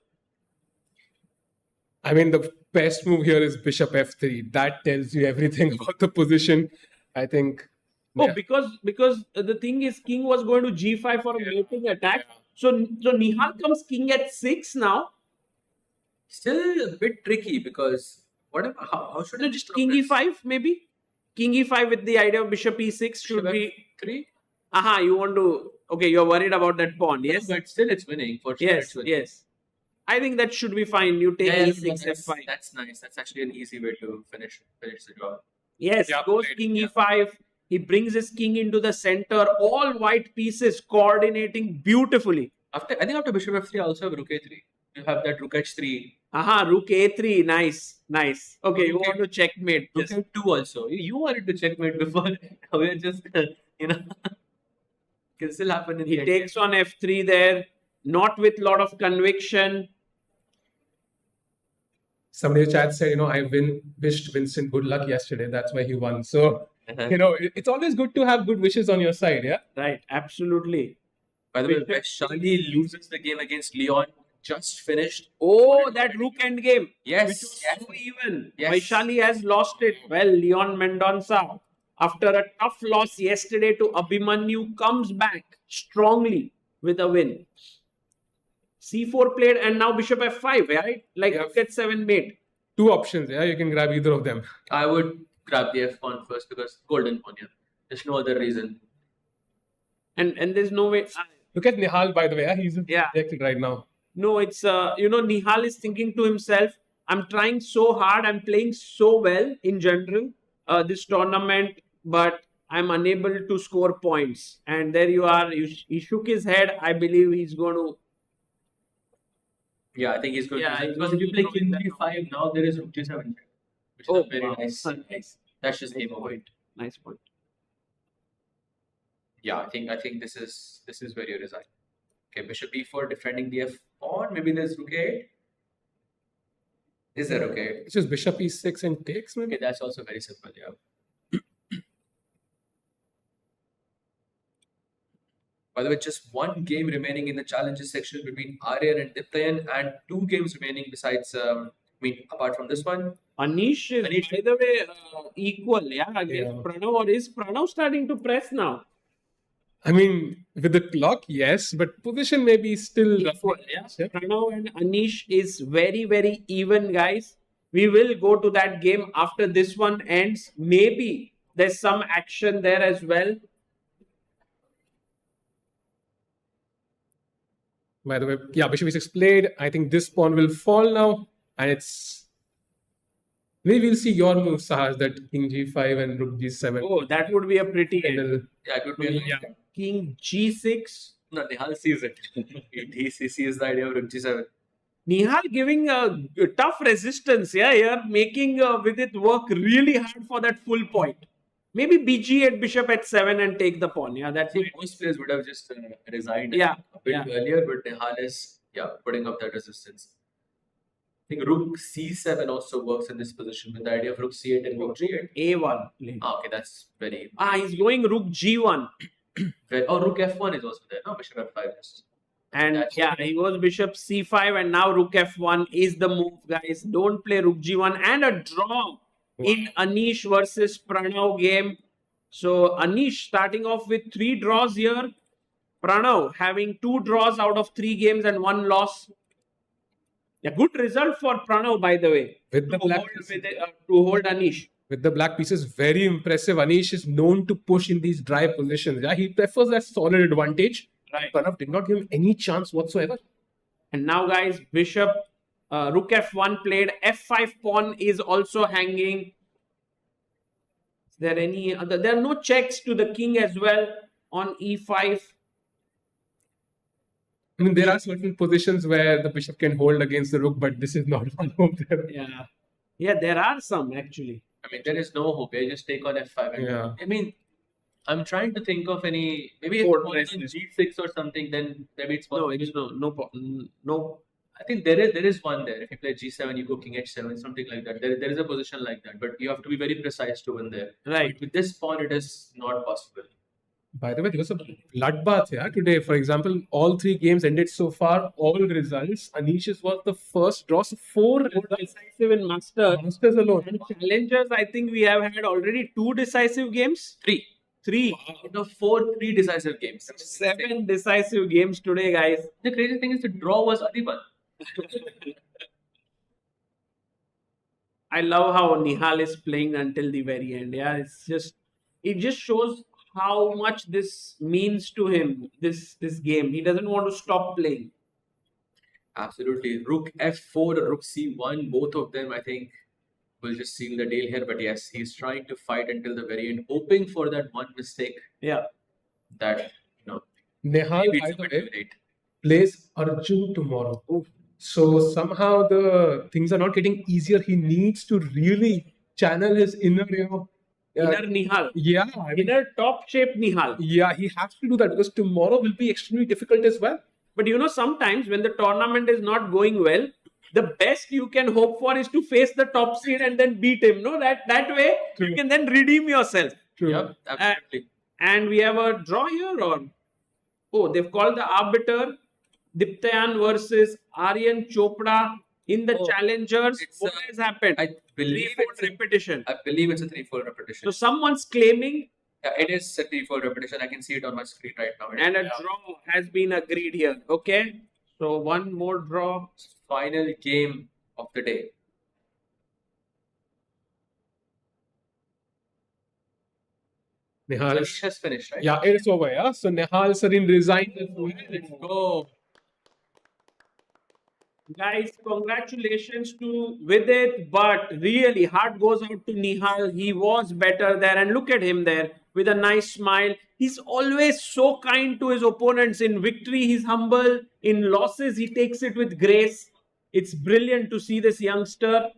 I mean, the best move here is bishop f3. That tells you everything about the position. I think. Oh, Yeah. because the thing is, king was going to g5 for a mating attack. So Nihal comes king at 6 now. Still a bit tricky because how should I just King e5 maybe? King e5 with the idea of bishop e6 should be. 3? Aha, you want to. Okay, you're worried about that pawn, yes? But still it's winning. For sure Yes, it's winning. yes. I think that should be fine. You take e6, f5. That's nice. That's actually an easy way to finish the job. Yes, Yeah, goes right, king yeah. e5. He brings his king into the center. All white pieces coordinating beautifully. I think after bishop f3 I also have rook a3. You have that rook h3. Aha, rook a3. Nice, nice. Okay, you Rook want to checkmate. Rook Yes. f2 also. You wanted to checkmate before. We're just, can still happen in He the takes on f3 there, not with lot of conviction. Somebody in chat said, I wished Vincent good luck yesterday. That's why he won. So, endgame. it's always good to have good wishes on your side. Yeah. Right, absolutely. By the way, Vaishali loses the game against Leon. Just finished. Oh, that rook endgame. Which Yes. was so even. Yes. Vaishali has lost it. Well, Leon Mendonça, after a tough loss yesterday to Abhimanyu, comes back strongly with a win. C4 played and now bishop f5, right? Like Yeah. rook at 7 mate. Two options. Yeah, you can grab either of them. I would grab the f pawn first because golden pawn, yeah. There's no other reason. And there's no way. Look at Nihal, by the way. Yeah, he's Yeah. rejected right now. No, it's Nihal is thinking to himself, I'm trying so hard, I'm playing so well in general this tournament, but I'm unable to score points. And there you are. He shook his head. I believe he's going to. Yeah, I think he's going Yeah, to. he's Because going if you to play king that. g5, now there is rook g7, which is Oh, very wow. nice. Nice. That's just game over. Nice point. Yeah, I think this is where you resign. Okay, bishop e4 defending the f pawn. Maybe there's rook a8. Is there rook a8? It's just bishop e6 and takes, maybe. Okay, that's also very simple. Yeah. By the way, just one game remaining in the challenges section between Aryan and Diptayan, and 2 games remaining besides. Apart from this one. Anish is, Anish- by the way, equal, against Yeah. Pranav. Or is Pranav starting to press now? I mean, with the clock, yes, but position may be still Equal, yeah. Pranav and Anish is very, very even, guys. We will go to that game after this one ends. Maybe there's some action there as well. By the way, yeah, bishop e6 played. I think this pawn will fall now, and it's. Maybe we'll see your move, Sahaj, that king g5 and rook g7. Oh, that would be a pretty end. Yeah, it would be a nice Yeah. game. King g6. No, Nihal sees it. he sees the idea of rook g7. Nihal giving a tough resistance, yeah, here, making Vidit work really hard for that full point. Maybe bg8 bishop h7 and take the pawn. Yeah, that's it. Most players would have just resigned Yeah, a bit yeah. earlier, but Nihal is putting up that resistance. I think rook c7 also works in this position with the idea of rook c8 and rook g8. a1. play. Okay, that's very. He's going rook g1. Rook f1 is also there. No, bishop f5 just. And That's- yeah, he was bishop c5 and now rook f1 is the move, guys. Don't play rook g1 and a draw in Anish versus Pranav game. So Anish starting off with 3 draws here. Pranav having 2 draws out of 3 games and 1 loss. Yeah, good result for Pranav, by the way. With the black To hold Anish. with the black pieces, very impressive. Anish is known to push in these dry positions. Yeah, he prefers that solid advantage. Right. Pranav did not give him any chance whatsoever. And now, guys, bishop, rook f1 played. f5 pawn is also hanging. Is there any other? There are no checks to the king as well on e5. I mean, there are certain positions where the bishop can hold against the rook, but this is not one of them. Yeah. Yeah, there are some actually. I mean, there is no hope. You just take on f5. And, Yeah. I mean, I'm trying to think of any. Maybe if Four it's on places. g6 or something, then maybe it's possible. No, it is no. I think there is one there. If you play g7, you go king h7, something like that. There is a position like that, but you have to be very precise to win there. Right. With this pawn, it is not possible. By the way, there was a bloodbath here today. For example, all 3 games ended so far, all results. Anish's was the first draw. So 4 results. Decisive in Masters alone. And challengers, I think we have had already 2 decisive games. 3 out of 4 3 decisive games. 7 decisive games today, guys. The crazy thing is the draw was Adiban. I love how Nihal is playing until the very end. Yeah, it just shows how much this means to him, this game. He doesn't want to stop playing. Absolutely. Rook f4, rook c1, both of them, I think, will just seal the deal here. But yes, he's trying to fight until the very end, hoping for that one mistake Yeah. that, Nihal, maybe by it's a the bit way, too late. plays Arjun tomorrow. So somehow the things are not getting easier. He needs to really channel his inner, Inner Nihal. yeah, I mean, Inner top shape Nihal. yeah, he has to do that because tomorrow will be extremely difficult as well. But sometimes when the tournament is not going well, the best you can hope for is to face the top seed and then beat him. No, that way True. you can then redeem yourself. True. Yep, absolutely. And we have a draw here, or they've called the arbiter Diptayan versus Aryan Chopra in the Oh, challengers. it's, What has happened? I believe it's repetition. a 3-4 repetition. So someone's claiming, Yeah, it is a 3-4 repetition. I can see it on my screen right now. and a draw has been agreed here. Okay, so one more draw. Final game of the day. Nihal, Anish has finished, right? yeah, it's over. Yeah, so Nihal Sarin resigned as well. Let's go. Guys, congratulations to Vidit, but really heart goes out to Nihal. He was better there, and look at him there with a nice smile. He's always so kind to his opponents. In victory, he's humble. In losses, he takes it with grace. It's brilliant to see this youngster.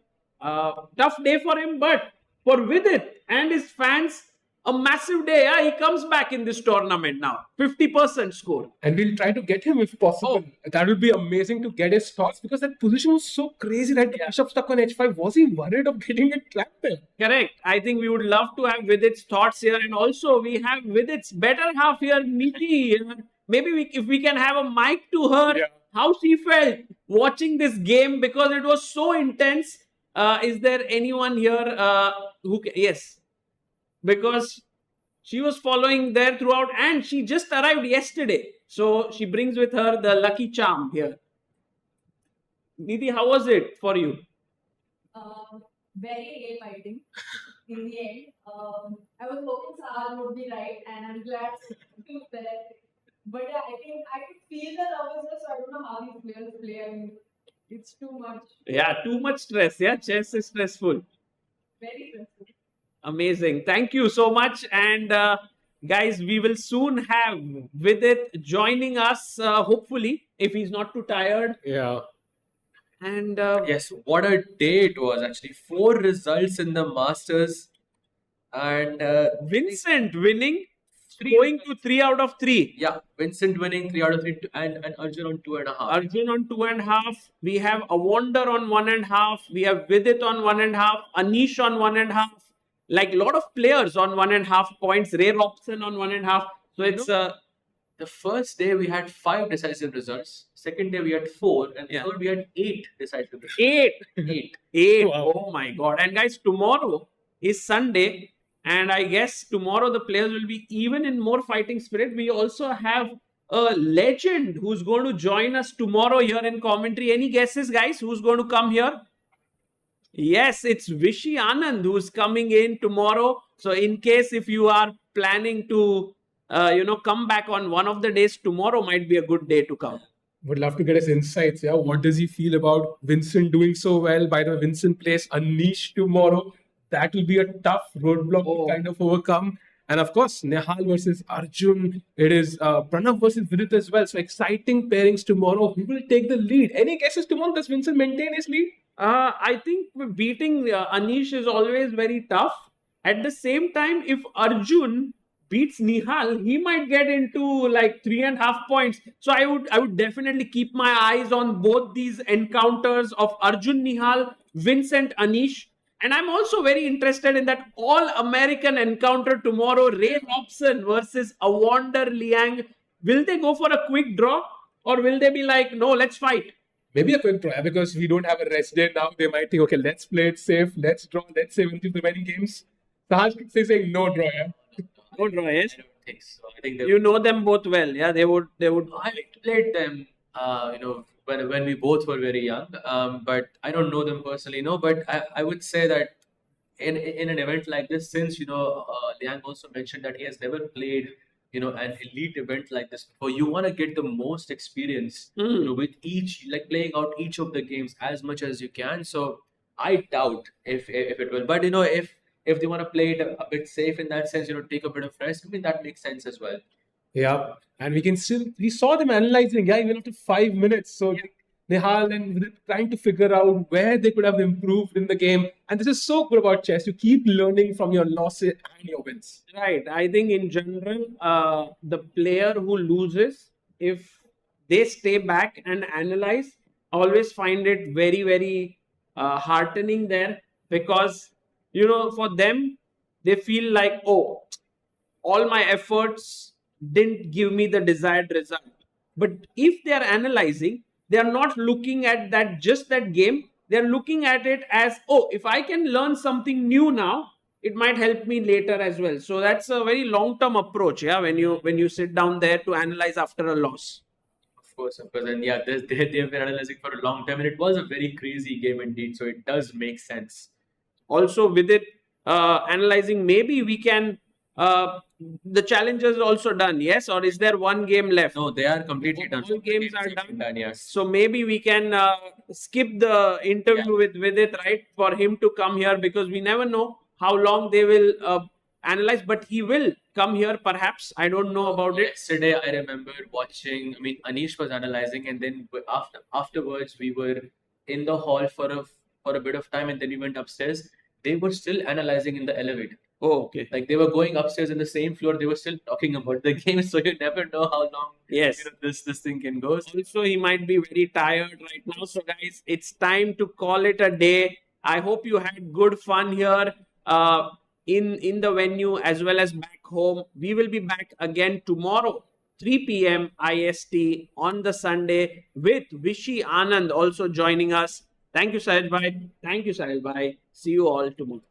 Tough day for him, but for Vidit and his fans, a massive day. Yeah? He comes back in this tournament now. 50% score. And we'll try to get him if possible. That would be amazing to get his thoughts because that position was so crazy that the bishop stuck on h5. Was he worried of getting it trapped there? Correct. I think we would love to have Vidit's thoughts here, and also we have Vidit's better half here, Niti. Maybe if we can have a mic to her, how she felt watching this game because it was so intense. Is there anyone here who? Yes, because She was following there throughout, and she just arrived yesterday. So she brings with her the lucky charm here. Nidhi, how was it for you? Very exciting in the end. I was hoping Sahal would be right, and I'm glad he was there. But yeah, I think I could feel the nervousness. So I don't know how these players play. I mean, it's too much. Yeah, too much stress. Yeah, chess is stressful. Very stressful. Amazing. Thank you so much. And guys, we will soon have Vidit joining us, hopefully, if he's not too tired. Yeah. And Yes, what a day it was actually. 4 results in the Masters, and Vincent winning, Three- going to 3 out of 3. yeah, Vincent winning 3 out of 3, and Arjun on 2.5. Arjun on 2.5. We have Awonder on 1.5. We have Vidit on 1.5. Anish on 1.5. Like a lot of players on 1.5 points. Robson on 1.5. So it's The first day we had 5 decisive results. Second day we had 4, and Yeah. third we had 8 decisive results. 8. 8. 8. Wow. Oh my God. And guys, tomorrow is Sunday. And I guess tomorrow the players will be even in more fighting spirit. We also have a legend who's going to join us tomorrow here in commentary. Any guesses, guys? Who's going to come here? Yes, it's Vishy Anand who's coming in tomorrow. So in case if you are planning to, come back on one of the days, tomorrow might be a good day to come. Would love to get his insights. Yeah, what does he feel about Vincent doing so well? By the way, Vincent plays Anish tomorrow. That will be a tough roadblock to kind of overcome. And of course, Nihal versus Arjun. It is Pranav versus Vidit as well. So exciting pairings tomorrow. Who will take the lead? Any guesses tomorrow? Does Vincent maintain his lead? I think beating Anish is always very tough. At the same time, if Arjun beats Nihal, he might get into like 3.5 points. So I would definitely keep my eyes on both these encounters of Arjun Nihal, Vincent Anish. And I'm also very interested in that all-American encounter tomorrow, Robson versus Awonder Liang. Will they go for a quick draw, or will they be like, no, let's fight? Maybe a quick draw, yeah, because we don't have a rest day now. They might think, okay, let's play it safe, let's draw, let's save into the remaining games. Sahaj is saying no draw, yeah. No draw, yes? I don't think so. I think they You know them both well, yeah? They would. I played them, when we both were very young. But I don't know them personally, no. But I would say that in an event like this, since Liang also mentioned that he has never played, an elite event like this before, you want to get the most experience, with each, like playing out each of the games as much as you can. So I doubt if it will. But if they want to play it a bit safe in that sense, take a bit of rest. I mean, that makes sense as well. Yeah, and we saw them analyzing, yeah, even after 5 minutes. So Nihal and Vidit trying to figure out where they could have improved in the game. And this is so good about chess. You keep learning from your losses and your wins. Right. I think in general, the player who loses, if they stay back and analyze, always find it very, very heartening there, because, for them, they feel like, oh, all my efforts didn't give me the desired result. But if they are analyzing, they are not looking at just that game. They are looking at it as, oh, if I can learn something new now, it might help me later as well. So that's a very long-term approach, yeah, when you sit down there to analyze after a loss. Of course. And yeah, they've been analyzing for a long time, and it was a very crazy game indeed. So it does make sense. Also, with it analyzing, maybe we can. The challenge is also done, yes? Or is there one game left? No, they are completely done. All games are done. Yes. So maybe we can skip the interview with Vidit, right? For him to come here, because we never know how long they will analyze. But he will come here, perhaps. I don't know about it. Yesterday, I remember watching. I mean, Anish was analyzing, and then afterwards, we were in the hall for a bit of time, and then we went upstairs. They were still analyzing in the elevator. Oh, okay. Like they were going upstairs in the same floor. They were still talking about the game, so you never know how long. Yes. This thing can go. Also, he might be very tired right now. So, guys, it's time to call it a day. I hope you had good fun here in the venue as well as back home. We will be back again tomorrow, 3 p.m. IST on the Sunday, with Vishy Anand also joining us. Thank you, Sahaj Bhai. Thank you, Sahil Bhai. See you all tomorrow.